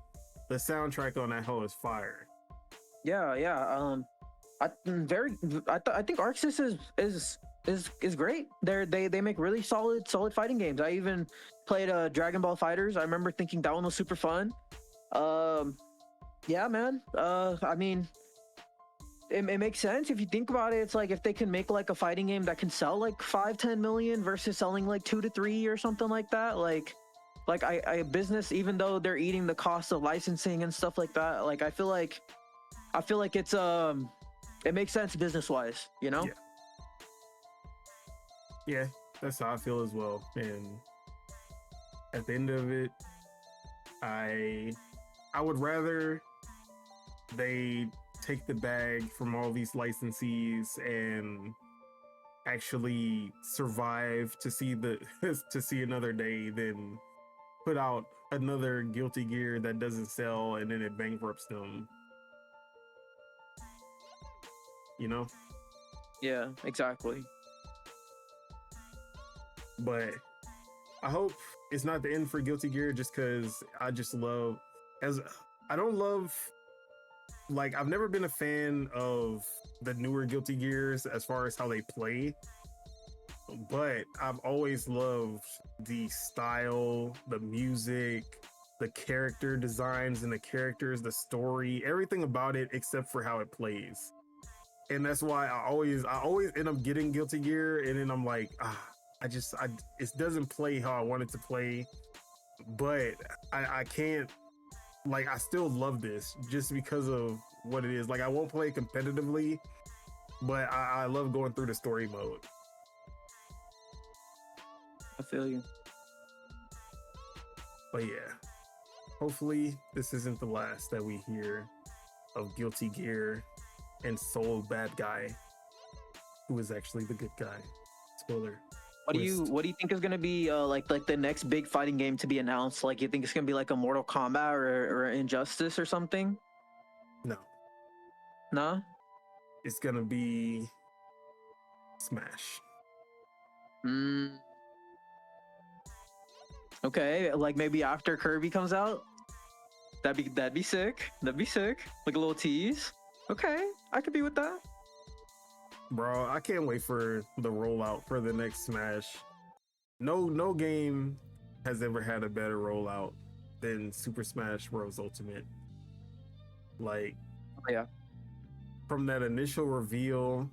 The soundtrack on that hoe is fire. Yeah. I think Arxis is great. They make really solid fighting games. I even played Dragon Ball Fighters. I remember thinking that one was super fun. Yeah, man. I mean, it makes sense if you think about it. It's like if they can make like a fighting game that can sell like 5-10 million versus selling like 2 to 3 or something like that. Like I business, even though they're eating the cost of licensing and stuff like that. Like I feel like it's it makes sense business wise. Yeah. Yeah, that's how I feel as well. And at the end of it, I would rather they take the bag from all these licensees and actually survive to see to see another day than put out another Guilty Gear that doesn't sell and then it bankrupts them. You know? Yeah, exactly. But I hope it's not the end for Guilty Gear, just because I just love, like, I've never been a fan of the newer Guilty Gears as far as how they play, but I've always loved the style, the music, the character designs and the characters, the story, everything about it except for how it plays. And that's why I always end up getting Guilty Gear, and then I'm like, it doesn't play how I want it to play, but I can't, like, I still love this just because of what it is. Like, I won't play competitively, but I love going through the story mode. I feel you. But yeah, hopefully this isn't the last that we hear of Guilty Gear and Soul Bad Guy, who is actually the good guy. Spoiler. What do you think is gonna be like the next big fighting game to be announced? Like, you think it's gonna be like a Mortal Kombat or Injustice or something? No. No? It's gonna be Smash. Okay, like maybe after Kirby comes out? That'd be sick. That'd be sick. Like a little tease. Okay, I could be with that. Bro, I can't wait for the rollout for the next Smash. No game has ever had a better rollout than Super Smash Bros. Ultimate. Like, yeah, from that initial reveal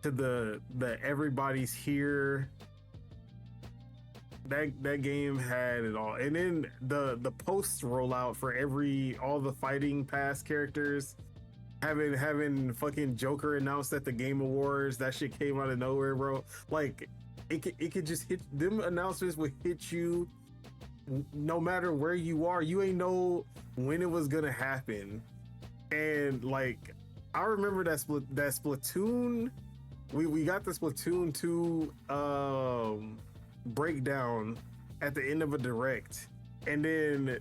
to the everybody's here, that game had it all. And then the post rollout for all the fighting pass characters, having fucking Joker announced at the Game Awards, that shit came out of nowhere, bro. Like, it could just hit, them announcements would hit you no matter where you are. You ain't know when it was gonna happen. And like, I remember that Splatoon, we got the Splatoon 2 breakdown at the end of a direct, and then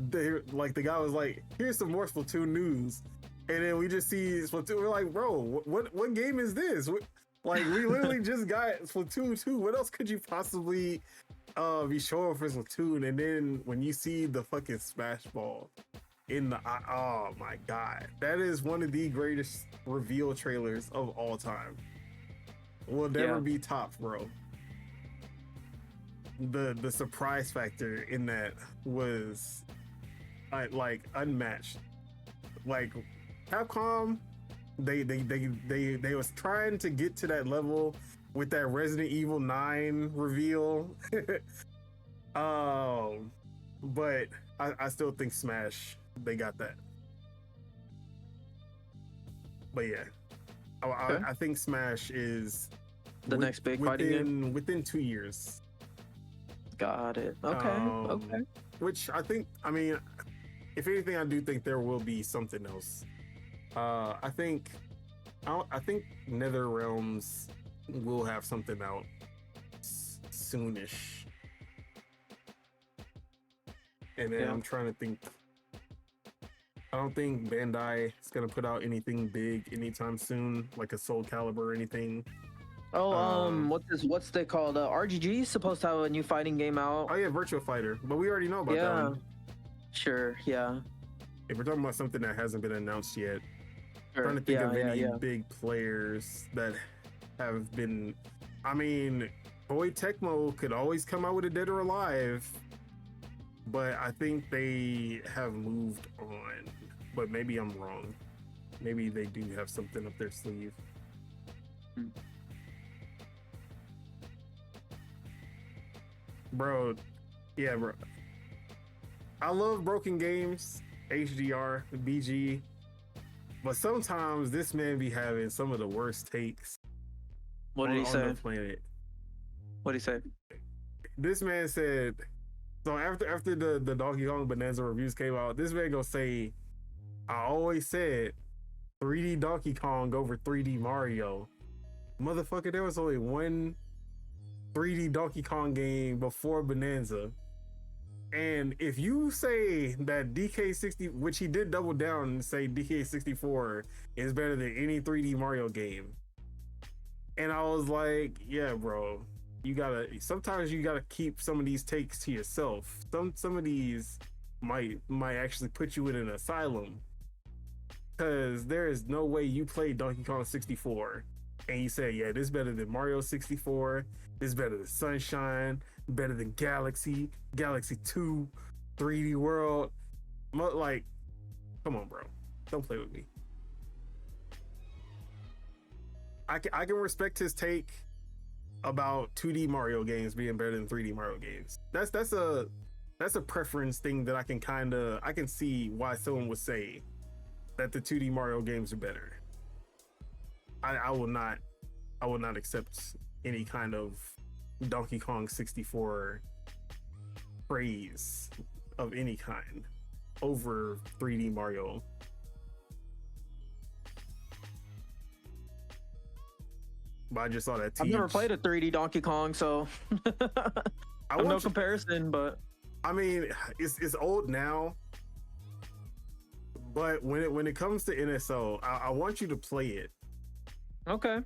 the guy was like, here's some more Splatoon news. And then we just see Splatoon. We're like, bro, what game is this? Like, we literally just got Splatoon 2. What else could you possibly be showing for Splatoon? And then when you see the fucking Smash Ball in the, oh my god, that is one of the greatest reveal trailers of all time. Will never be topped, bro. The surprise factor in that was like unmatched. Like, Capcom, they was trying to get to that level with that Resident Evil 9 reveal. But I still think Smash, they got that. But yeah, I think Smash is the next big fighting game within 2 years. Got it. Okay. Which I think, I mean, if anything, I do think there will be something else. I think NetherRealms will have something out soonish. And then I'm trying to think I don't think Bandai is gonna put out anything big anytime soon, like a Soul Calibur or anything. Oh, what's they called? RGG is supposed to have a new fighting game out. Oh yeah, Virtua Fighter, but we already know about that one. Sure, yeah. If we're talking about something that hasn't been announced yet, Sure. trying to think of any big players that have been. I mean, Boy Tecmo could always come out with a Dead or Alive, but I think they have moved on. But maybe I'm wrong. Maybe they do have something up their sleeve. Bro, yeah, bro. I love broken games, HDR, BG, but sometimes this man be having some of the worst takes. What did he say? On the planet. What did he say? This man said, so after the Donkey Kong Bananza reviews came out, this man gonna say, I always said 3D Donkey Kong over 3D Mario. Motherfucker, there was only one 3D Donkey Kong game before Bananza. And if you say that DK60, which he did double down and say DK64 is better than any 3D Mario game. And I was like, yeah, bro, sometimes you gotta keep some of these takes to yourself. Some of these might actually put you in an asylum. Cause there is no way you play Donkey Kong 64 and you say, yeah, this is better than Mario 64, this is better than Sunshine, better than Galaxy 2, 3D World. Like, come on, bro. Don't play with me. I can respect his take about 2D Mario games being better than 3D Mario games. That's a preference thing that I can see why someone would say that the 2D Mario games are better. I will not accept any kind of Donkey Kong 64 praise of any kind over 3D Mario. But I just saw that. I've never played a 3D Donkey Kong, so I have no comparison. But I mean, it's old now. But when it comes to NSO, I want you to play it. Okay.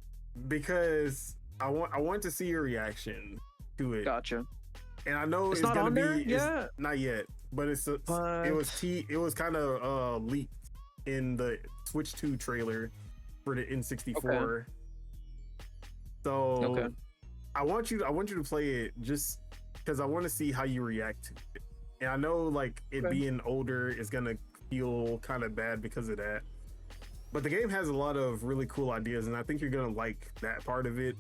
Because I want to see your reaction to it. Gotcha. And I know it's not gonna on be there yet? Not yet, but it was kind of leaked in the Switch 2 trailer for the N64. Okay. So I want you to play it just because I want to see how you react to it. And I know like it being older is gonna feel kind of bad because of that. But the game has a lot of really cool ideas, and I think you're gonna like that part of it.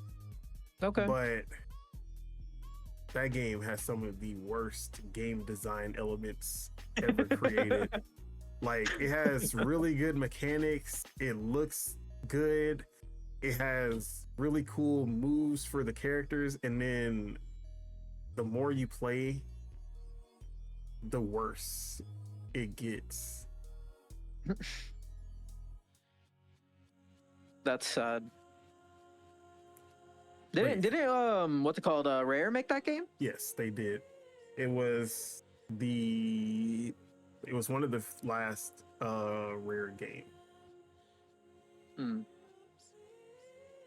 Okay. But that game has some of the worst game design elements ever created. Like, it has really good mechanics. It looks good. It has really cool moves for the characters, and then the more you play, the worse it gets. That's sad. Didn't what's it called? Rare make that game? Yes, they did. It was one of the last Rare game.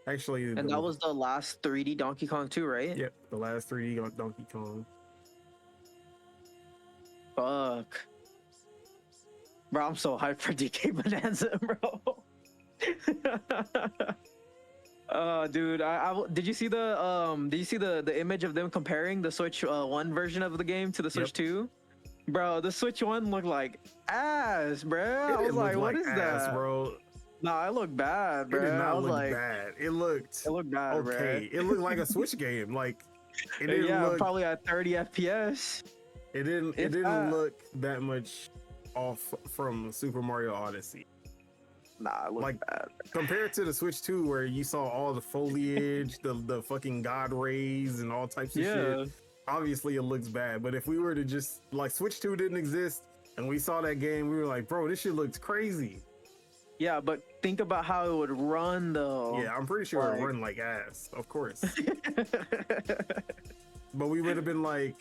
Actually, and that was the last 3D Donkey Kong 2, right? Yep, the last 3D Donkey Kong. Fuck. Bro, I'm so hyped for DK Bananza, bro. Dude, did you see the image of them comparing the Switch 1 version of the game to the Switch 2? Bro, the Switch 1 looked like ass, bro. I was like, what is that? Bro. Nah, it looked bad, bro. It did not look bad. It looked bad, okay. Bro. It looked like a Switch game. Like, it didn't look, probably at 30 FPS. It didn't look that much off from Super Mario Odyssey. Nah, it looked like bad. Compared to the Switch 2, where you saw all the foliage, the fucking god rays, and all types of shit. Obviously, it looks bad. But if we were to just like Switch 2 didn't exist, and we saw that game, we were like, bro, this shit looks crazy. Yeah, but think about how it would run, though. Yeah, I'm pretty sure it would run like ass, of course. But we would have been like,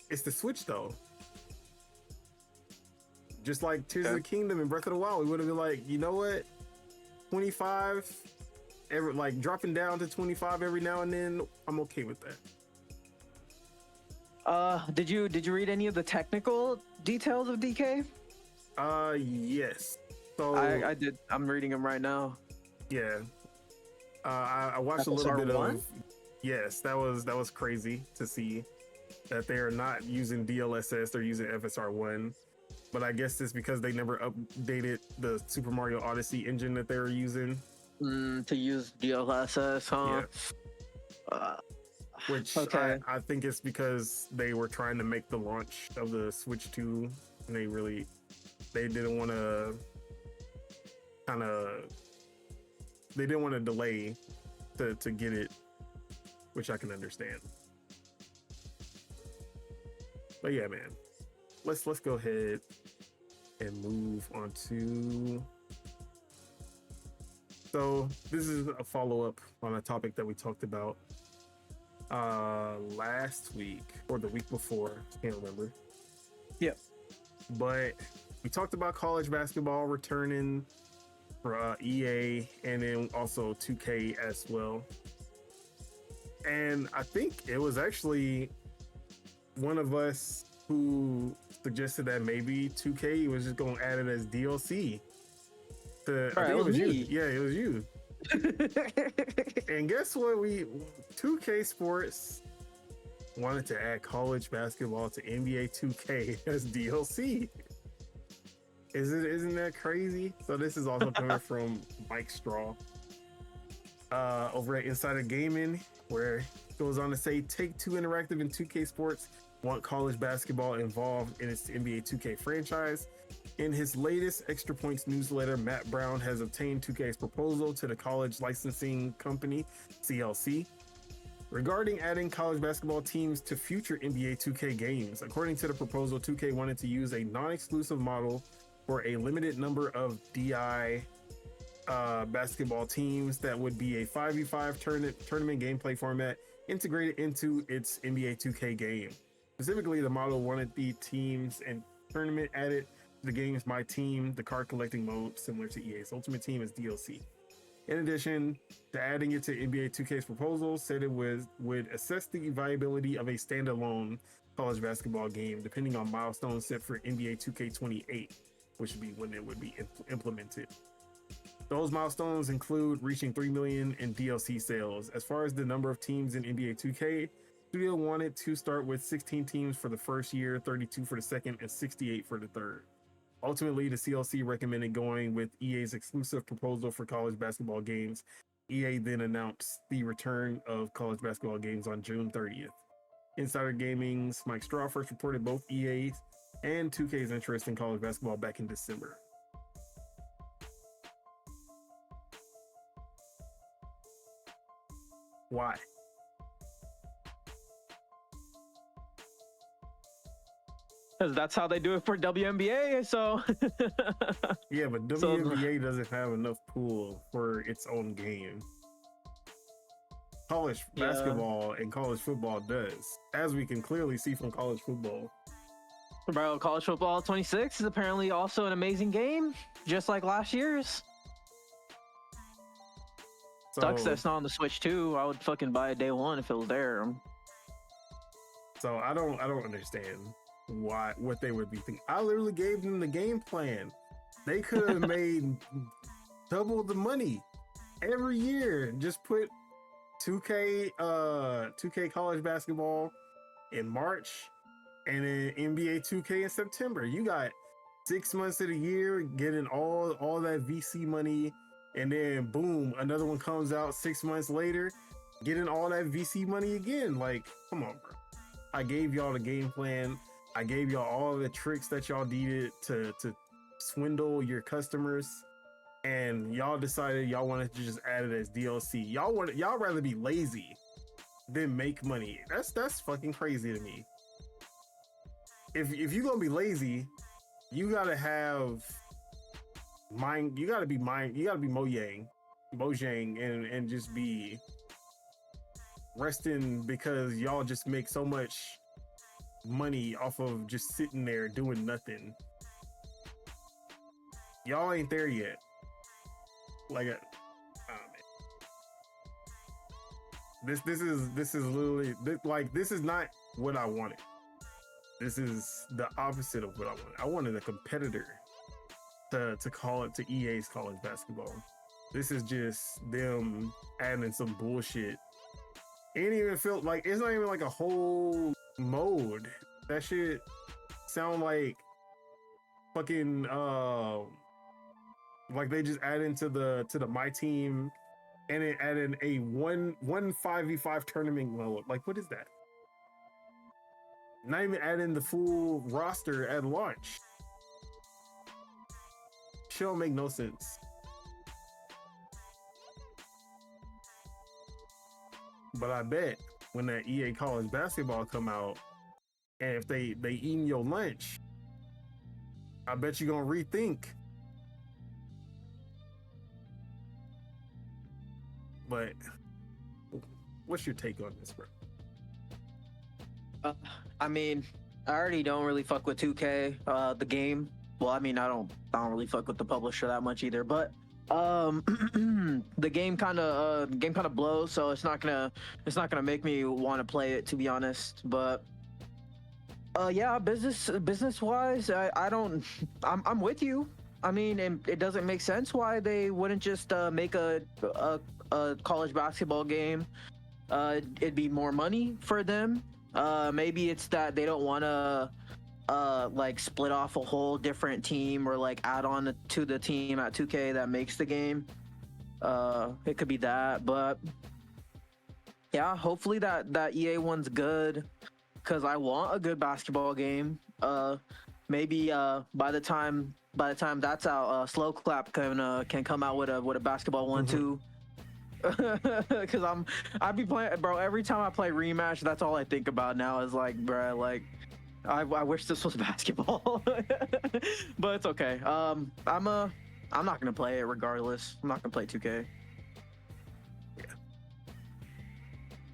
it's the Switch, though. Just like Tears of the Kingdom and Breath of the Wild, we would have been like, you know what, 25, like dropping down to 25 every now and then. I'm okay with that. Did you read any of the technical details of DK? Yes. So I did. I'm reading them right now. Yeah. I watched a little bit of. Yes, that was crazy to see that they are not using DLSS; they're using FSR1. But I guess it's because they never updated the Super Mario Odyssey engine that they were using. To use DLSS, huh? Yeah. Which okay. I think it's because they were trying to make the launch of the Switch 2, and they didn't want to delay to get it, which I can understand. But yeah, man, let's go ahead and move on to. So this is a follow-up on a topic that we talked about last week or the week before. Can't remember. Yep. But we talked about college basketball returning for EA and then also 2K as well. And I think it was actually one of us who suggested that maybe 2K was just going to add it as DLC. I think it was you. Yeah, it was you. And guess what? 2K Sports wanted to add college basketball to NBA 2K as DLC. Isn't that crazy? So this is also coming from Mike Straw over at Insider Gaming, where it goes on to say Take-Two Interactive and 2K Sports want college basketball involved in its NBA 2K franchise. In his latest Extra Points newsletter, Matt Brown has obtained 2K's proposal to the college licensing company, CLC, regarding adding college basketball teams to future NBA 2K games. According to the proposal, 2K wanted to use a non-exclusive model for a limited number of DI basketball teams that would be a 5v5 tournament gameplay format integrated into its NBA 2K game. Specifically, the model wanted the teams and tournament added to the game's My Team, the card collecting mode similar to EA's Ultimate Team, as DLC. In addition to adding it to NBA 2K's proposal, said it would assess the viability of a standalone college basketball game depending on milestones set for NBA 2K28, which would be when it would be implemented. Those milestones include reaching 3 million in DLC sales. As far as the number of teams in NBA 2K, Studio wanted to start with 16 teams for the first year, 32 for the second, and 68 for the third. Ultimately, the CLC recommended going with EA's exclusive proposal for college basketball games. EA then announced the return of college basketball games on June 30th. Insider Gaming's Mike Straw first reported both EA's and 2K's interest in college basketball back in December. Why? Because that's how they do it for WNBA. So yeah, but WNBA doesn't have enough pool for its own game. College basketball and college football does, as we can clearly see from college football. Bro, college football 26 is apparently also an amazing game, just like last year's. Sucks that's not on the Switch too. I would fucking buy it day one if it was there. So I don't understand what they would be thinking. I literally gave them the game plan. They could have made double the money every year. Just put 2K college basketball in March and then NBA 2K in September. You got 6 months of the year getting all that VC money, and then boom, another one comes out 6 months later getting all that VC money again. Like, come on, bro. I gave y'all the game plan. I gave y'all all the tricks that y'all needed to swindle your customers, and y'all decided y'all wanted to just add it as DLC. Y'all rather be lazy than make money. That's fucking crazy to me. If you're gonna be lazy, you gotta have mind. You gotta be Mojang, and just be resting because y'all just make so much money off of just sitting there doing nothing. Y'all ain't there yet. Like, oh man. This is literally this is not what I wanted. This is the opposite of what I wanted. I wanted a competitor to call it to EA's college basketball. This is just them adding some bullshit. It ain't even feel like it's not even like a whole mode. That shit sound like fucking like they just add into the my team and it added a 5v5 tournament mode. Like, what is that? Not even adding the full roster at launch. Shit don't make no sense. But I bet when that EA college basketball come out, and if they eating your lunch, I bet you gonna rethink. But what's your take on this, bro? I mean, I already don't really fuck with 2K, the game. Well, I mean, I don't really fuck with the publisher that much either. But the game kind of blows, so it's not gonna make me want to play it, to be honest. But yeah, business wise, I'm with you. I mean, it doesn't make sense why they wouldn't just make a college basketball game. It'd be more money for them. Maybe it's that they don't want to like split off a whole different team or like add on to the team at 2K that makes the game. It could be that, but yeah, hopefully that EA one's good, because I want a good basketball game. Maybe by the time that's out, Slow Clap can come out with a basketball one too. Because I'd be playing, bro. Every time I play Rematch, that's all I think about now is like, bro, like I wish this was basketball. But it's okay. I'm not gonna play it regardless. I'm not gonna play 2K. Yeah.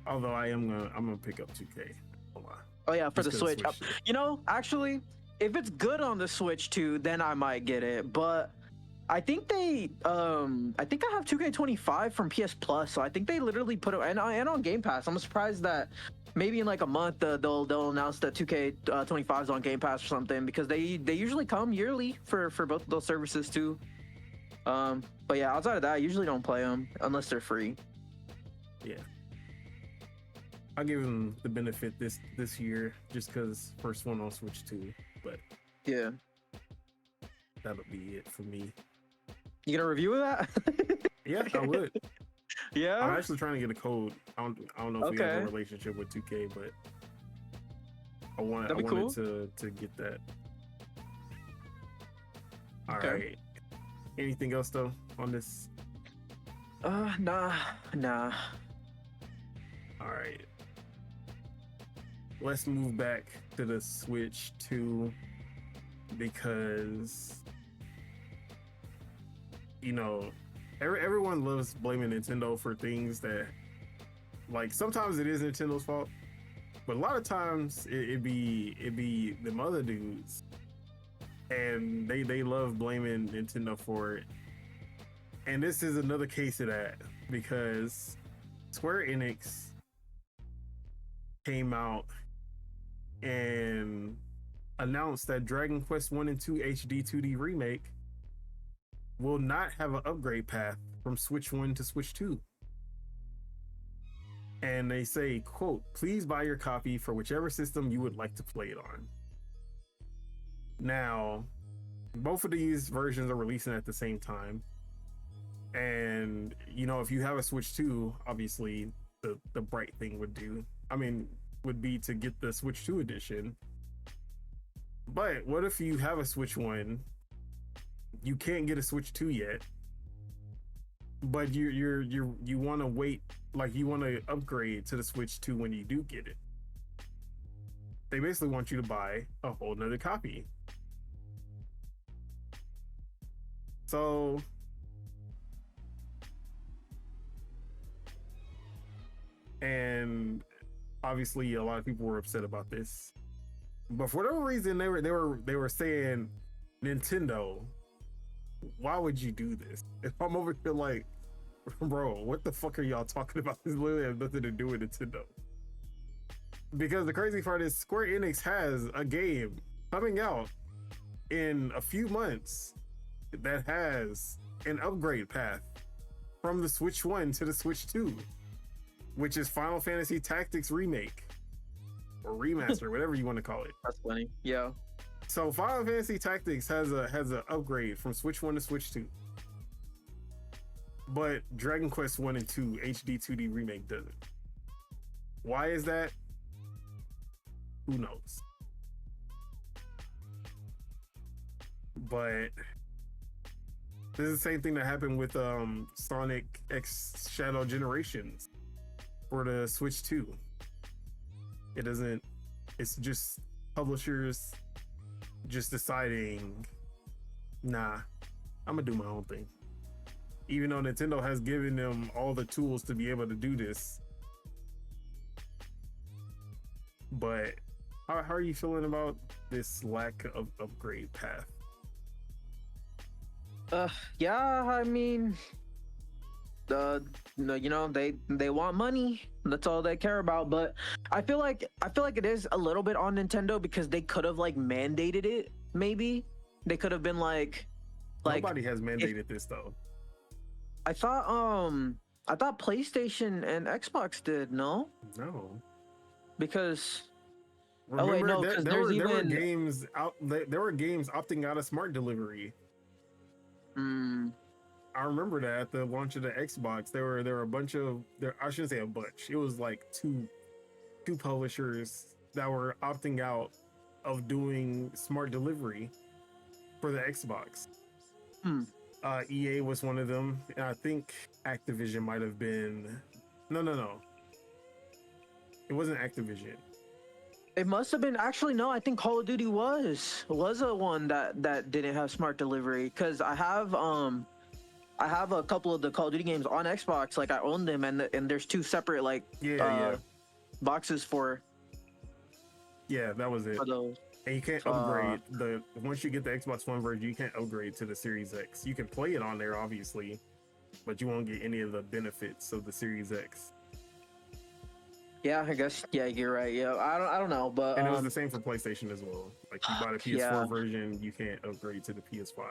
Although I'm gonna pick up 2K. Oh yeah, for the Switch. You know, actually, if it's good on the Switch too, then I might get it. But I think I have 2K25 from PS Plus, so I think they literally put it and on Game Pass. I'm surprised that maybe in like a month they'll announce that 2K25 is on Game Pass or something, because they usually come yearly for both of those services too. But yeah, outside of that, I usually don't play them unless they're free. Yeah, I'll give them the benefit this year just because first one on Switch 2, but yeah, that'll be it for me. You gonna review that? Yeah, I would. Yeah, I'm actually trying to get a code. I don't know if we have a relationship with 2K, but I wanted to get that. All right. Anything else though on this? Nah. All right. Let's move back to the Switch 2, because you know, everyone loves blaming Nintendo for things that, like, sometimes it is Nintendo's fault, but a lot of times it be them other dudes, and they love blaming Nintendo for it. And this is another case of that, because Square Enix came out and announced that Dragon Quest 1 and 2 HD 2D remake will not have an upgrade path from Switch 1 to Switch 2. And they say, quote, "Please buy your copy for whichever system you would like to play it on." Now, both of these versions are releasing at the same time. And, you know, if you have a Switch 2, obviously the bright thing would be to get the Switch 2 edition. But what if you have a Switch 1, you can't get a Switch 2 yet, but you want to wait, like you want to upgrade to the Switch 2 when you do get it? They basically want you to buy a whole nother copy. So and obviously a lot of people were upset about this, but for whatever reason they were saying, Nintendo, why would you do this? If I'm over here like, bro, what the fuck are y'all talking about? This literally has nothing to do with Nintendo. Because the crazy part is Square Enix has a game coming out in a few months that has an upgrade path from the Switch 1 to the Switch 2, which is Final Fantasy Tactics Remake or Remaster, whatever you want to call it. That's funny. Yeah. So Final Fantasy Tactics has an upgrade from Switch 1 to Switch 2. But Dragon Quest 1 and 2 HD 2D Remake doesn't. Why is that? Who knows? But this is the same thing that happened with Sonic X Shadow Generations for the Switch 2. It doesn't, it's just publishers just deciding, nah, I'm gonna do my own thing. Even though Nintendo has given them all the tools to be able to do this. But how are you feeling about this lack of upgrade path? Yeah, I mean, you know, they want money. That's all they care about. But I feel like it is a little bit on Nintendo because they could have like mandated it. Maybe they could have been like nobody has mandated this though. I thought PlayStation and Xbox did. No, because remember, there were games out. There were games opting out of smart delivery. I remember that at the launch of the Xbox, there were a bunch of I shouldn't say a bunch. It was like two publishers that were opting out of doing smart delivery for the Xbox. EA was one of them, and I think Activision might have been. No. It wasn't Activision. It must have been, actually, no, I think Call of Duty was a one that didn't have smart delivery, because I have a couple of the Call of Duty games on Xbox, like I own them, and there's two separate boxes for. Yeah, that was it. For those. And you can't upgrade once you get the Xbox One version, you can't upgrade to the Series X. You can play it on there, obviously, but you won't get any of the benefits of the Series X. Yeah, I guess. Yeah, you're right. Yeah, I don't know, but and it was the same for PlayStation as well. Like you buy the PS4 version, you can't upgrade to the PS5.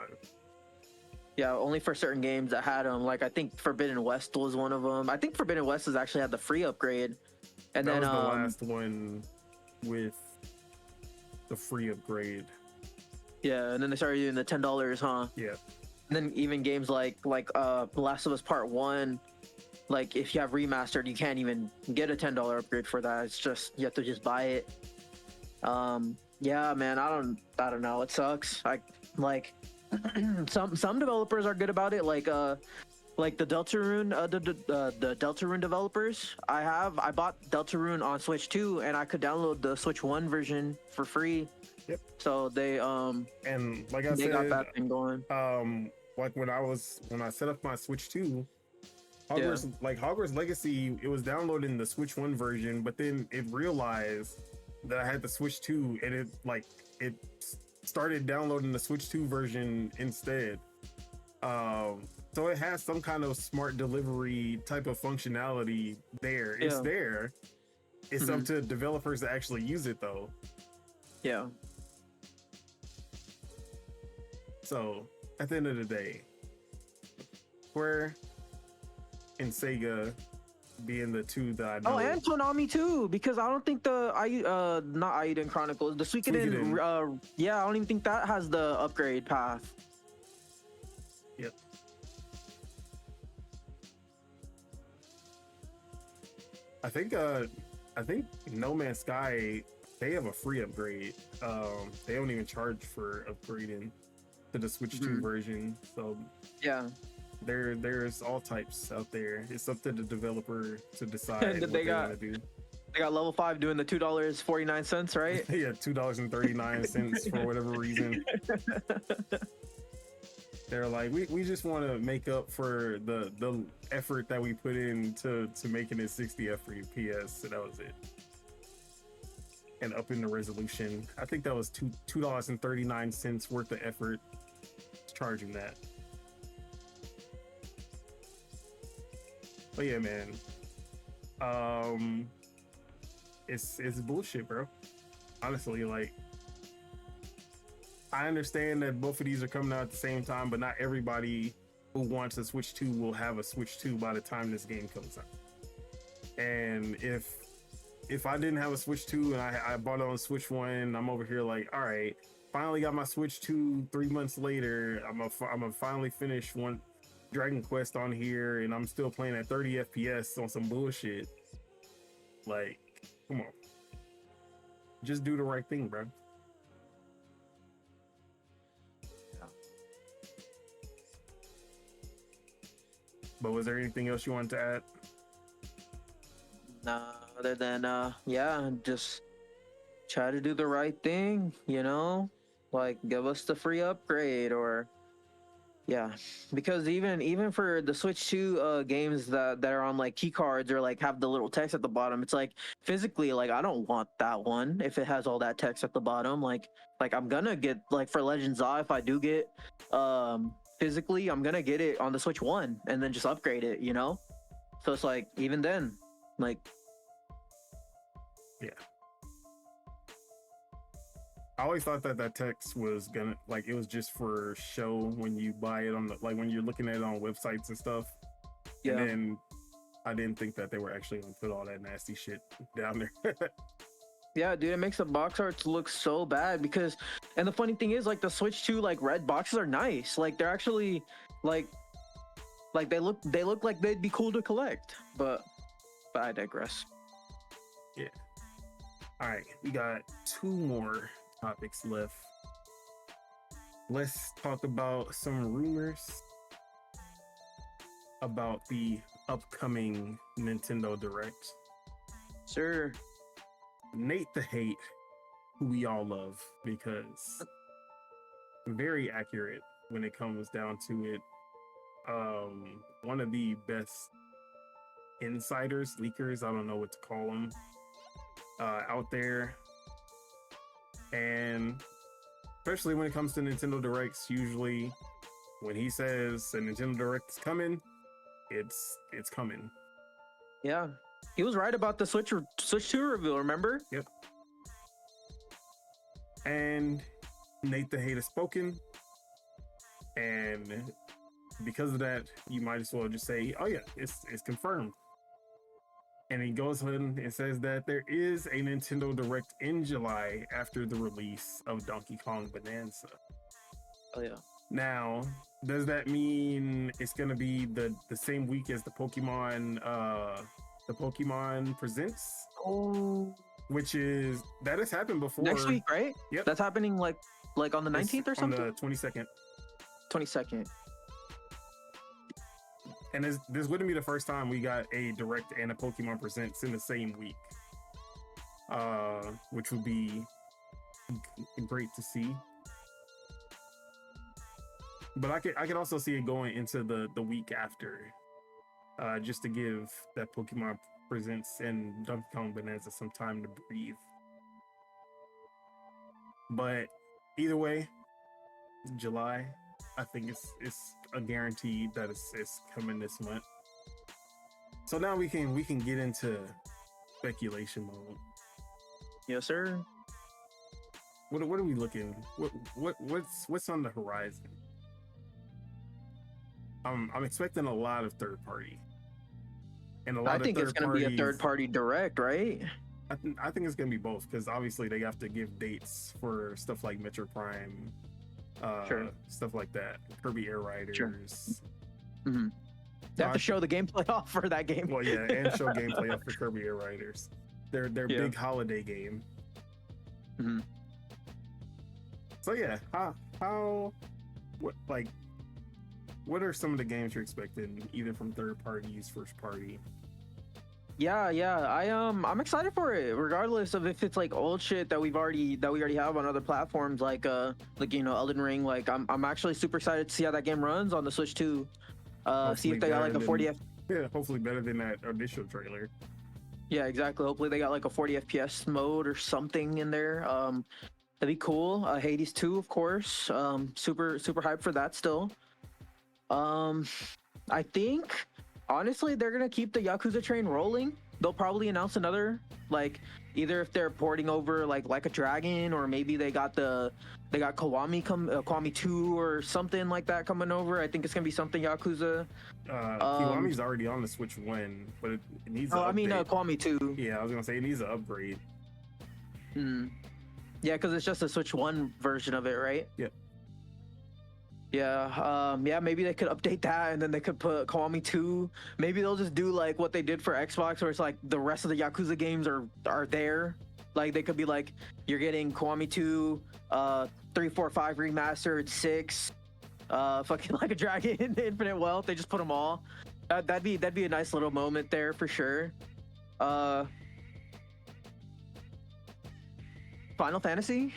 Yeah, only for certain games that had them. Like I think Forbidden West was one of them. I think Forbidden West has actually had the free upgrade, and that then was the last one with the free upgrade. Yeah, and then they started doing the $10, huh? Yeah. And then even games like Last of Us Part 1. Like if you have remastered, you can't even get a $10 upgrade for that. It's just you have to just buy it. Yeah, man, I don't know. It sucks. Like some developers are good about it. Like the Deltarune, the Deltarune developers. I bought Deltarune on Switch 2, and I could download the Switch 1 version for free. Yep. So they and like I said, got that thing going. Like when I set up my Switch 2. Hogwarts Legacy, it was downloading the Switch 1 version, but then it realized that I had the Switch 2, and it started downloading the Switch 2 version instead. So it has some kind of smart delivery type of functionality there. It's there. It's up to developers to actually use it though. Yeah. So at the end of the day, Square and Sega being the two that I know. Oh, and Konami too, because I don't think not Aiden Chronicles, the Suikoden, I don't even think that has the upgrade path. Yep. I think No Man's Sky, they have a free upgrade. They don't even charge for upgrading to the Switch 2 version. So yeah. There's all types out there. It's up to the developer to decide what they want to do. They got level 5 doing the $2.49, right? Yeah, $2.39 for whatever reason. They're like, we just want to make up for the effort that we put into making it 60 FPS, so that was it. And up in the resolution, I think that was $2.39 worth of effort charging that. But yeah, man. It's bullshit, bro. Honestly, like, I understand that both of these are coming out at the same time, but not everybody who wants a Switch 2 will have a Switch 2 by the time this game comes out. And if I didn't have a Switch 2 and I bought it on Switch 1, I'm over here like, all right, finally got my Switch 2 3 months later. I'm gonna finally finish one Dragon Quest on here, and I'm still playing at 30 FPS on some bullshit. Like, come on. Just do the right thing, bro. But was there anything else you wanted to add? Nah, other than yeah, just try to do the right thing, you know? Like give us the free upgrade or yeah. Because even for the Switch 2 games that are on like key cards or like have the little text at the bottom, it's like physically like I don't want that one if it has all that text at the bottom. Like I'm gonna get like for Legends of, if I do get physically, I'm gonna get it on the Switch 1 and then just upgrade it, you know? So it's like even then, like yeah. I always thought that text was gonna, like, it was just for show when you buy it on the, like when you're looking at it on websites and stuff. Yeah. And then I didn't think that they were actually gonna put all that nasty shit down there. Yeah, dude, it makes the box arts look so bad because, and the funny thing is, like the Switch 2 like red boxes are nice. Like they're actually like they look like they'd be cool to collect. But I digress. Yeah. All right, we got 2 more topics left. Let's talk about some rumors about the upcoming Nintendo Direct. Sure. Nate the Hate, who we all love because very accurate when it comes down to it. One of the best insiders, leakers, I don't know what to call them, out there. And especially when it comes to Nintendo Directs, usually when he says a Nintendo Direct is coming, it's coming. Yeah. He was right about the Switch 2 reveal, remember? Yep. And Nate the Hate has spoken. And because of that, you might as well just say, oh yeah, it's confirmed. And he goes ahead and says that there is a Nintendo Direct in July after the release of Donkey Kong Bonanza. Oh yeah. Now, does that mean it's gonna be the same week as the Pokemon Presents? Oh, which that has happened before. Next week, right? Yep. That's happening like on the 19th or something? On the 22nd. 22nd. And this wouldn't be the first time we got a Direct and a Pokemon Presents in the same week. Which would be great to see. But I could also see it going into the week after. Just to give that Pokemon Presents and Donkey Kong Bonanza some time to breathe. But either way, July, I think it's a guarantee that it's coming this month. So now we can get into speculation mode. Yes, sir. What are we looking? What's on the horizon? I'm expecting a lot of third party. And a lot I think it's going to be a third party Direct, right? I think it's going to be both because obviously they have to give dates for stuff like Metro Prime, sure. Stuff like that, Kirby Air Riders. Sure. Mm-hmm. They have to show the gameplay off for that game. Well, yeah, and show gameplay off for Kirby Air Riders. Their big holiday game. Mm-hmm. So yeah, what are some of the games you're expecting, either from third parties, first party? Yeah, I'm excited for it, regardless of if it's like old shit that we already have on other platforms, like Elden Ring. Like I'm actually super excited to see how that game runs on the Switch 2. See if they got like a 40 Yeah, hopefully better than that initial trailer. Yeah, exactly. Hopefully they got like a 40 FPS mode or something in there. That'd be cool. Hades 2, of course. Super hyped for that still. I think honestly, they're gonna keep the Yakuza train rolling. They'll probably announce another, like, either if they're porting over like a Dragon, or maybe they got Kiwami 2 or something like that coming over. I think it's gonna be something Yakuza. Kiwami's already on the Switch 1, but it needs an update. Kiwami 2. Yeah, I was gonna say it needs an upgrade. Yeah, because it's just a Switch 1 version of it, right? Yep. Yeah, maybe they could update that, and then they could put Kiwami 2. Maybe they'll just do like what they did for Xbox, where it's like the rest of the Yakuza games are there. Like they could be like, you're getting Kiwami 2, 3, 4, 5 remastered, 6, fucking like a Dragon, Infinite Wealth. They just put them all. That'd be a nice little moment there for sure. Final Fantasy.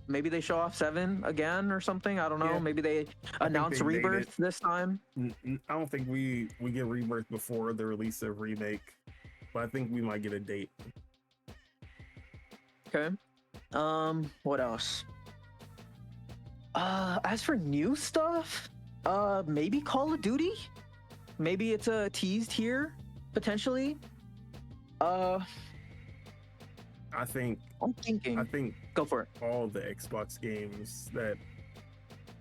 Maybe they show off 7 again or something. I don't know. Yeah. Maybe they announce Rebirth this time. I don't think we get Rebirth before the release of Remake, but I think we might get a date. Okay. What else? As for new stuff, maybe Call of Duty. Maybe it's teased here potentially. I'm thinking. Go for it. All the Xbox games that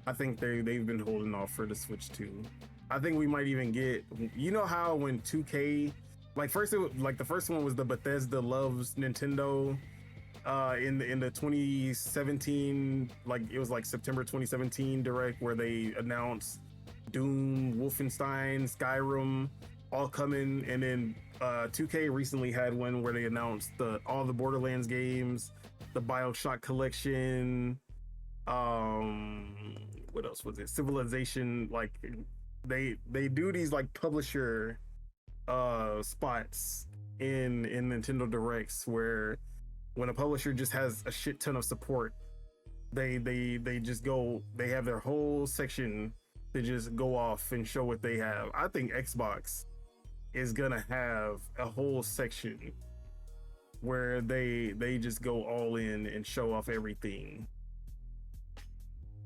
I think they've been holding off for the Switch 2. I think we might even get, you know how when 2K, like the first one was the Bethesda loves Nintendo in the 2017, like it was like September 2017 direct, where they announced Doom, Wolfenstein, Skyrim all coming, and then 2K recently had one where they announced all the Borderlands games, the BioShock collection, what else was it? Civilization. Like they do these like publisher spots in Nintendo Directs, where when a publisher just has a shit ton of support, they just go, they have their whole section to just go off and show what they have. I think Xbox is gonna have a whole section where they just go all in and show off everything.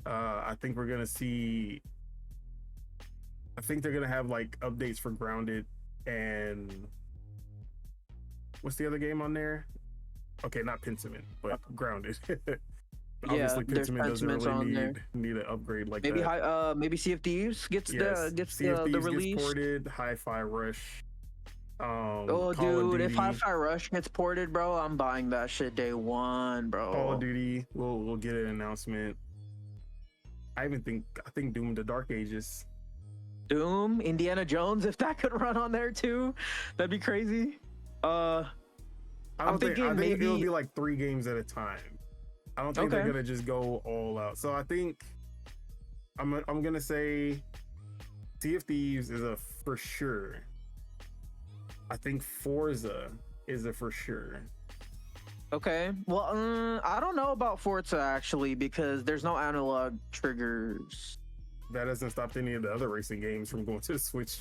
I think we're gonna see, I think they're gonna have like updates for Grounded, and what's the other game on there? Okay, not Pentiment, but Grounded. Obviously, Pentiment doesn't really need an upgrade like that. Maybe Sea of Thieves gets the release. Gets ported. Hi-Fi Rush. Dude, if Hi-Fi Rush gets ported, bro, I'm buying that shit day one, bro. Call of Duty, we'll get an announcement. I think Doom: The Dark Ages. Doom, Indiana Jones, if that could run on there too, that'd be crazy. I think maybe it'll be like 3 games at a time. I don't think they're gonna just go all out. So I think I'm gonna say Sea of Thieves is a for sure. I think Forza is a for sure. Okay. Well, I don't know about Forza actually, because there's no analog triggers. That doesn't stop any of the other racing games from going to the Switch.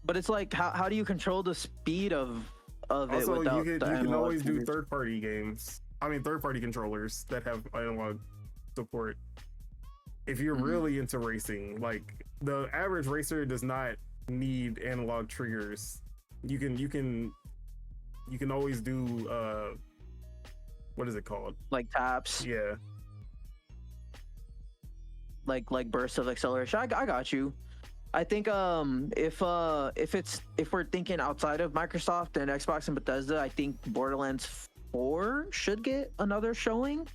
But it's like, how do you control the speed of also, it without you can always do third-party games. I mean, third-party controllers that have analog support. If you're really into racing, like the average racer does not need analog triggers. You can always do what is it called? Like taps. Yeah. Like bursts of acceleration. I got you. I think if we're thinking outside of Microsoft and Xbox and Bethesda, I think Borderlands 4 should get another showing.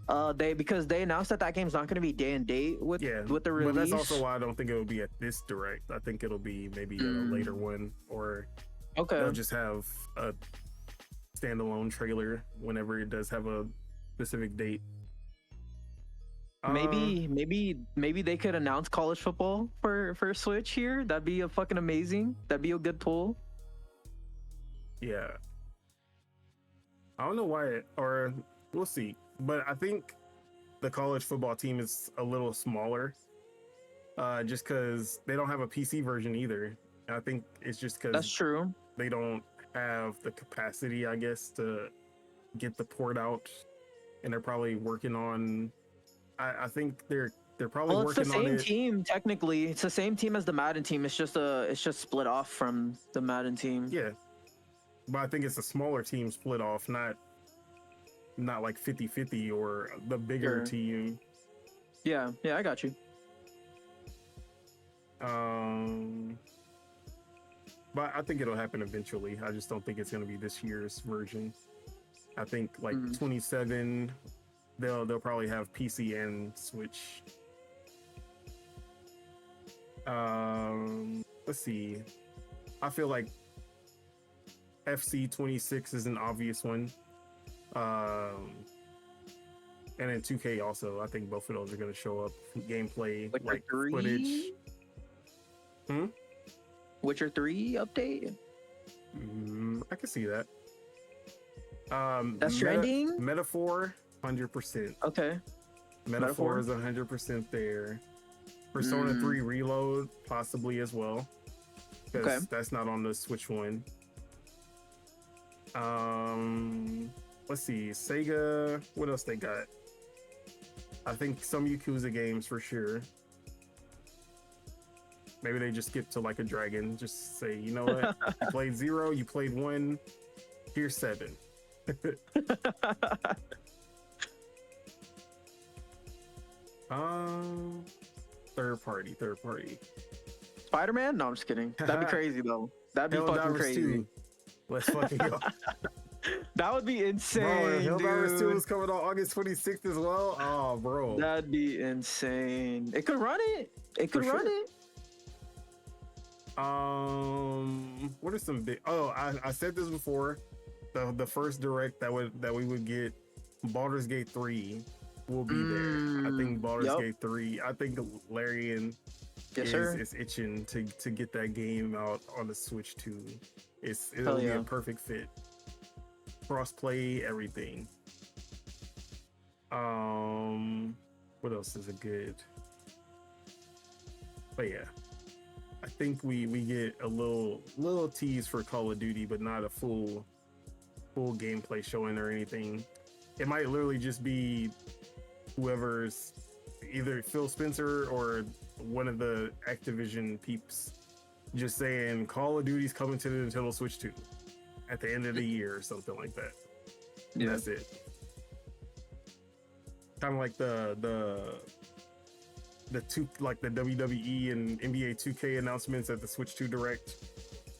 Because they announced that game's not going to be day and date with the release. But that's also why I don't think it will be at this direct. I think it'll be maybe at a later one, or they'll just have a standalone trailer whenever it does have a specific date. Maybe they could announce college football for Switch here. That'd be fucking amazing. That'd be a good pull. Yeah. I don't know why, or we'll see. But I think the college football team is a little smaller, just because they don't have a PC version either. And I think it's just because that's true. They don't have the capacity, I guess, to get the port out, and they're probably working on. I think they're They're probably Well, it's the working on same it. team technically. It's the same team as the Madden team. It's just split off from the Madden team. Yeah, but I think it's a smaller team split off, not like 50-50 or the bigger Sure. team. Yeah, I got you. But I think it'll happen eventually. I just don't think it's gonna be this year's version. I think like 27, they'll probably have PC and Switch. Let's see. I feel like FC 26 is an obvious one. And then 2K also. I think both of those are going to show up. Gameplay, like 3? Footage. Witcher 3 update? I can see that. That's trending? Metaphor, 100%. Okay. Metaphor is 100% there. Persona 3 Reload, possibly as well. Because that's not on the Switch one. Let's see. Sega, what else they got? I think some Yakuza games for sure. Maybe they just skip to like a dragon. Just say, you know what? You played 0, you played 1, here's 7. Third party. Spider-Man? No, I'm just kidding. That'd be crazy though. That'd be fucking crazy. 2. Let's fucking go. That would be insane, bro, Helldivers 2 dude. is coming on August 26th as well. Oh, bro. That'd be insane. It could run it. It could run it. What are some big? Oh, I said this before. The first direct that we would get, Baldur's Gate 3 will be there. I think Baldur's Gate 3. I think Larian is itching to get that game out on the Switch too. It'll be a perfect fit. Crossplay, everything. What else is a good? But yeah, I think we get a little tease for Call of Duty, but not a full gameplay showing or anything. It might literally just be whoever's either Phil Spencer or one of the Activision peeps just saying Call of Duty's coming to the Nintendo Switch 2 at the end of the year or something like that. Yeah, that's it. Kind of like the two, like the WWE and NBA 2K announcements at the Switch 2 Direct,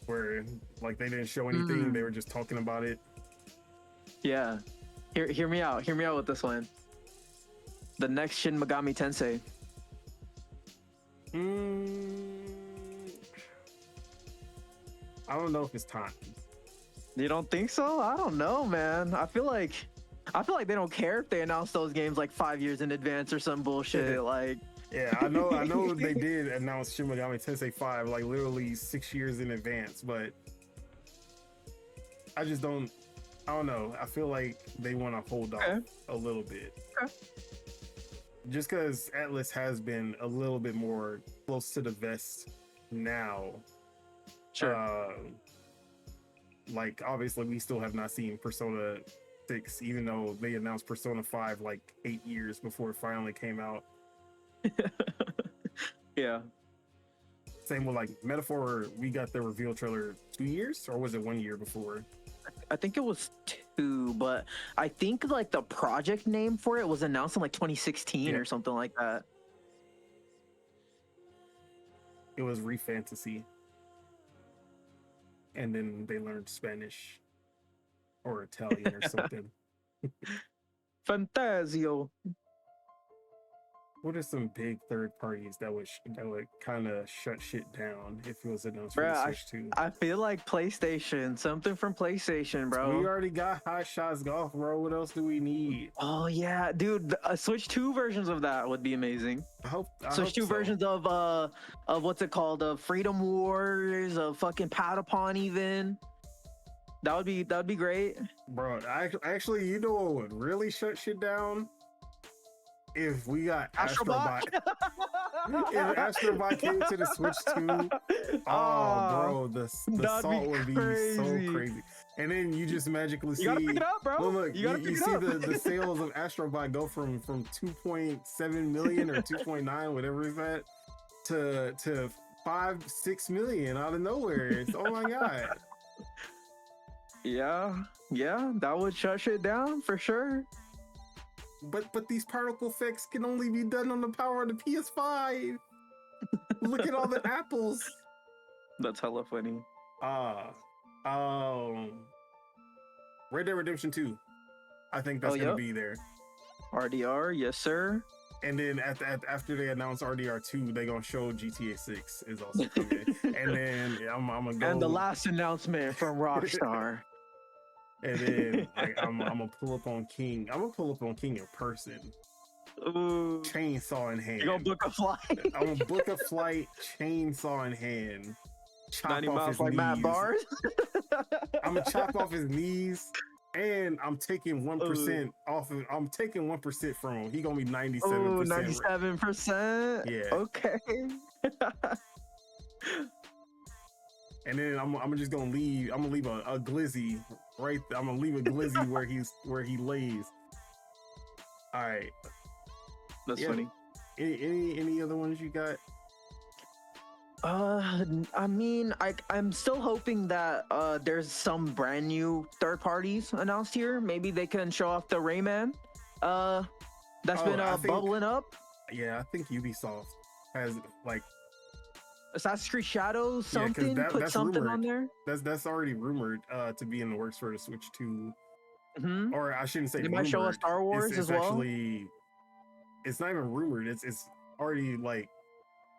where like they didn't show anything, they were just talking about it. Yeah, hear me out with this one. The next Shin Megami Tensei. I don't know if it's time. You don't think so? I don't know, man. I feel like they don't care if they announce those games like 5 years in advance or some bullshit. Like, yeah, I know they did announce Shin Megami Tensei 5 like literally 6 years in advance, but I don't know. I feel like they want to hold off a little bit. Okay. Just because Atlas has been a little bit more close to the vest now. Sure. Like, obviously, we still have not seen Persona 6, even though they announced Persona 5 like 8 years before it finally came out. Yeah. Same with like Metaphor, we got the reveal trailer 2 years, or was it 1 year before? I think it was 2, but I think like the project name for it was announced in like 2016 or something like that. It was ReFantasy. And then they learned Spanish or Italian or something. Fantasio. What are some big third parties that would kind of shut shit down if it was announced for the Switch 2? I feel like PlayStation, something from PlayStation, bro. We already got Hot Shots Golf, bro. What else do we need? Oh yeah, dude, Switch 2 versions of that would be amazing. Switch 2 versions of what's it called? Of Freedom Wars, of fucking Patapon even. That would be great. Bro, actually, you know what would really shut shit down? If we got Astrobot. if Astro Bot came to the Switch 2, oh, bro, the salt would be so crazy. And then you just magically see. You gotta pick it up, bro. Look, you see the sales of Astro Bot go from 2.7 million or 2.9, whatever is that, to 5-6 million out of nowhere. It's, oh my god. Yeah, that would shut shit down for sure. But these particle effects can only be done on the power of the PS5. Look at all the apples. That's hella funny. Red Dead Redemption 2. I think that's gonna be there. RDR, yes sir. And then after they announce RDR 2, they're gonna show GTA 6 is also coming. And then I'm gonna go. And the last announcement from Rockstar. And then I'm gonna pull up on King. I'm gonna pull up on King in person. Ooh. Chainsaw in hand. You gonna book a flight? I'm gonna book a flight, chainsaw in hand. Chop 90 off miles his like knees. Matt Bars. I'm gonna chop off his knees, and I'm taking 1% off of. I'm taking 1% from him. He gonna be 97%. Oh, 97%. Yeah. Okay. And then I'm just gonna leave. I'm gonna leave a glizzy right. I'm gonna leave a glizzy where he lays. All right. That's funny. Any other ones you got? I mean, I'm still hoping that there's some brand new third parties announced here. Maybe they can show off the Rayman. That's been bubbling up. Yeah, I think Ubisoft has like Assassin's Creed Shadows, something. Yeah, put something rumored. On there. That's already rumored to be in the works for the Switch 2. Mm-hmm. Or I shouldn't say. They might show us Star Wars it's as well. Actually, it's not even rumored. It's already like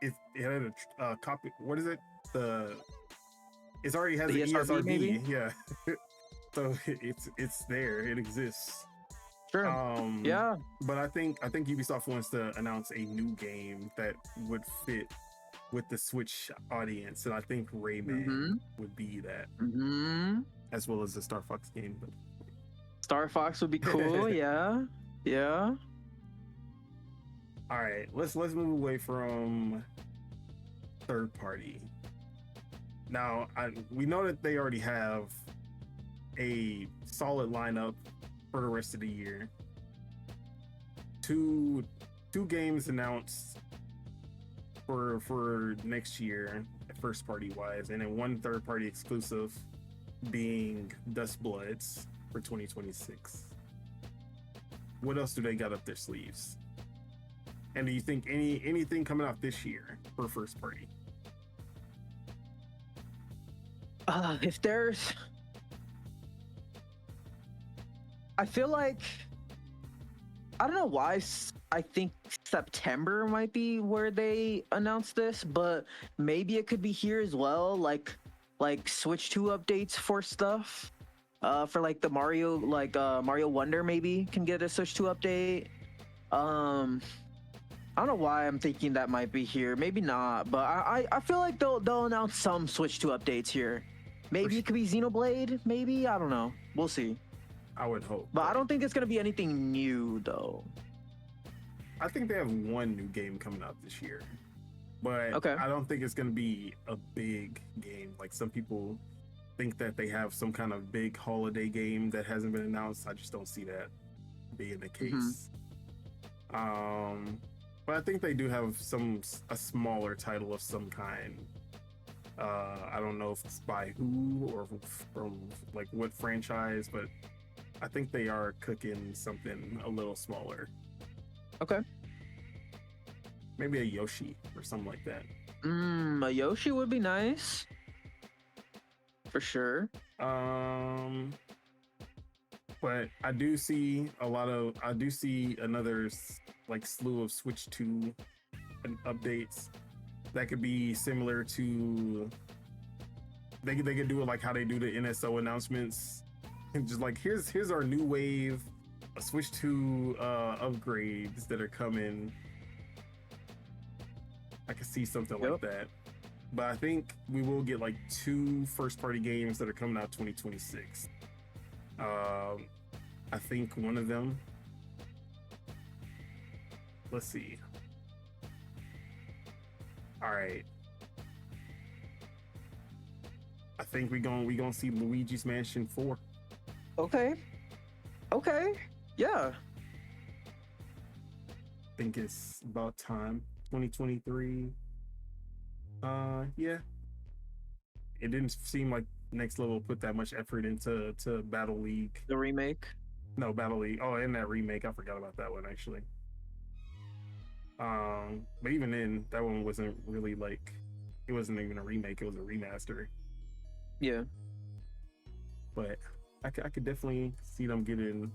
it had a copy. What is it? It's already has the an ESRB, maybe? Yeah. So it's there. It exists. Sure. Yeah. But I think Ubisoft wants to announce a new game that would fit with the Switch audience, and I think Rayman would be that, as well as the Star Fox game. But Star Fox would be cool. Yeah. All right, let's move away from third party. Now, we know that they already have a solid lineup for the rest of the year. Two games announced for next year, first party wise, and then one third party exclusive being Dust Bloods for 2026. What else do they got up their sleeves? And do you think anything coming out this year for first party? If there's, I feel like, I don't know why, I think September might be where they announced this, but maybe it could be here as well, like Switch 2 updates for stuff, for like the Mario, Mario Wonder maybe can get a Switch 2 update. I don't know why I'm thinking that might be here, maybe not, but I feel like they'll announce some Switch 2 updates here. Maybe it could be Xenoblade, maybe, I don't know, we'll see. I would hope. But I don't think it's gonna be anything new though. I think they have one new game coming out this year, but I don't think it's going to be a big game. Like some people think that they have some kind of big holiday game that hasn't been announced. I just don't see that being the case. But I think they do have a smaller title of some kind. I don't know if it's by who or from like what franchise, but I think they are cooking something a little smaller. Okay. Maybe a Yoshi or something like that. A Yoshi would be nice. For sure. But I do see another like slew of Switch 2 updates that could be similar to they could do it like how they do the NSO announcements. And just like here's our new wave of Switch 2 upgrades that are coming. I could see something like that. But I think we will get like 2 first party games that are coming out 2026. I think one of them, let's see. All right. I think we gonna see Luigi's Mansion 4. Okay. Yeah. I think it's about time. 2023. Yeah. It didn't seem like Next Level put that much effort into Battle League. The remake. No, Battle League. Oh, and that remake. I forgot about that one actually. But even then, that one wasn't really like, it wasn't even a remake. It was a remaster. Yeah. But I could definitely see them getting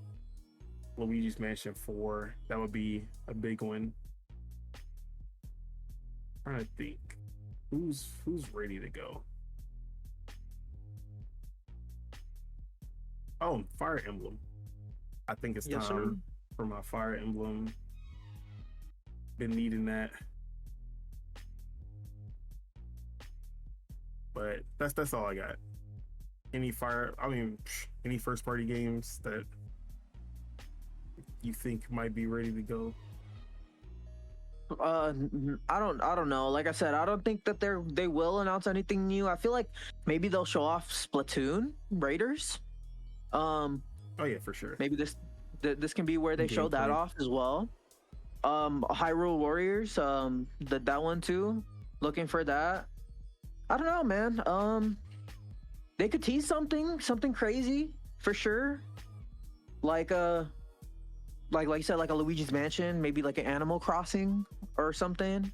Luigi's Mansion 4. That would be a big one. I'm trying to think who's ready to go. Oh, Fire Emblem. I think it's time for my Fire Emblem. Been needing that. But that's all I got. Any first party games that you think might be ready to go? I don't know. Like I said, I don't think that they will announce anything new. I feel like maybe they'll show off Splatoon Raiders. Oh yeah, for sure. Maybe this can be where they show that off as well. Hyrule Warriors, that one too. Looking for that. I don't know, man. They could tease something crazy for sure. Like you said, like a Luigi's Mansion, maybe like an Animal Crossing or something.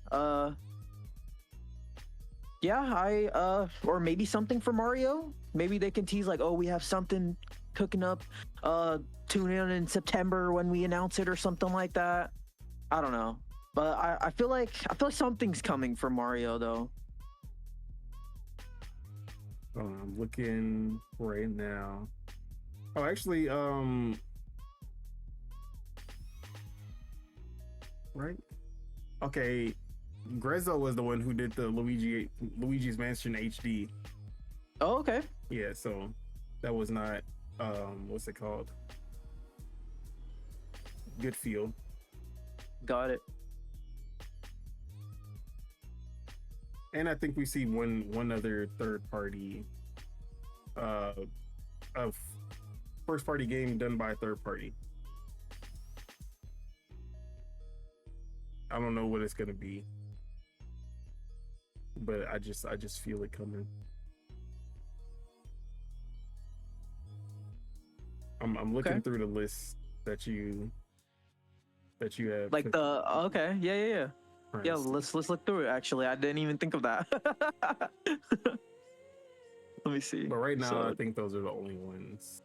Yeah, or maybe something for Mario. Maybe they can tease like, oh, we have something cooking up. Tune in September when we announce it or something like that. I don't know, but I feel like something's coming for Mario though. I'm looking right now. Oh, actually, right? Okay, Grezzo was the one who did the Luigi's Mansion HD. Oh, okay. Yeah, so that was not what's it called? Good Feel. Got it. And I think we see one other third party of first party game done by a third party. I don't know what it's gonna be, but I just feel it coming. I'm looking through the list that you have. Like okay, yeah. Yeah, let's look through it. Actually, I didn't even think of that. Let me see. But right now, I think those are the only ones.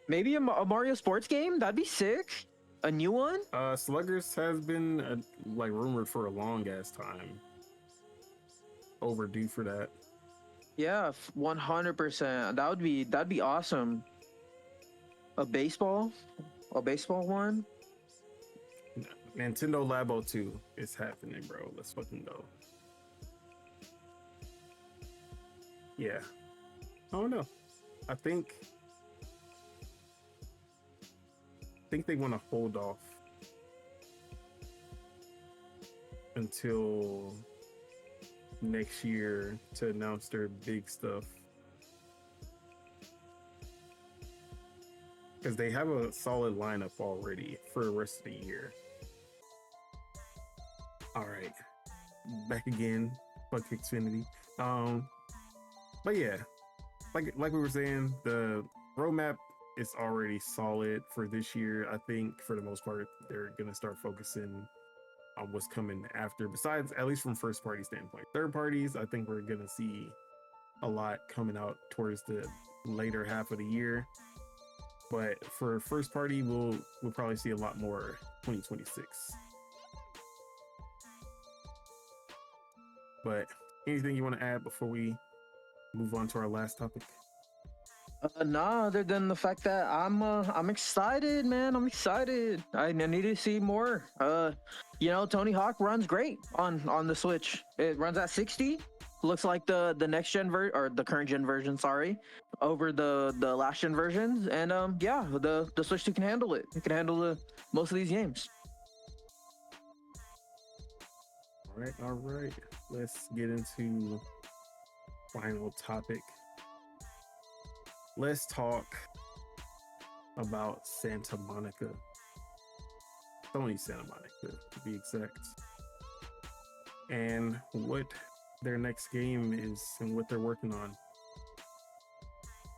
Maybe a Mario sports game? That'd be sick. A new one? Sluggers has been like rumored for a long ass time. Overdue for that. Yeah, 100%. That'd be awesome. A baseball one. Nintendo Labo 2 is happening, bro. Let's fucking go. Yeah. I don't know. I think they want to hold off until next year to announce their big stuff. Because they have a solid lineup already for the rest of the year. All right, back again. Fuck Xfinity. But yeah, like we were saying, the roadmap is already solid for this year. I think for the most part, they're gonna start focusing on what's coming after. Besides, at least from first party standpoint, third parties, I think we're gonna see a lot coming out towards the later half of the year. But for first party, we'll probably see a lot more 2026. But anything you want to add before we move on to our last topic? Nah, other than the fact that I'm excited, man. I'm excited. I need to see more. Tony Hawk runs great on the Switch. It runs at 60. looks like the next gen or the current gen version, sorry, over the last gen versions. And yeah, the Switch 2 can handle it. It can handle most of these games. All right. Let's get into final topic. Let's talk about Santa Monica. Sony Santa Monica, to be exact. And what their next game is and what they're working on.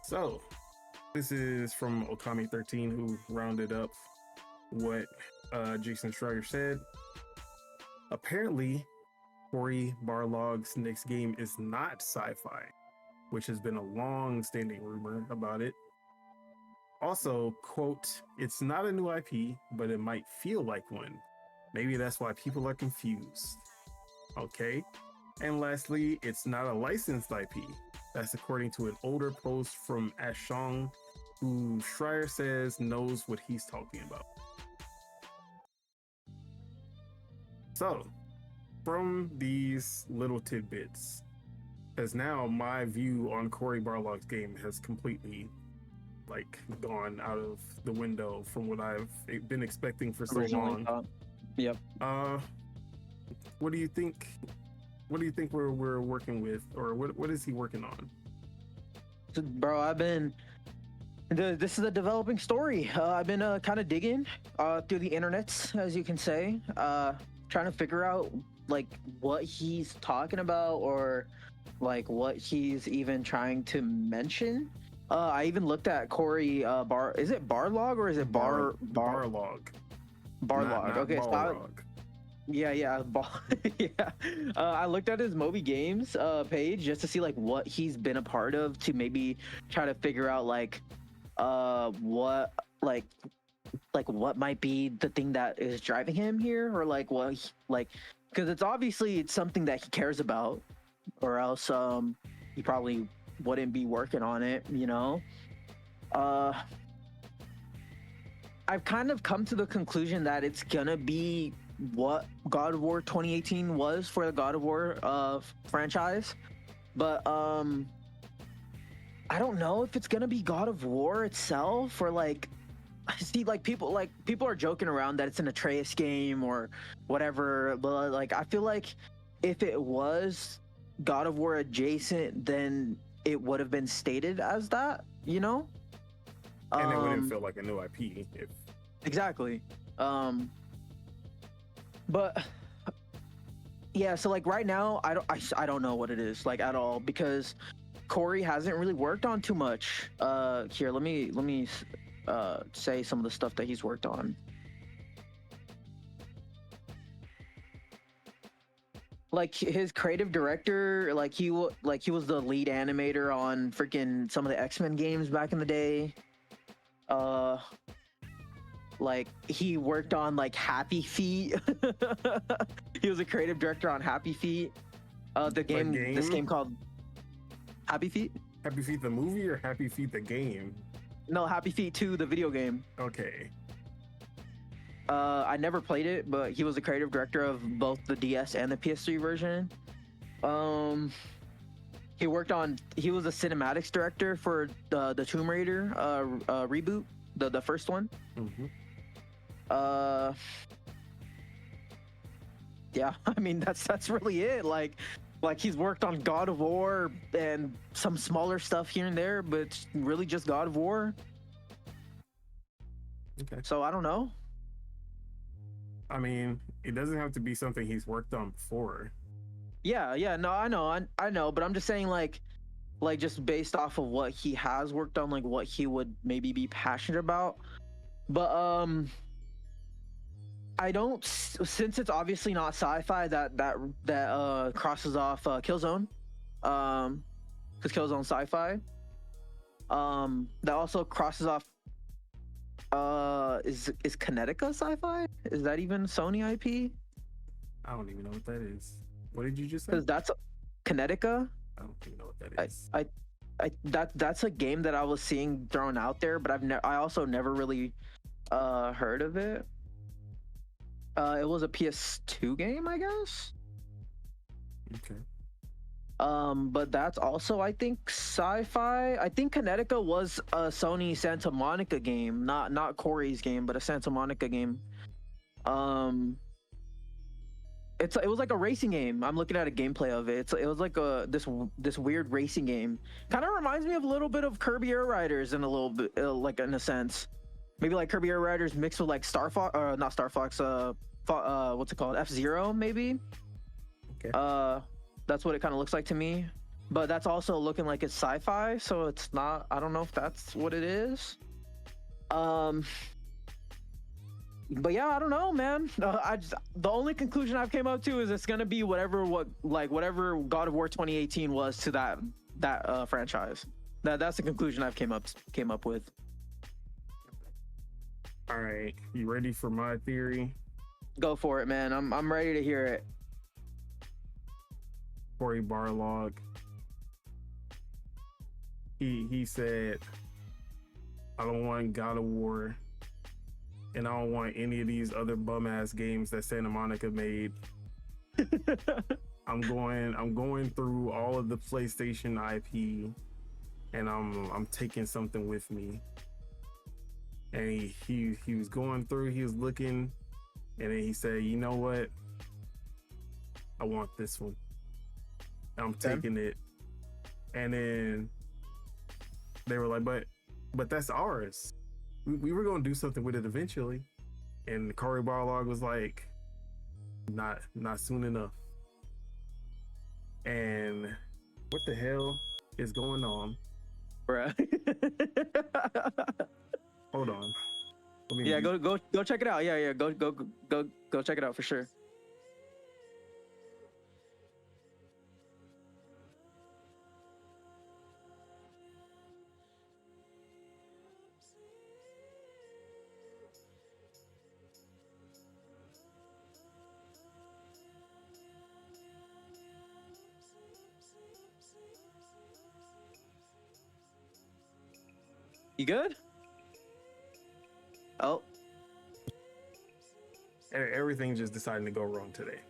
So, this is from Okami13, who rounded up what Jason Schreier said. Apparently, Cory Barlog's next game is not sci-fi, which has been a long-standing rumor about it. Also, quote, "It's not a new IP, but it might feel like one. Maybe that's why people are confused." Okay. And lastly, it's not a licensed IP. That's according to an older post from Ashong, who Schreier says knows what he's talking about. So, from these little tidbits, because now my view on Cory Barlog's game has completely gone out of the window from what I've been expecting for so long. Yep. What do you think? What do you think we're working with, or what is he working on? Bro, this is a developing story. I've been kind of digging through the internets, as you can say, trying to figure out what he's talking about, or what he's even trying to mention. I even looked at Cory is it Barlog or is it Barlog? Barlog. Okay, so yeah. Yeah. I looked at his Moby Games page just to see what he's been a part of, to maybe try to figure out what what might be the thing that is driving him here, or because it's something that he cares about, or else he probably wouldn't be working on it, I've kind of come to the conclusion that it's gonna be what God of War 2018 was for the God of War franchise, but I don't know if it's gonna be God of War itself, or I see people are joking around that it's an Atreus game or whatever, but I feel like if it was God of War adjacent, then it would have been stated as that, and it wouldn't feel like a new IP if... Exactly. But yeah, so right now I don't know what it is at all, because Cory hasn't really worked on too much. Here, let me say some of the stuff that he's worked on. His creative director, he was the lead animator on freaking some of the X-Men games back in the day. He worked on Happy Feet. He was a creative director on Happy Feet. This game called Happy Feet. Happy Feet the movie or Happy Feet the game? No, Happy Feet 2, the video game. Okay. I never played it, but he was the creative director of both the DS and the PS3 version. He was the cinematics director for the Tomb Raider reboot, the first one. Mm-hmm. Yeah, I mean that's really it. He's worked on God of War and some smaller stuff here and there, but it's really just God of War. Okay. So I don't know. I mean, it doesn't have to be something he's worked on before. Yeah, no, I know, but I'm just saying just based off of what he has worked on, what he would maybe be passionate about. But I don't, since it's obviously not sci-fi, that crosses off Killzone, because Killzone's sci-fi. That also crosses off. Is Kinetica sci-fi? Is that even Sony IP? I don't even know what that is. What did you just say? Because that's Kinetica. I don't even know what that is. That's a game that I was seeing thrown out there, but I also never really heard of it. It was a PS2 game, I guess. Okay. But that's also, I think, sci-fi. I think Connecticut was a Sony Santa Monica game, not Corey's game, but a Santa Monica game. Um, it was like a racing game. I'm looking at a gameplay of it. It was like this weird racing game. Kind of reminds me of a little bit of Kirby Air Riders in a little bit, like in a sense. Maybe like Kirby Air Riders mixed with like Star Fox, not Star Fox. What's it called? F-Zero, maybe. Okay. That's what it kind of looks like to me. But that's also looking like it's sci-fi, so it's not. I don't know if that's what it is. But yeah, I don't know, man. The only conclusion I've came up to is it's gonna be whatever God of War 2018 was to that franchise. That's the conclusion I've came up with. All right, you ready for my theory? Go for it, man. I'm ready to hear it. Cory Barlog. He said, I don't want God of War, and I don't want any of these other bum ass games that Santa Monica made. I'm going through all of the PlayStation IP, and I'm taking something with me. And he was going through, he was looking, and then he said, you know what? I want this one. I'm taking it. And then they were like, but that's ours. We were gonna do something with it eventually. And Cory Barlog was like, not soon enough. And what the hell is going on? Bruh. Hold on. Yeah, go check it out. Yeah, go check it out for sure. You good? Oh. Everything just decided to go wrong today.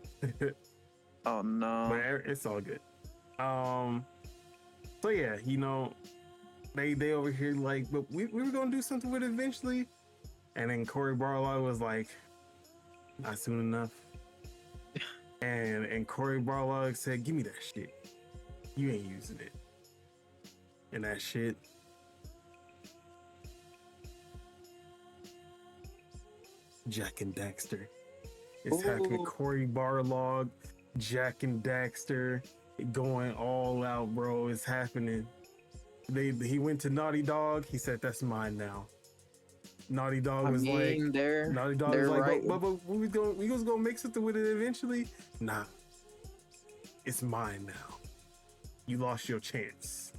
Oh no. But it's all good. So yeah, you know, they over here like, but we were gonna do something with it eventually. And then Cory Barlog was like, not soon enough. and Cory Barlog said, give me that shit. You ain't using it. And that shit. Jack and Daxter. It's happening. Cory Barlog, Jack and Daxter, going all out, bro. It's happening. He went to Naughty Dog. He said, "That's mine now." Naughty Dog was like, "Naughty Dog was like, right. but we was gonna make something with it eventually." Nah, it's mine now. You lost your chance.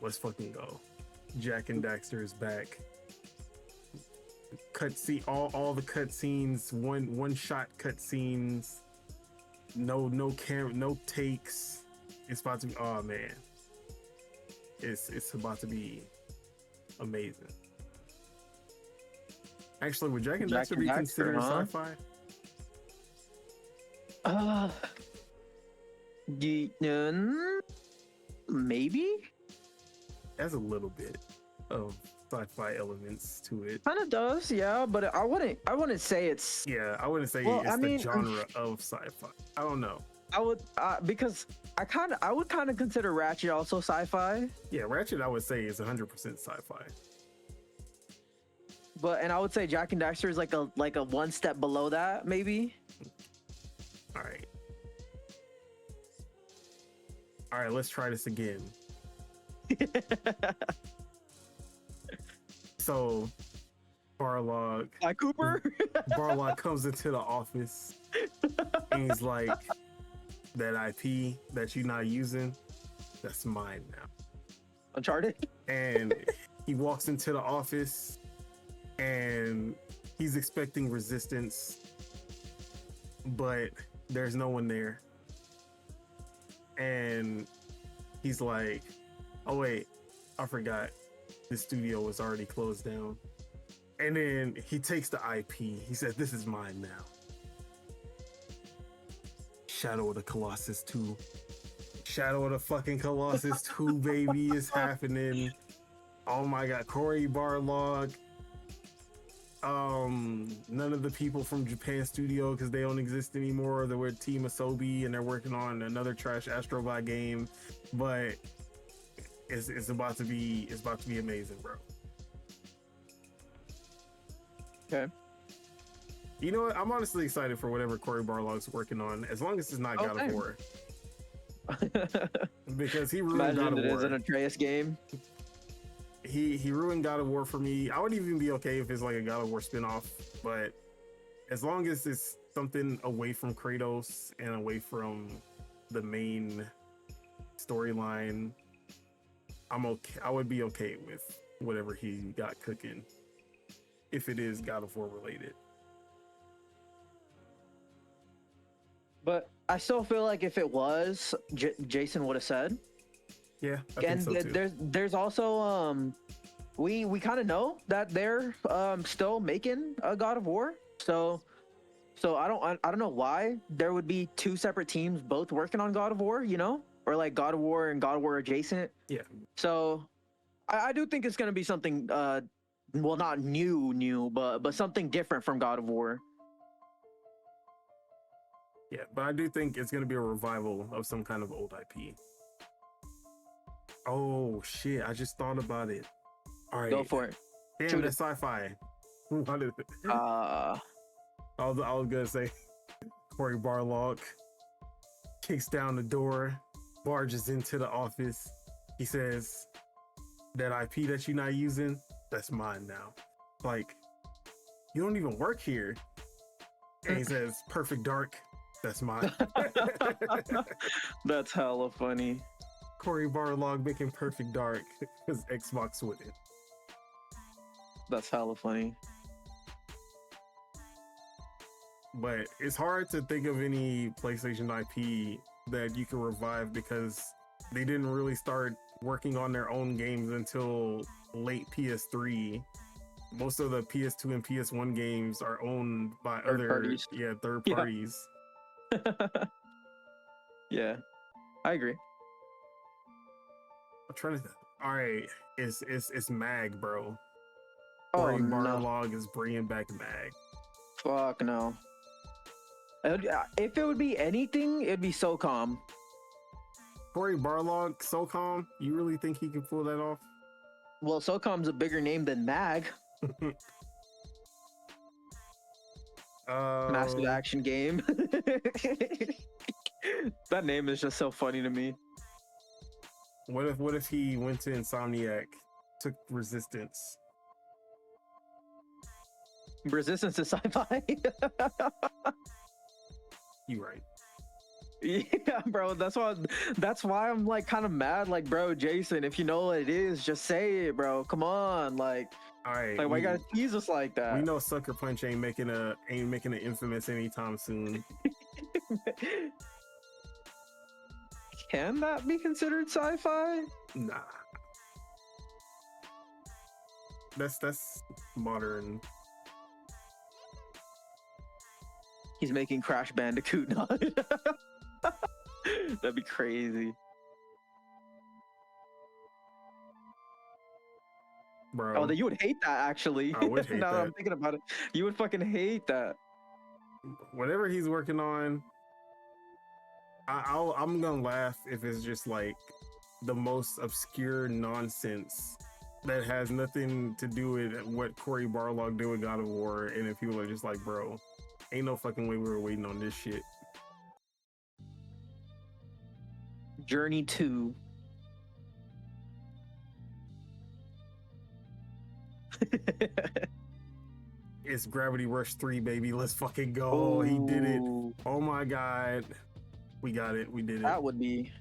Let's fucking go. Jack and Daxter is back. Cutscene, all the cutscenes, one shot cutscenes, no camera, no takes. It's about to be, oh man, it's about to be amazing. Actually, would Jack and Daxter be considered sci-fi? Maybe. Has a little bit of sci-fi elements to it. Kind of does, yeah, but I wouldn't say it's. Yeah, I wouldn't say it's the genre of sci-fi. I don't know. I would because I would kind of consider Ratchet also sci-fi. Yeah, Ratchet I would say is 100% sci-fi. And I would say Jack and Daxter is like a one step below that, maybe. All right, let's try this again. So Barlog, Cooper. Barlog comes into the office and he's like, that IP that you're not using, that's mine now. Uncharted. And he walks into the office and he's expecting resistance, but there's no one there. And he's like, oh wait, I forgot. This studio was already closed down. And then he takes the IP. He says, this is mine now. Shadow of the Colossus 2. Shadow of the fucking Colossus 2, baby, is happening. Oh my god, Cory Barlog. None of the people from Japan Studio, because they don't exist anymore. They're with Team Asobi and they're working on another trash Astrobot game. But it's about to be amazing, bro. Okay. You know what? I'm honestly excited for whatever Cory Barlog's working on, as long as it's not God of War. Because he ruined God of War. Imagine it is an Atreus game. He ruined God of War for me. I would even be okay if it's like a God of War spinoff, but as long as it's something away from Kratos and away from the main storyline, I'm okay. I would be okay with whatever he got cooking, if it is God of War related. But I still feel like if it was, Jason would have said. Yeah, I and think so too. there's also we kind of know that they're still making a God of War. So I don't know why there would be two separate teams both working on God of War, you know, or like God of War and God of War adjacent. Yeah. So I do think it's gonna be something well, not new, but something different from God of War. Yeah, but I do think it's going to be a revival of some kind of old IP. Oh, shit. I just thought about it. All right. Go for it. Damn, it's sci-fi. I was going to say Cory Barlog kicks down the door, barges into the office. He says, that IP that you're not using, that's mine now. Like, you don't even work here. And he says, Perfect Dark. That's mine. That's hella funny. Cory Barlog making Perfect Dark because Xbox wouldn't. That's hella funny. But it's hard to think of any PlayStation IP that you can revive because they didn't really start working on their own games until late PS3. Most of the PS2 and PS1 games are owned by Third parties. Third parties. Yeah, I agree. I'm trying to. All right, it's Mag, bro. Oh, Cory no. Barlog is bringing back Mag. Fuck no. If it would be anything, it'd be SOCOM. Cory Barlog, SOCOM. You really think he can pull that off? Well, SOCOM's a bigger name than MAG. Massive action game. That name is just so funny to me. What if he went to Insomniac, took Resistance? Resistance is sci-fi. You right. Yeah, bro. That's why I'm like kind of mad. Like, bro, Jason, if you know what it is, just say it, bro. Come on, like. All right. Like, why you gotta tease us like that? We know Sucker Punch ain't making an Infamous anytime soon. Can that be considered sci-fi? Nah. That's modern. He's making Crash Bandicoot now. That'd be crazy. Bro. Oh, you would hate that, actually. I would hate now that that. I'm thinking about it, you would fucking hate that. Whatever he's working on, I'm gonna laugh if it's just like the most obscure nonsense that has nothing to do with what Cory Barlog did with God of War, and if people are just like, bro, ain't no fucking way we were waiting on this shit. Journey 2. It's Gravity Rush 3, baby. Let's fucking go. Ooh. He did it. Oh my god. We got it. We did it. That would be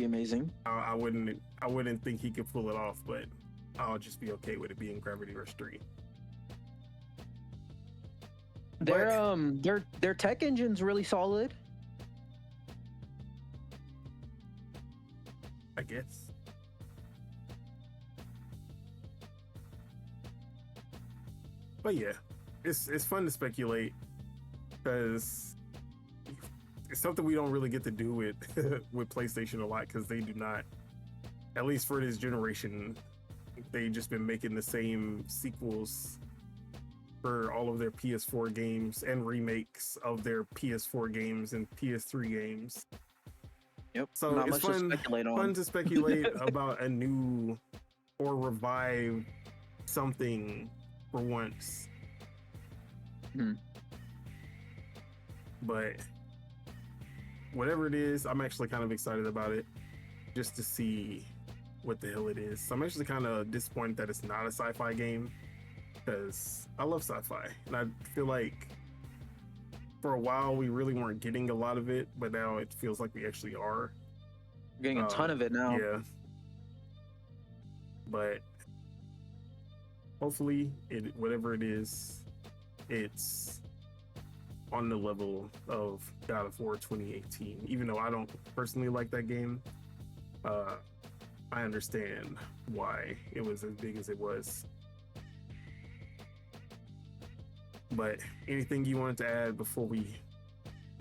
amazing. I wouldn't think he could pull it off, but I'll just be okay with it being Gravity Rush 3. Their tech engine's really solid. I guess. But yeah, it's fun to speculate because it's something we don't really get to do with with PlayStation a lot because they do not, at least for this generation, they just been making the same sequels for all of their PS4 games and remakes of their PS4 games and PS3 games. Yep. So Not it's much to speculate on. fun to speculate about a new or revive something for once. But whatever it is, I'm actually kind of excited about it just to see what the hell it is. So I'm actually kind of disappointed that it's not a sci-fi game because I love sci-fi and I feel like for a while we really weren't getting a lot of it, but now it feels like we actually are. We're getting a ton of it now. Yeah. But hopefully whatever it is, it's on the level of God of War 2018. Even though I don't personally like that game, I understand why it was as big as it was. But anything you wanted to add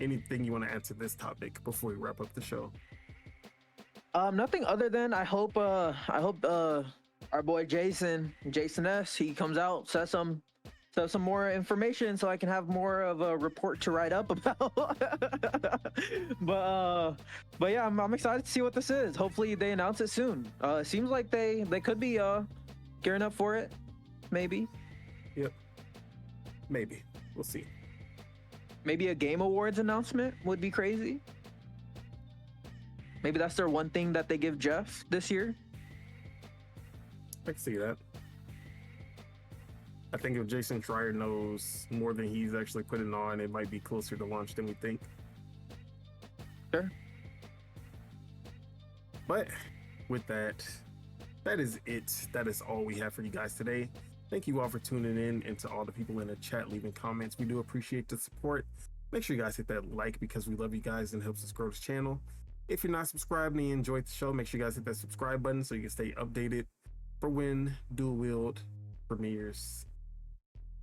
anything you want to add to this topic before we wrap up the show? Nothing other than I hope our boy Jason S, he comes out, says some more information so I can have more of a report to write up about. but yeah, I'm excited to see what this is. Hopefully they announce it soon. It seems like they could be gearing up for it. Maybe. Yep. Maybe. We'll see. Maybe a Game Awards announcement would be crazy. Maybe that's their one thing that they give Jeff this year. I can see that. I think if Jason Schreier knows more than he's actually putting on, it might be closer to launch than we think. Sure. But with that, that is it. That is all we have for you guys today. Thank you all for tuning in, and to all the people in the chat leaving comments. We do appreciate the support. Make sure you guys hit that like because we love you guys and it helps us grow this channel. If you're not subscribed and you enjoyed the show, make sure you guys hit that subscribe button so you can stay updated for when Dual-Wield premieres.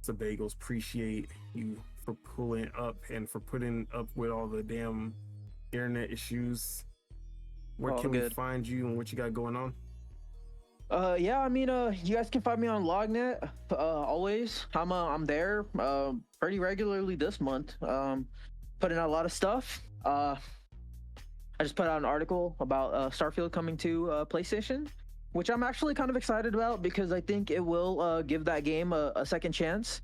Subegos, appreciate you for pulling up and for putting up with all the damn internet issues. Where can we find you and what you got going on? Yeah, I mean, you guys can find me on Lognet. Always, I'm there pretty regularly this month. Putting out a lot of stuff. I just put out an article about Starfield coming to PlayStation, which I'm actually kind of excited about because I think it will give that game a second chance.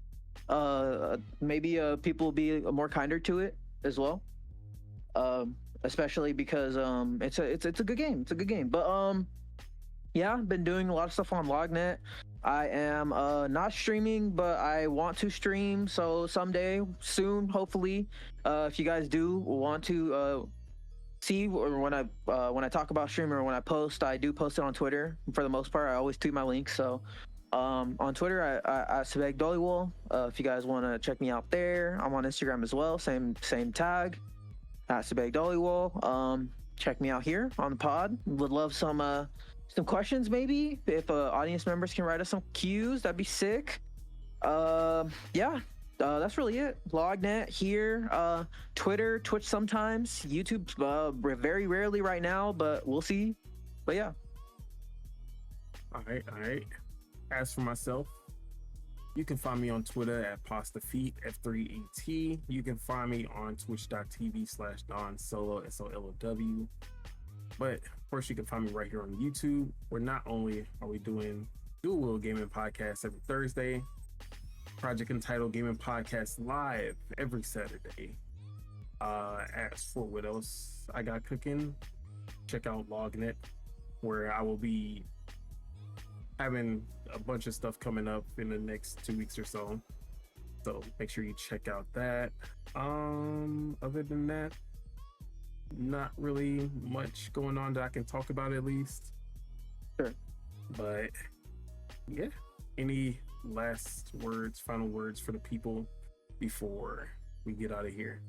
Maybe people will be more kinder to it as well. Especially because it's a good game. It's a good game. But yeah, I've been doing a lot of stuff on Lognet. I am not streaming, but I want to stream. So someday, soon, hopefully, if you guys do want to see or when I talk about streaming or when I post, I do post it on Twitter. For the most part, I always tweet my links. So on Twitter, I Subeg Dual-Wield. If you guys want to check me out there, I'm on Instagram as well. Same tag, at Subeg Dual-Wield. Check me out here on the pod. Would love some questions maybe. If audience members can write us some cues, that'd be sick. Yeah. That's really it. Lognet here, Twitter, Twitch sometimes, YouTube very rarely right now, but we'll see. But yeah. All right. As for myself, you can find me on Twitter at PastaFeet F3ET. You can find me on twitch.tv/DonSolo SOLOW. But of course, you can find me right here on YouTube, where not only are we doing Dual-Wield Gaming Podcast every Thursday, Project Entitled Gaming Podcast live every Saturday. As for what else I got cooking, check out Lognet, where I will be having a bunch of stuff coming up in the next 2 weeks or so. So make sure you check out that. Other than that, not really much going on that I can talk about at least. Sure. But yeah, any last words, final words for the people before we get out of here?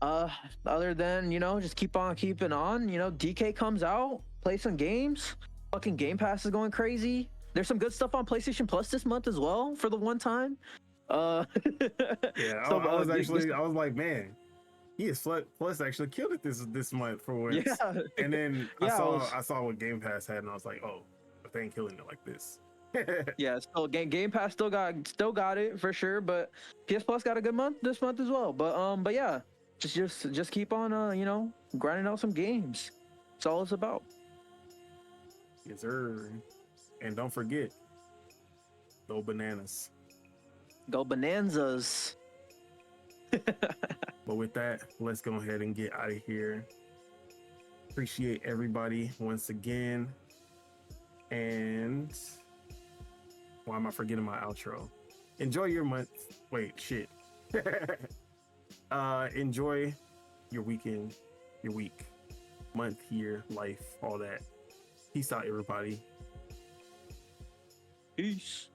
Other than, just keep on keeping on. DK comes out, play some games. Fucking Game Pass is going crazy. There's some good stuff on PlayStation Plus this month as well for the one time. Yeah, so, I was like, man, Yes, Plus actually killed it this month for once. Yeah, And then yeah, I saw what Game Pass had, and I was like, oh, but they ain't killing it like this. yeah. So Game Pass still got it for sure, but PS Plus got a good month this month as well. But yeah, just keep on grinding out some games. That's all it's about. Yes, sir. And don't forget, go bananas. Go Bananzas. But with that, let's go ahead and get out of here. Appreciate everybody once again. And why am I forgetting my outro? Enjoy your month. Wait, shit. Enjoy your weekend, your week, month, year, life, all that. Peace out, everybody. Peace.